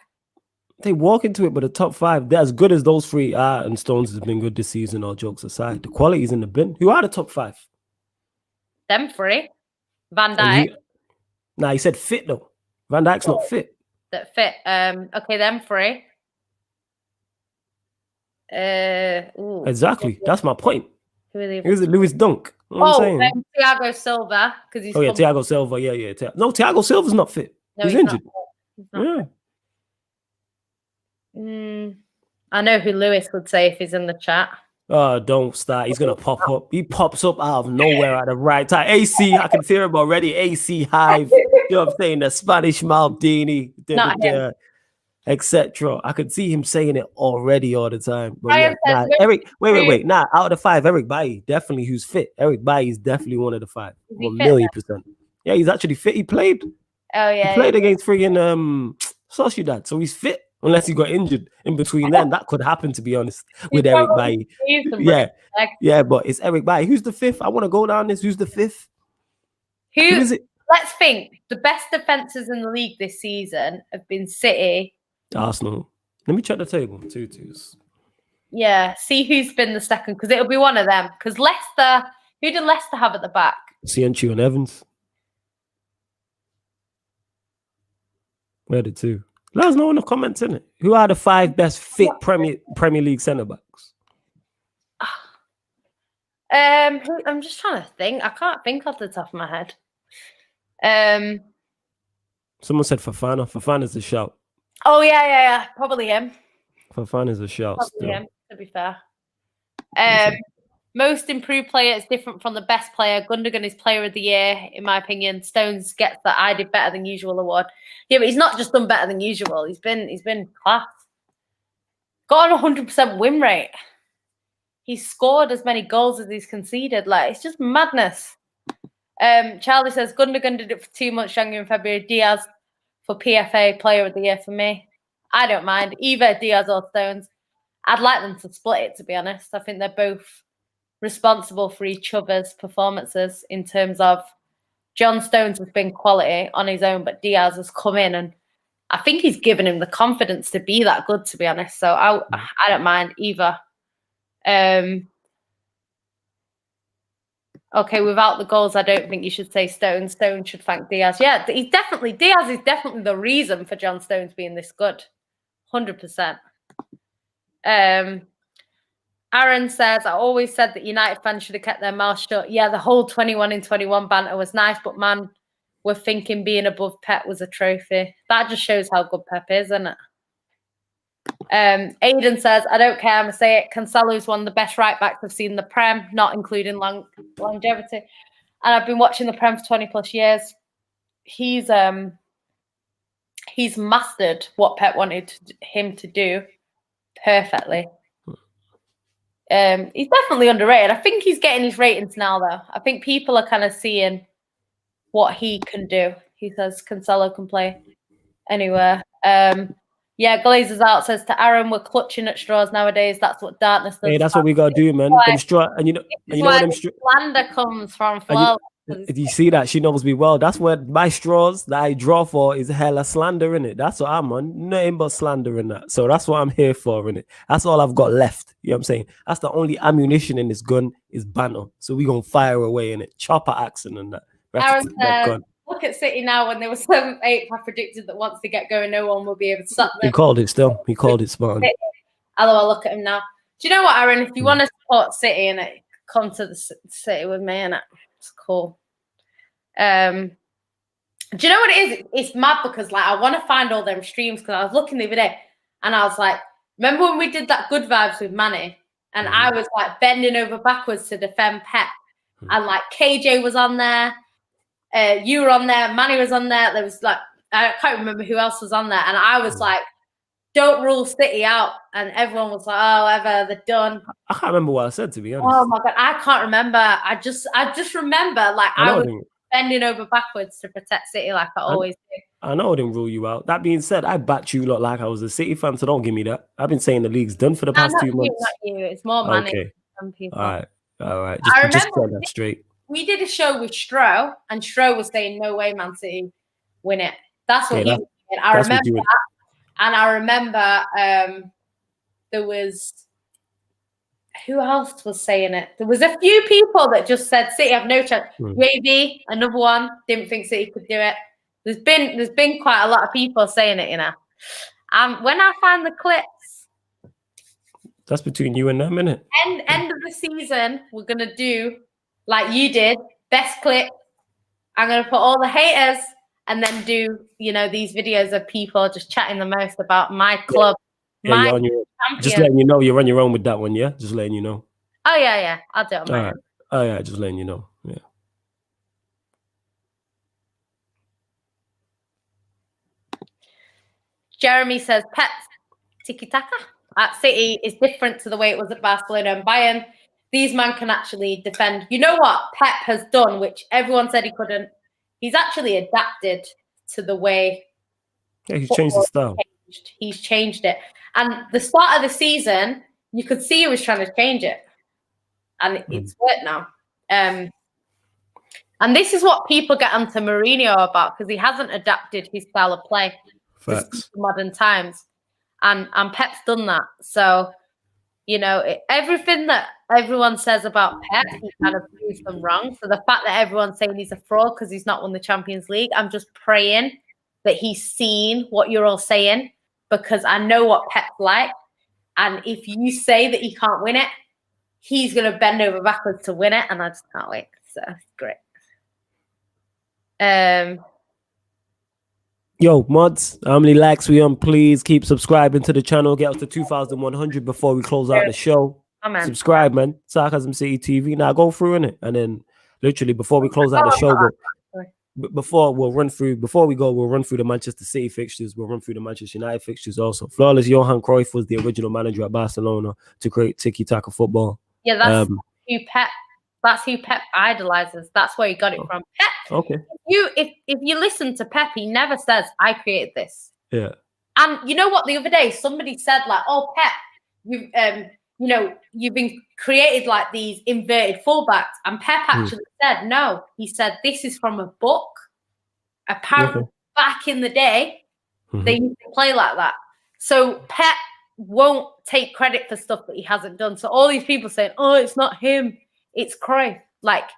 They walk into it, but the top five, they're as good as those three are, and Stones has been good this season, all jokes aside. The quality's in the bin. Who are the top five? Them three. Van Dijk. Nah, he said fit though. Van Dijk's not fit. That fit. Okay, them three. Exactly. That's my point. Who's it? Lewis Dunk. Thiago Silva, because he's. Oh yeah, Thiago Silva. Yeah. No, Thiago Silva's not fit. No, he's injured. I know who Lewis would say if he's in the chat. Oh, don't start. He's gonna pop up. He pops up out of nowhere at the right time. AC, I can hear him already. AC Hive. You know what I'm saying? The Spanish Maldini, etc. I could see him saying it already all the time. But Eric, wait. Nah, out of the five, Eric Bailly, definitely who's fit. Eric Bailly is definitely one of the five. 1,000,000%. Yeah, he's actually fit. He played. Oh yeah. He played against friggin' Sociedad, so he's fit. Unless he got injured in between then. That could happen, to be honest, with Eric Bailly. Yeah, but it's Eric Bailly. Who's the fifth? I want to go down this. Who's the fifth? Who is it? Let's think. The best defenses in the league this season have been City. Arsenal. Let me check the table. 2-2s. Yeah, see who's been the second, because it'll be one of them. Because Leicester, who did Leicester have at the back? Ciancio and Evans. Where the two? Let us know in the comments, innit? Who are the five best fit Premier League centre backs? I'm just trying to think. I can't think off the top of my head. Someone said Fofana. Fofana's a shout. Oh yeah. Probably him. Fofana's a shout. Probably him, to be fair. Most improved player is different from the best player. Gundogan is player of the year, in my opinion. Stones gets the I did better than usual award. Yeah, but he's not just done better than usual. He's been class. Got an 100% win rate. He's scored as many goals as he's conceded. Like, it's just madness. Charlie says Gundogan did it for 2 months, January and February. Diaz for PFA player of the year for me. I don't mind either Diaz or Stones. I'd like them to split it, to be honest. I think they're both responsible for each other's performances in terms of John Stones has been quality on his own, but Diaz has come in and I think he's given him the confidence to be that good, to be honest. So I don't mind either. Okay, without the goals, I don't think you should say Stones. Stones should thank Diaz. Yeah, Diaz is definitely the reason for John Stones being this good. 100%. Aaron says, I always said that United fans should have kept their mouth shut. Yeah, the whole 21 in 21 banter was nice, but man, we're thinking being above Pep was a trophy. That just shows how good Pep is, isn't it? Aiden says, I don't care, I'm going to say it. Cancelo's one of the best right backs I've seen in the Prem, not including longevity. And I've been watching the Prem for 20 plus years. He's mastered what Pep wanted him to do perfectly. He's definitely underrated. I think he's getting his ratings now, though. I think people are kind of seeing what he can do. He says Cancelo can play anywhere. Yeah, Glazers out says to Aaron, we're clutching at straws nowadays. That's what darkness does. Hey, that's what we gotta do, man. Them straw, and you know them slander comes from Flo. You see that? She knows me well. That's what my straws that I draw for is hella slander in it. That's what I'm on. Nothing but slander in that. So that's what I'm here for in it. That's all I've got left. You know what I'm saying? That's the only ammunition in this gun is banter. So we gonna fire away in it. Chopper action and that. Aaron says, look at City now when they were 7th, 8th, I predicted that once they get going, no one will be able to stop them. He called it still. He called it spot on. Although I look at him now. Do you know what, Aaron? If you want to support City and come to the City with me, and it's cool. Do you know what it is? It's mad because like I want to find all them streams because I was looking the other day and I was like, remember when we did that Good Vibes with Manny and I was like bending over backwards to defend Pep and like KJ was on there, you were on there, Manny was on there. There was like I can't remember who else was on there, and I was like, "Don't rule City out," and everyone was like, "Oh, ever they're done." I can't remember what I said, to be honest. Oh my god, I can't remember. I just remember like I was bending over backwards to protect City like I always do. I know I didn't rule you out. That being said, I backed you lot like I was a City fan, so don't give me that. I've been saying the league's done for the past 2 months. Not you. It's more Manny. Okay. Some people. All right. Just get that straight. We did a show with Stro, and Stro was saying, "No way, Man City win it." That's what he was saying. I remember that, and I remember there was who else was saying it? There was a few people that just said City have no chance. Maybe another one didn't think City could do it. There's been quite a lot of people saying it, you know. When I find the clips, that's between you and them, innit? End of the season, we're gonna do like you did, best clip. I'm gonna put all the haters and then do these videos of people just chatting the most about my club. Yeah, just letting you know you're on your own with that one, yeah? Just letting you know. Oh, yeah. I'll do it on my own. Oh, yeah, just letting you know. Yeah. Jeremy says, Pep, tiki-taka at City is different to the way it was at Barcelona and Bayern. These men can actually defend. You know what Pep has done, which everyone said he couldn't? He's actually adapted to the way. Yeah, he's changed the style. He's changed it. And the start of the season, you could see he was trying to change it. And it's worked now. And this is what people get onto Mourinho about, because he hasn't adapted his style of play to modern times. And Pep's done that. So, everything that everyone says about Pep, he kind of proves them wrong. So the fact that everyone's saying he's a fraud because he's not won the Champions League, I'm just praying that he's seen what you're all saying, because I know what Pep's like. And if you say that he can't win it, he's going to bend over backwards to win it. And I just can't wait. So it's great. Yo, mods, how many likes we on? Please keep subscribing to the channel. Get us to 2,100 before we close out the show. Subscribe, man. Sarcasm City TV. Now go through in it. And then literally before we close out the show, before we go, we'll run through the Manchester City fixtures. We'll run through the Manchester United fixtures also. Flawless Johan Cruyff was the original manager at Barcelona to create tiki-taka football. Yeah, that's who Pep idolizes. That's where he got it from. Pep. Okay. If you listen to Pep, he never says, "I created this." Yeah. And you know what? The other day, somebody said like, "Oh, Pep, you've been created like these inverted fullbacks," and Pep actually said, "No." He said, "This is from a book." Apparently, back in the day, they used to play like that. So Pep won't take credit for stuff that he hasn't done. So all these people saying, "Oh, it's not him, it's Cruyff." Like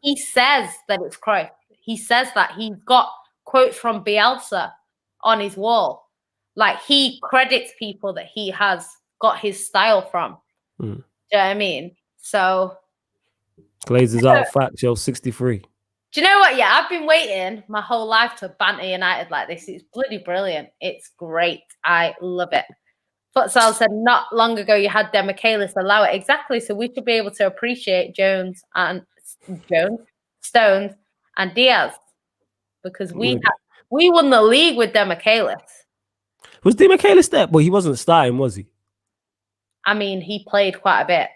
he says that it's Cruyff. He says that he's got quotes from Bielsa on his wall. Like he credits people that he has got his style from. Do you know what I mean? So Glazes out facts, yo, 63. Do you know what? Yeah, I've been waiting my whole life to banter United like this. It's bloody brilliant. It's great. I love it. Futsal said not long ago you had Demichelis allow it. Exactly. So we should be able to appreciate Stones and Diaz, because we won the league with Demichelis. Was Demichelis there? But he wasn't starting, was he? I mean, he played quite a bit.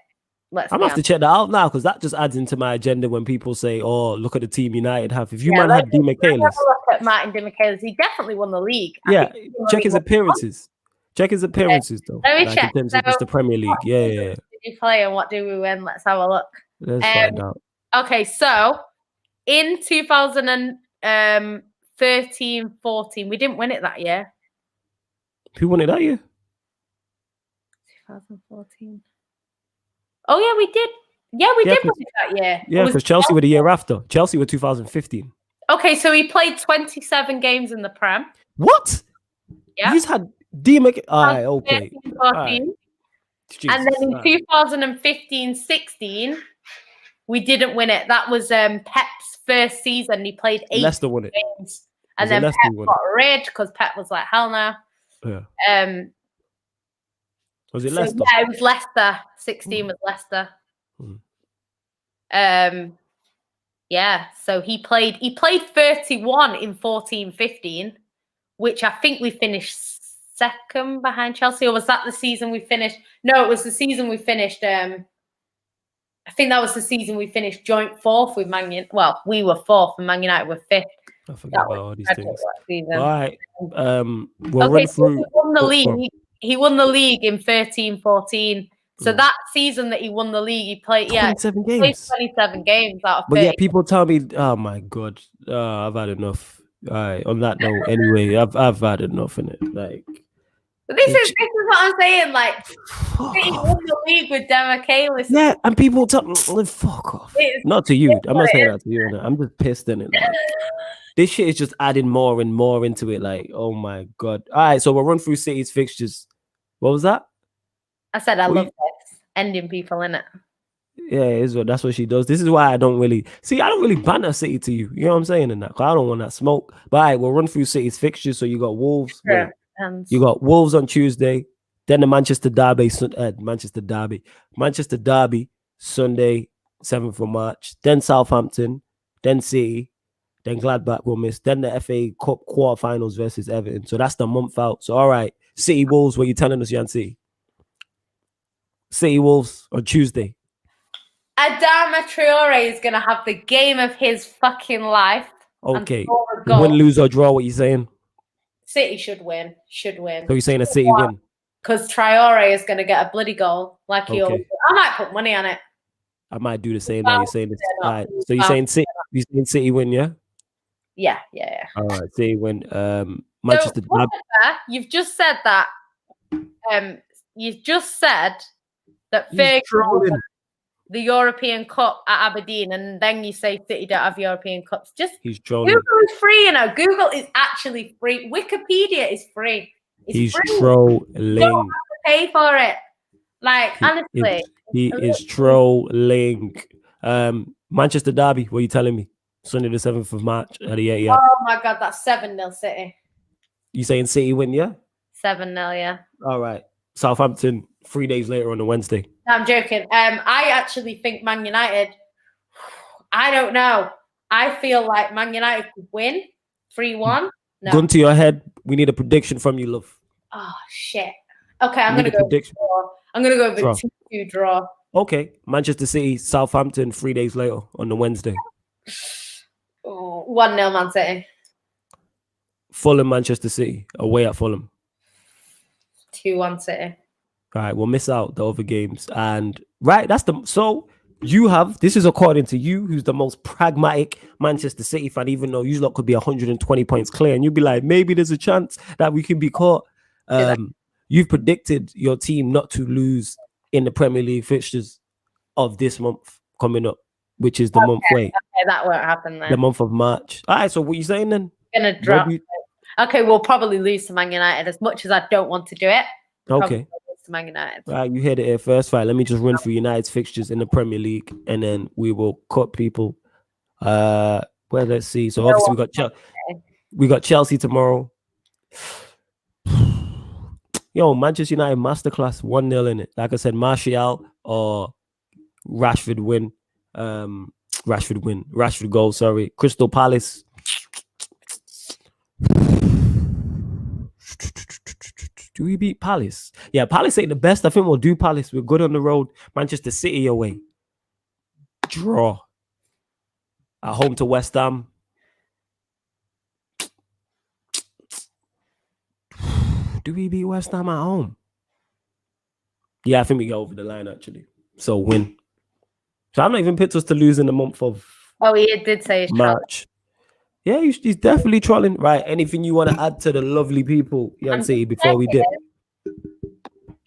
I'm gonna have to check that out now, because that just adds into my agenda when people say, "Oh, look at the team United have." If you man had Demichelis, look at Martin Demichelis. He definitely won the league. Yeah, check his appearances. Check his appearances, though. Let me check. In terms of just the Premier League. Yeah. Did you play and what do we win? Let's have a look. Let's find out. Okay, so in 2013-14, we didn't win it that year. Who won it that year? 2014. Oh, yeah, we did. Yeah, we did win it that year. Yeah, because Chelsea were the year after. Chelsea were 2015. Okay, so he played 27 games in the Prem. What? Yeah. You just had D. All right, okay. 13, All right. And then in 2015-16, we didn't win it. That was Pep's first season. He played 8 Leicester won it. games. And then Pep got rid because Pep was like, hell no. Yeah. Was it so Leicester? Yeah, it was Leicester. 16 was Leicester. Yeah, so he played 31 in 14-15, which I think we finished second behind Chelsea. Or was that the season we finished? No, it was the season we finished. I think that was the season we finished joint fourth with Man United. Well, we were fourth and Man United were fifth. I forget about all these things. All right. We'll run through. He won the league. He won the league in 13-14. So that season that he won the league, he played 27 games. Played 27 games out of 30. But yeah, people tell me, oh my God, I've had enough. All right. On that note, anyway, I've had enough in it. Like, this is what I'm saying. Like, he won the league with Demakai. Yeah, and people tell me, fuck off. Not to you. I'm not saying that to you. I'm just pissed in it. Like, this shit is just adding more and more into it. Like, oh my God. All right, so we'll run through City's fixtures. What was that? I said I love this. Ending people in it. Yeah, that's what she does. This is why I don't really banter City to you. You know what I'm saying? In that, I don't want that smoke. But all right, we'll run through City's fixtures. So you got Wolves. You got Wolves on Tuesday. Then the Manchester Derby, Manchester Derby, Sunday, 7th of March. Then Southampton, then City, then Gladbach will miss. Then the FA Cup quarterfinals versus Everton. So that's the month out. So all right, City Wolves. What are you telling us, Yancy? City Wolves on Tuesday. Adama Traore is gonna have the game of his fucking life. Okay, win, lose or draw. What are you saying? City should win. So you're saying a City win? Because Traore is gonna get a bloody goal, like he always. I might put money on it. I might do the same. Now you're saying this. All right. So you're saying City? You saying City win? Yeah. Yeah. All right, City win. Manchester. So, you've just said that. You've just said that Ferguson the European Cup at Aberdeen, and then you say City don't have European Cups. He's trolling. Google is free, you know. Google is actually free. Wikipedia is free. He's free. Trolling. You don't have to pay for it. Like, honestly. He is trolling. Manchester Derby, what are you telling me? Sunday the 7th of March at the 8. Oh my God, that's 7-0 City. You saying City win, yeah? 7-0, yeah. All right. Southampton 3 days later on a Wednesday. No, I'm joking. I actually think Man United, I don't know. I feel like Man United could win 3-1. No. Gun to your head. We need a prediction from you, love. Oh, shit. Okay, I'm going to go prediction. Draw. I'm going to go with a 2-2 draw. Okay. Manchester City, Southampton 3 days later on the Wednesday. 1-0 Man City. Fulham, Manchester City, away at Fulham. 2-1 City. All right, we'll miss out the other games. And right, so you have, this is according to you, who's the most pragmatic Manchester City fan, even though you lot could be 120 points clear. And you'd be like, maybe there's a chance that we can be caught. You've predicted your team not to lose in the Premier League fixtures of this month coming up, which is the month wait. Okay, that won't happen then. The month of March. All right, so what are you saying then? Gonna drop. Okay, we'll probably lose to Man United as much as I don't want to do it. Okay. To Man United. All right, you heard it here first. Right, let me just run through United's fixtures in the Premier League, and then we will cut people. Well, let's see. So obviously we got Chelsea tomorrow. Yo, Manchester United masterclass 1-0 in it. Like I said, Martial or Rashford win. Rashford goal. Sorry, Crystal Palace. Do we beat Palace? Yeah, Palace ain't the best. I think we'll do Palace. We're good on the road. Manchester City away. Draw. At home to West Ham. Do we beat West Ham at home? Yeah, I think we go over the line, actually. So win. So I'm not even picked us to lose in the month of he did say he's March. Yeah, he's definitely trolling. Right. Anything you want to add to the lovely people, Yancy, before we dip?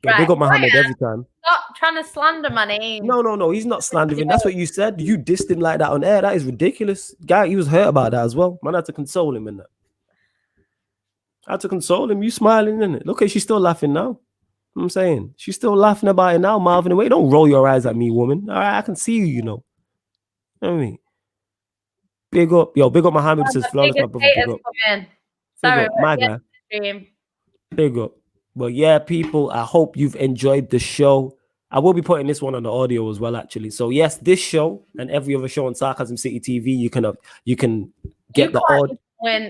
Right. Big up Muhammad every time. Stop trying to slander my name. No. He's not slandering. That's what you said. You dissed him like that on air. That is ridiculous. Guy, he was hurt about that as well. Man, I had to console him in that. I had to console him. You smiling, innit? Look, she's still laughing now. I'm saying she's still laughing about it now, Marvin. Away. Don't roll your eyes at me, woman. All right, I can see you. You know what I mean? Big up, big up Muhammad says flawless. My brother, big up. Sorry, my guy. Big up. But yeah, people, I hope you've enjoyed the show. I will be putting this one on the audio as well, actually. So yes, this show and every other show on Sarcasm City TV, you can get the audio.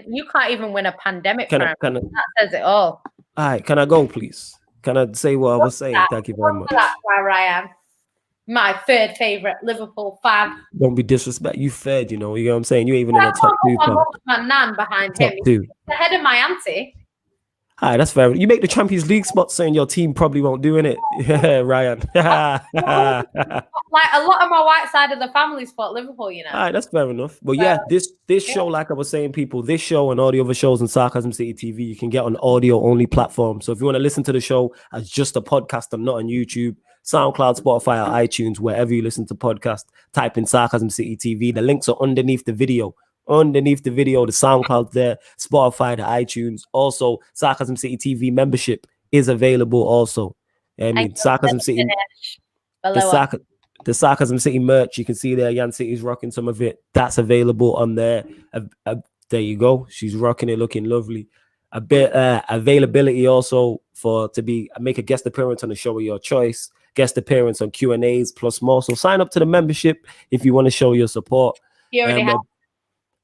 You can't even win a pandemic. That says it all. All right, can I go, please? Can I say what I was saying? Thank you very much. That's where I am. My third favorite Liverpool fan. Don't be disrespect. You third, you know what I'm saying? You ain't even in the top two. My nan behind him. He's the head of my auntie. Hi, that's fair. You make the Champions League spot saying your team probably won't do it. Yeah, Ryan. Like a lot of my white side of the family spot Liverpool, you know. All right, that's fair enough. But yeah, this show, like I was saying, people, this show and all the other shows on Sarcasm City TV, you can get on audio-only platform. So if you want to listen to the show as just a podcast and not on YouTube, SoundCloud, Spotify, or iTunes, wherever you listen to podcasts, type in Sarcasm City TV. The links are underneath the video. The SoundCloud there, Spotify, the iTunes. Also, Sarcasm City TV membership is available also. I mean, Sarcasm City, the Sarcasm City merch, you can see there, Yan City's rocking some of it. That's available on there. There you go. She's rocking it, looking lovely. A bit availability also to make a guest appearance on the show of your choice, guest appearance on Q&As plus more. So sign up to the membership if you want to show your support. You already have.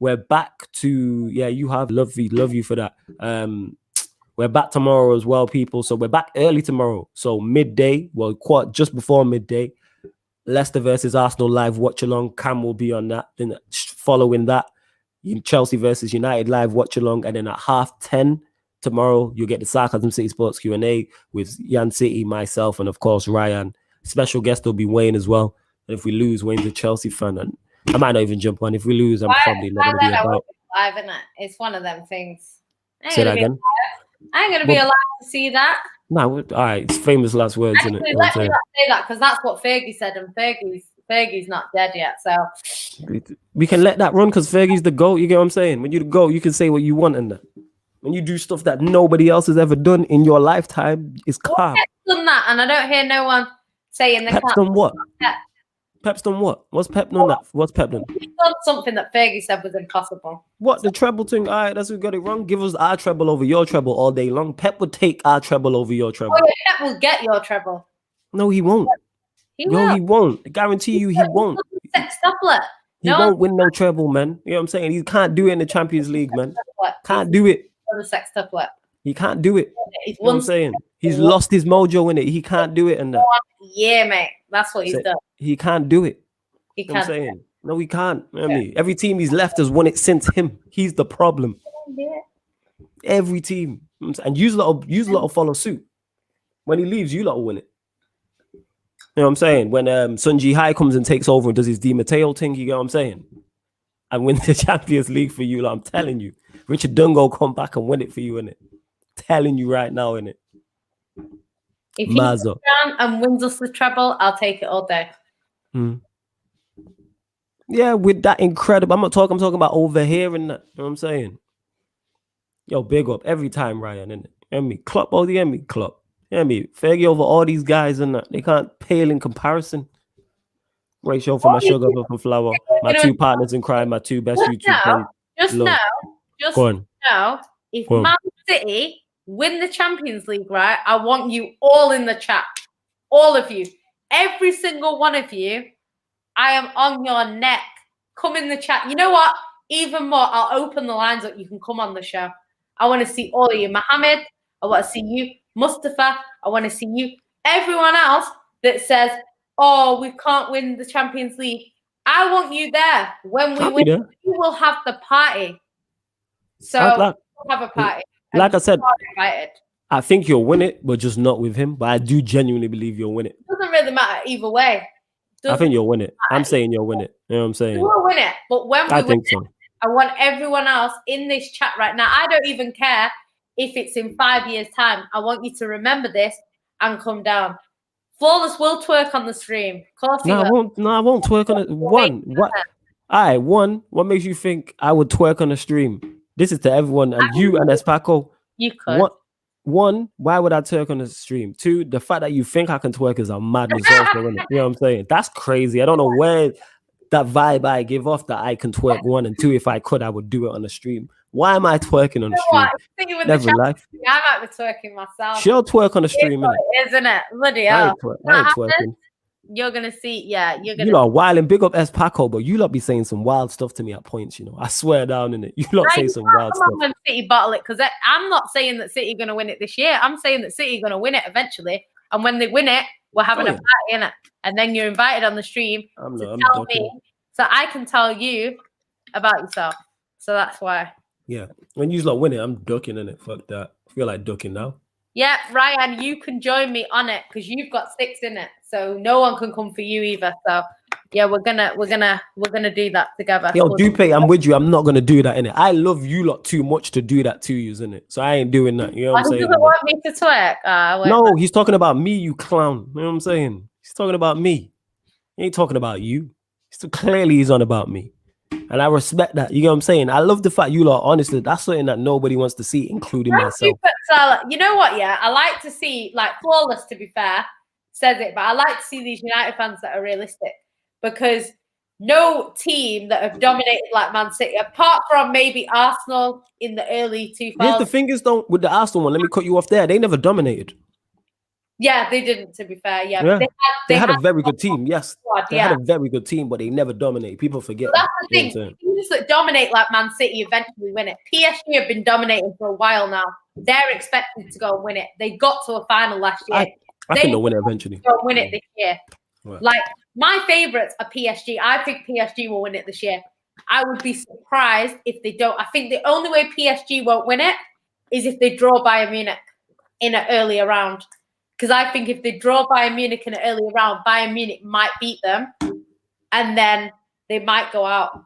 We're back to, you have, love you for that. We're back tomorrow as well, people. So we're back early tomorrow. So midday, just before midday, Leicester versus Arsenal live watch along. Cam will be on that. Then following that, Chelsea versus United live watch along. And then at 10:30 tomorrow, you'll get the Sarcasm City Sports Q&A with Yan City, myself, and of course, Ryan. Special guest will be Wayne as well. And if we lose, Wayne's a Chelsea fan. And I might not even jump on. If we lose, I'm probably not going to be about. Live, isn't it? It's one of them things. Say that again. I ain't going to be allowed to see that. No, all right. It's famous last words, isn't it? Let me not say that because that's what Fergie said, and Fergie's not dead yet. So we can let that run because Fergie's the GOAT. You get what I'm saying? When you're the GOAT, you can say what you want and that. When you do stuff that nobody else has ever done in your lifetime, it's calm. Pep's done that, and I don't hear no one saying they Pep's done what? Pep's done what? What's Pep done that? What's Pep done? He's done something that Fergie said was impossible. What? The treble thing? All right, that's who got it wrong. Give us our treble over your treble all day long. Pep would take our treble over your treble. Oh, yeah, Pep will get your treble. No, he won't. He won't. I guarantee you he won't. He won't win no treble, man. You know what I'm saying? He can't do it in the Champions League, man. Can't do it. The sextuplet. He can't do it. You know what I'm saying? He's lost his mojo in it. He can't do it in that. Yeah, mate. That's what he's done. He can't do it. He can't. You know what I'm saying? No, he can't. I mean, every team he's left has won it since him. He's the problem. Yeah. Every team. And you lot will follow suit. When he leaves, you lot will win it. You know what I'm saying? When Sun Ji Hai comes and takes over and does his Di Matteo thing, you get what I'm saying? And win the Champions League for you, like I'm telling you. Richard Dungo come back and win it for you, innit? Telling you right now, innit? If he comes down and wins us the treble, I'll take it all day. Yeah, with that incredible. I'm talking about over here and that. You know what I'm saying? Yo, big up every time, Ryan, innit? You know me? Klopp, the enemy, Klopp. You know me? Fergie over all these guys and that. They can't pale in comparison. Great show for my sugar up and flour. My two partners in crime, my two best YouTube friends. Just now, if Man City win the Champions League, right, I want you all in the chat. All of you. Every single one of you. I am on your neck. Come in the chat. You know what? Even more, I'll open the lines up. You can come on the show. I want to see all of you. Mohammed, I want to see you. Mustafa, I want to see you. Everyone else that says, oh, we can't win the Champions League. I want you there. When we win, we will have the party. So we'll have a party. Like I said, I think you'll win it, but just not with him. But I do genuinely believe you'll win it. It doesn't really matter either way. I think you'll win it. I'm saying you'll win it. You know what I'm saying? We'll win it. But when we win it, I want everyone else in this chat right now. I don't even care if it's in 5 years' time. I want you to remember this. and come down. Flawless will twerk on the stream. Of course he will. I won't twerk on it. One, what makes you think I would twerk on a stream? This is to everyone, and you and Espaco. You could. One, why would I twerk on a stream? Two, the fact that you think I can twerk is a madness also, isn't it? You know what I'm saying? That's crazy. I don't know where that vibe I give off that I can twerk. One, and two, if I could, I would do it on the stream. Why am I twerking on the stream? Never life. I might be twerking myself. She'll twerk on the stream, isn't it? Bloody hell. I ain't twerking. You're gonna see, you're gonna. You lot wild and big up S Paco, but you lot be saying some wild stuff to me at points. You know, I swear down in it. You lot say some wild stuff. When City bottle it, because I'm not saying that City are gonna win it this year. I'm saying that City are gonna win it eventually, and when they win it, we're having a party in it, and then you're invited on the stream to tell me, so I can tell you about yourself. So that's why. Yeah, when you lot win it, I'm ducking in it. Fuck that. I feel like ducking now. Yeah, Ryan, you can join me on it because you've got 6 in it, so no one can come for you either. So yeah, we're gonna do that together. Yo, Dupe, I'm with you. I'm not gonna do that in it. I love you lot too much to do that to you, isn't it? So I ain't doing that. You know what I'm saying? He doesn't want me to twerk. No, he's talking about me, you clown. You know what I'm saying? He's talking about me. He ain't talking about you. Clearly, he's on about me. And I respect that. You know what I'm saying? I love the fact you lot, honestly, that's something that nobody wants to see, including myself. You know what? Yeah, I like to see, like, Flawless, to be fair, says it, but I like to see these United fans that are realistic because no team that have dominated like Man City, apart from maybe Arsenal in the early 2000s. Here's the thing is, though, with the Arsenal one, let me cut you off there. They never dominated. Yeah, they didn't, to be fair. Yeah. They had a very good team. Yes. They had a very good team, but they never dominated. People forget. So that's the thing. Teams that dominate like Man City eventually win it. PSG have been dominating for a while now. They're expected to go and win it. They got to a final last year. I think they'll win it eventually. Go win it this year. Right. Like, my favourites are PSG. I think PSG will win it this year. I would be surprised if they don't. I think the only way PSG won't win it is if they draw Bayern Munich in an earlier round. Because I think if they draw Bayern Munich in an earlier round, Bayern Munich might beat them, and then they might go out.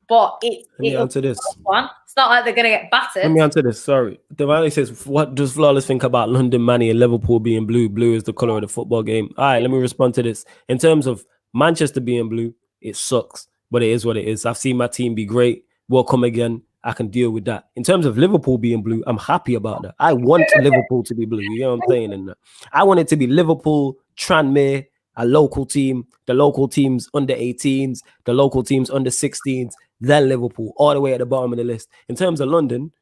But Let me answer this. It's not like they're going to get battered. Let me answer this. Sorry. Devani says, what does Flawless think about London, Manny, and Liverpool being blue? Blue is the colour of the football game. All right, let me respond to this. In terms of Manchester being blue, it sucks, but it is what it is. I've seen my team be great. We'll come again. I can deal with that. In terms of Liverpool being blue, I'm happy about that. I want Liverpool to be blue. You know what I'm saying? And I want it to be Liverpool, Tranmere, a local team, the local teams under 18s, the local teams under 16s, then Liverpool, all the way at the bottom of the list. In terms of London,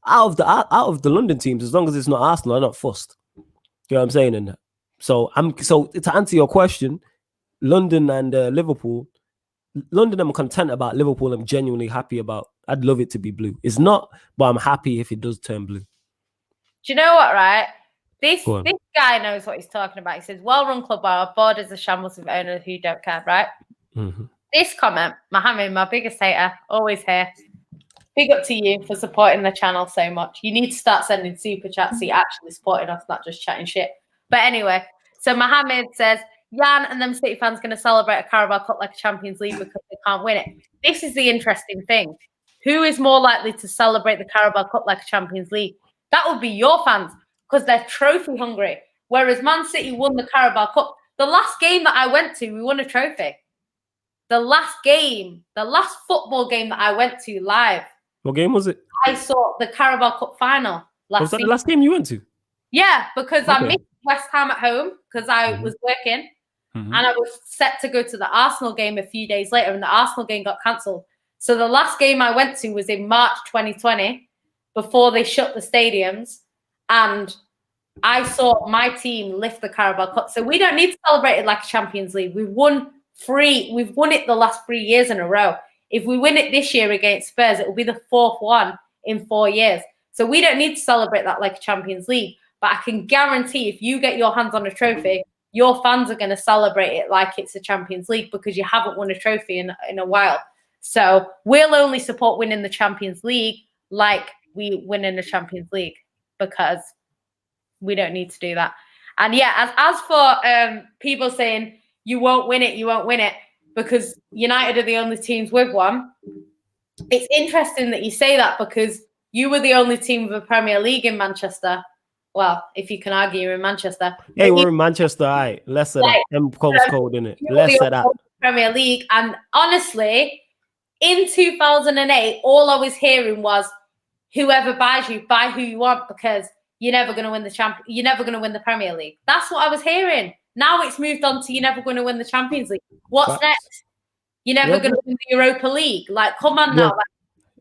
out of the London teams, as long as it's not Arsenal, I'm not fussed. You know what I'm saying? In that. So to answer your question, London and Liverpool. London, I'm content about. Liverpool, I'm genuinely happy about. I'd love it to be blue. It's not, but I'm happy if it does turn blue. Do you know what, right? This guy knows what he's talking about. He says, well-run club are bored as a shambles of owners who don't care, right? Mm-hmm. This comment, Mohammed, my biggest hater, always here. Big up to you for supporting the channel so much. You need to start sending super chats so you're actually supporting us, not just chatting shit. But anyway, so Mohammed says, Jan and them City fans going to celebrate a Carabao Cup like a Champions League because they can't win it. This is the interesting thing. Who is more likely to celebrate the Carabao Cup like a Champions League? That would be your fans because they're trophy hungry. Whereas Man City won the Carabao Cup. The last game that I went to, we won a trophy. The last football game that I went to live. What game was it? I saw the Carabao Cup final last Was that the last game you went to? Yeah, because I missed West Ham at home because I was working. And I was set to go to the Arsenal game a few days later, and the Arsenal game got cancelled. So the last game I went to was in March 2020, before they shut the stadiums, and I saw my team lift the Carabao Cup. So we don't need to celebrate it like a Champions League. We've won it the last 3 years in a row. If we win it this year against Spurs, it will be the 4th one in 4 years. So we don't need to celebrate that like a Champions League. But I can guarantee if you get your hands on a trophy, your fans are going to celebrate it like it's a Champions League because you haven't won a trophy in a while. So we'll only support winning the Champions League like we win in the Champions League because we don't need to do that. And yeah, as for people saying you won't win it because United are the only teams with one, it's interesting that you say that because you were the only team with a Premier League in Manchester Well, if you can argue, you're in Manchester. Hey, we're in Manchester. All right, less of that. M postcode in it. Less of that. Premier League. And honestly, in 2008, all I was hearing was, whoever buys you, buy who you want, because you're never going to win the You're never going to win the Premier League. That's what I was hearing. Now it's moved on to you're never going to win the Champions League. What's next? You're never going to win the Europa League. Like, come on now. Like,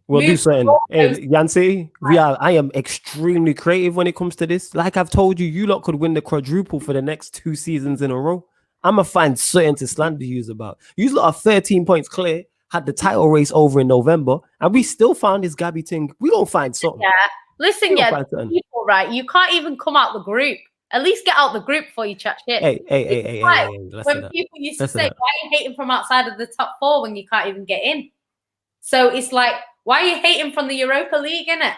we'll do something. Hey, Yancy, I am extremely creative when it comes to this. Like I've told you, you lot could win the quadruple for the next 2 seasons in a row. I'm going to find something to slander you about. You lot are 13 points clear, had the title race over in November, and we still found this Gabby thing. We don't find something. Yeah. Listen, people, right? You can't even come out the group. At least get out the group before you chat shit. Hey. When people used to say, why are you hating from outside of the top 4 when you can't even get in? So it's like, why are you hating from the Europa League, innit?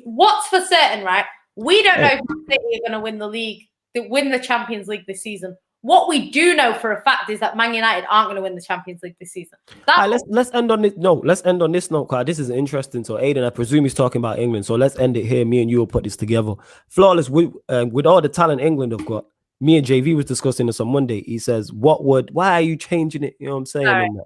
What's for certain, right? We don't know if City are going to win the league, win the Champions League this season. What we do know for a fact is that Man United aren't going to win the Champions League this season. Let's end on this. No, let's end on this note, because this is interesting. So, Aiden, I presume he's talking about England. So let's end it here. Me and you will put this together. Flawless, with all the talent England have got. Me and JV was discussing this on Monday. He says, why are you changing it? You know what I'm saying?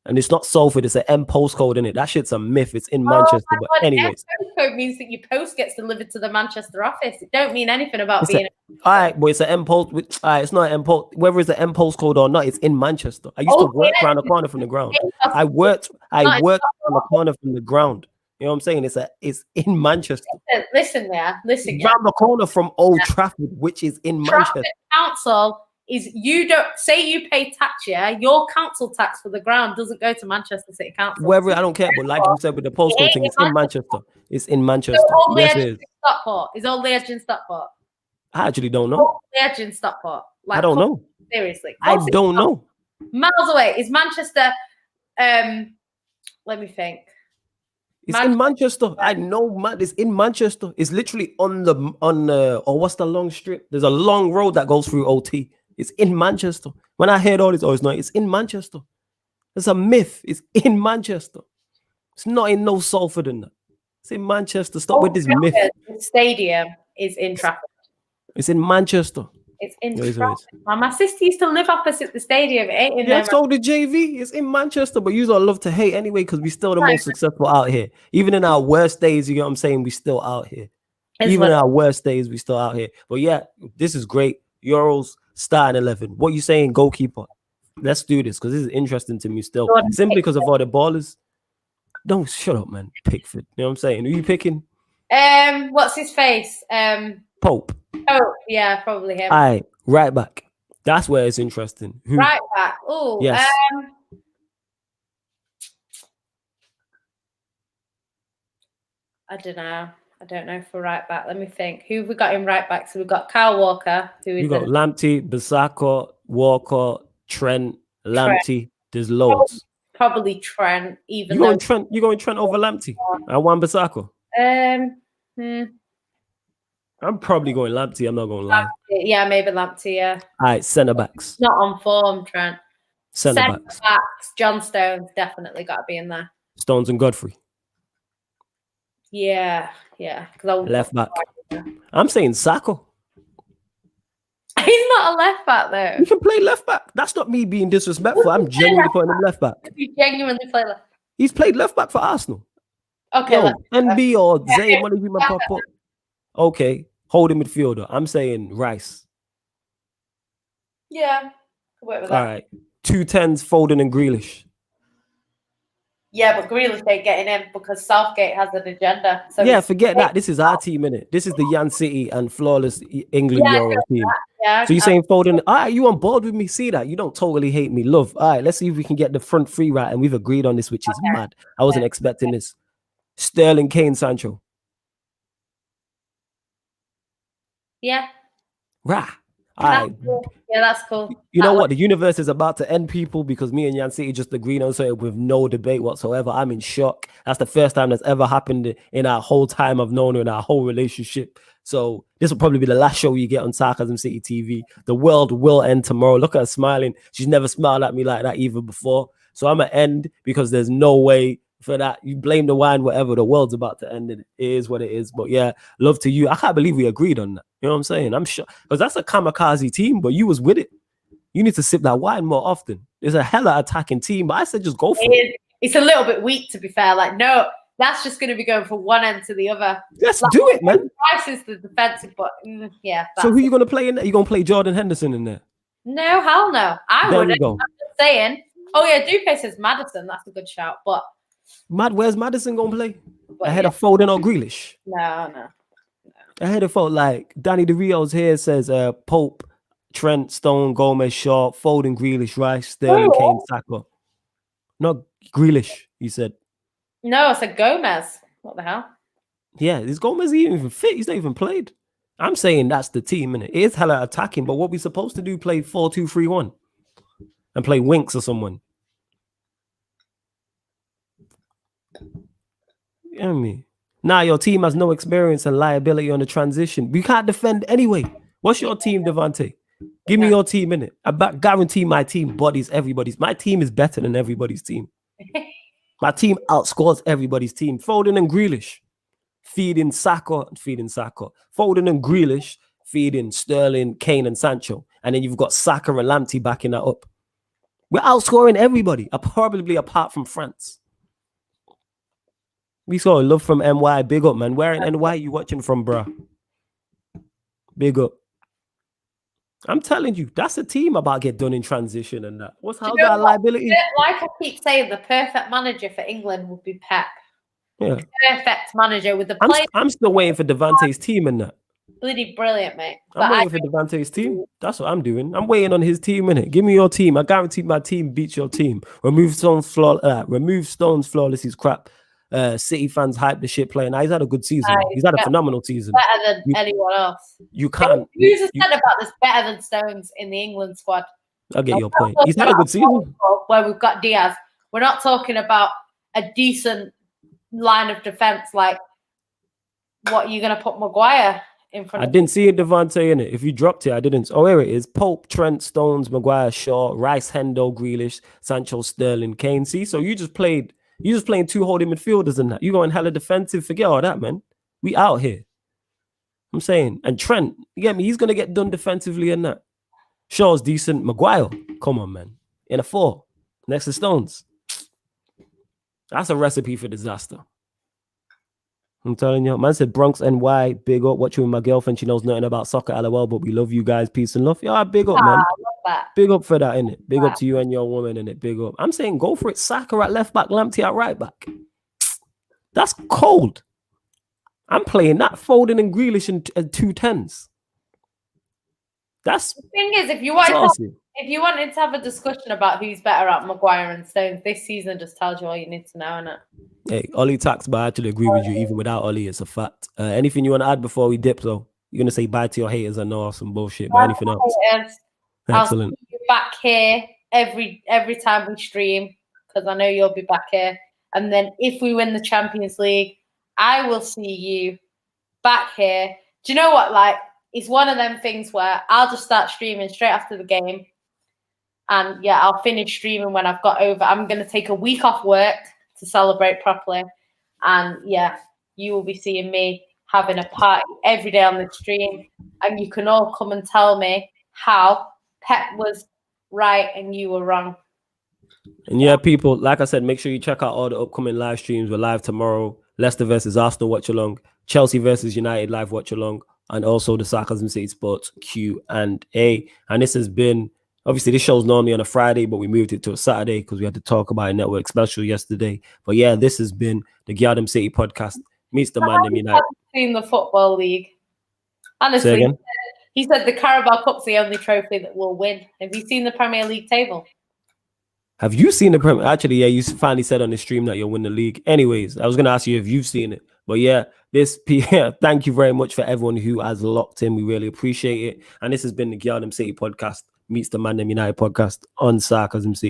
And it's not Salford, it's an M postcode in it. That shit's a myth. It's in Manchester. But anyways, M postcode means that your post gets delivered to the Manchester office. It don't mean anything about being. All right, but it's an M post. It's not an M post. Whether it's an M postcode or not, it's in Manchester. I used to work around the corner from the ground. I worked on the corner from the ground. You know what I'm saying? It's in Manchester. Listen. Around the corner from Old Trafford, which is in Manchester. Council is you pay tax, your council tax for the ground doesn't go to Manchester City Council. Whether I don't care, but like you said with the postcode thing, it's in Manchester. It's in Manchester. So yes, it is. Stockport. Is Old Edge in Stockport? I actually don't know. Old Edge in Stockport. Like, I don't know. Seriously. I don't know. Miles away. Is Manchester let me think. It's in Manchester. I know, man. It's in Manchester. It's literally on what's the long strip? There's a long road that goes through OT. It's in Manchester. When I heard all this, it's not. It's in Manchester. It's a myth. It's in Manchester. It's not in no Salford and that. It's in Manchester. Stop with this myth. The stadium is in Trafford. It's in Manchester. It's in Trafford. My sister used to live opposite the stadium. So did JV. It's in Manchester, but you all love to hate anyway because we're still the most successful out here. Even in our worst days, you know what I'm saying? We still out here. Even in our worst days, we still out here. But yeah, this is great. Euros starting 11. What you saying, goalkeeper? Let's do this because this is interesting to me still. Simply because of all the ballers. Don't shut up, man. Pickford. You know what I'm saying? Who are you picking? What's his face? Pope. Oh, yeah, probably him. All right, right back. That's where it's interesting. Who? Right back. Oh, yes. I don't know for right back. Let me think. Who have we got in right back? So we've got Kyle Walker. You got Lamptey, Bissaka, Walker, Trent, Lamptey. There's loads. Probably Trent. You going Trent over Lamptey? I want Bissaka. I'm probably going Lamptey. I'm not going to lie. Yeah, maybe Lamptey. Yeah. All right, centre backs. Not on form, Trent. Centre backs. John Stones definitely got to be in there. Stones and Godfrey. Yeah. Left back. I'm saying Saka. He's not a left back though. You can play left back. That's not me being disrespectful. I'm genuinely putting him left back. You genuinely play left. He's played left back for Arsenal. Okay. NB or Zay, one of you pop up. Okay, holding midfielder. I'm saying Rice. Yeah, work with that. All right, 2 10s, Foden and Grealish. Yeah, but Grealish ain't getting in because Southgate has an agenda. So yeah, forget that. This is our team, innit? This is the Yan City and flawless England Euro team. Yeah, so you're saying Foden? All right, you on board with me? See that? You don't totally hate me, love. All right, let's see if we can get the front three right, and we've agreed on this, which is mad. I wasn't expecting this. Sterling, Kane, Sancho. Yeah. Rah. All right. Cool. Yeah, that's cool. You know what? The universe is about to end, people, because me and Yan City just agreed on something with no debate whatsoever. I'm in shock. That's the first time that's ever happened in our whole time I've known her, in our whole relationship. So this will probably be the last show you get on Sarcasm City TV. The world will end tomorrow. Look at her smiling. She's never smiled at me like that even before. So I'm going to end because there's no way for that. You blame the wine, whatever. The world's about to end. It is what it is. But yeah, love to you. I can't believe we agreed on that. You know what I'm saying? I'm sure because that's a kamikaze team, but you was with it. You need to sip that wine more often. There's a hella attacking team, but I said just go for it. It's a little bit weak, to be fair. Like, no, that's just going to be going from one end to the other. Let's do it, man. Price is the defensive, but yeah. So who you gonna play in there? You gonna play Jordan Henderson in there? No, hell no. I There wouldn't. we go. I'm just saying. Oh yeah, Dupe says Madison. That's a good shout. But Where's Madison gonna play? Ahead of Foden or Grealish? No. Ahead of Foden, like Danny DeRio's here says Pope, Trent, Stone, Gomez, Shaw, Foden, Grealish, Rice, Sterling, Kane, Saka. Not Grealish, he said. No, it's a Gomez. What the hell? Yeah, is Gomez even fit? He's not even played. I'm saying that's the team, innit? It is hella attacking, but what we supposed to do, play 4-2-3-1 and play Winks or someone. You know what I mean? Now your team has no experience and liability on the transition. We can't defend anyway. What's your team, Devante? Give me your team, innit? I guarantee my team bodies everybody's. My team is better than everybody's team. My team outscores everybody's team. Foden and Grealish. Feeding Saka. Foden and Grealish feeding Sterling, Kane, and Sancho. And then you've got Saka and Lamptey backing that up. We're outscoring everybody, probably apart from France. We saw love from NY. Big up, man. Where in NY you watching from, bro? Big up. I'm telling you, that's a team about get done in transition and that. How's that liability? Like I keep saying, the perfect manager for England would be Pep. Yeah. Perfect manager with the players. I'm still waiting for Devante's team and that. Bloody brilliant, mate. I'm waiting for Devante's team. That's what I'm doing. I'm waiting on his team, innit? Give me your team. I guarantee my team beats your team. Remove Stones flawless. He's crap. City fans hype the shit playing. He's had a good season. He's had a phenomenal season. Better than anyone else. You can't. Who's said about this better than Stones in the England squad? I get your point. He's had a good season. Where we've got Diaz. We're not talking about a decent line of defense like what you're gonna put Maguire in front of. I didn't see it, Devante, in it. If you dropped it, I didn't. Oh, here it is. Pope, Trent, Stones, Maguire, Shaw, Rice, Hendo, Grealish, Sancho, Sterling, Kane. See, so you just playing two holding midfielders and that. You going hella defensive. Forget all that, man. We out here. I'm saying. And Trent, you get me? He's gonna get done defensively and that. Shaw's decent. Maguire, come on, man. In a 4 next to Stones. That's a recipe for disaster. I'm telling you. Man said Bronx NY, big up. Watching with my girlfriend. She knows nothing about soccer, LOL, but we love you guys. Peace and love. Yeah, big up, man. Big up for that, innit? Big up to you and your woman, innit? Big up. I'm saying go for it. Saka at left back, Lamptey at right back. That's cold. I'm playing that Foden and Grealish in 2-10s. That's the thing is, if you wanted to have a discussion about who's better at Maguire and Stones, this season just tells you all you need to know, innit? Hey, Ollie tax, but I actually agree with you. Even without Ollie, it's a fact. Anything you want to add before we dip, though? You're gonna say bye to your haters? I know some bullshit, but anything else? Excellent. I'll see you back here every time we stream because I know you'll be back here. And then if we win the Champions League, I will see you back here. Do you know what? Like, it's one of them things where I'll just start streaming straight after the game. And yeah, I'll finish streaming when I've got over. I'm going to take a week off work to celebrate properly. And yeah, you will be seeing me having a party every day on the stream. And you can all come and tell me how Pep was right and you were wrong. And yeah, people, like I said, make sure you check out all the upcoming live streams. We're live tomorrow. Leicester versus Arsenal watch along. Chelsea versus United live watch along. And also the Sarcasm City Sports Q&A. And this has been, obviously this show's normally on a Friday, but we moved it to a Saturday because we had to talk about a network special yesterday. But yeah, this has been the GyalDem City podcast meets the ManDem United. I've seen the Football League. Honestly, he said the Carabao Cup's the only trophy that we'll win. Have you seen the Premier League table? Have you seen the Premier? Actually, yeah, you finally said on the stream that you'll win the league. Anyways, I was going to ask you if you've seen it. But yeah, thank you very much for everyone who has locked in. We really appreciate it. And this has been the GyalDem City podcast meets the ManDem United podcast on Sarcasm City.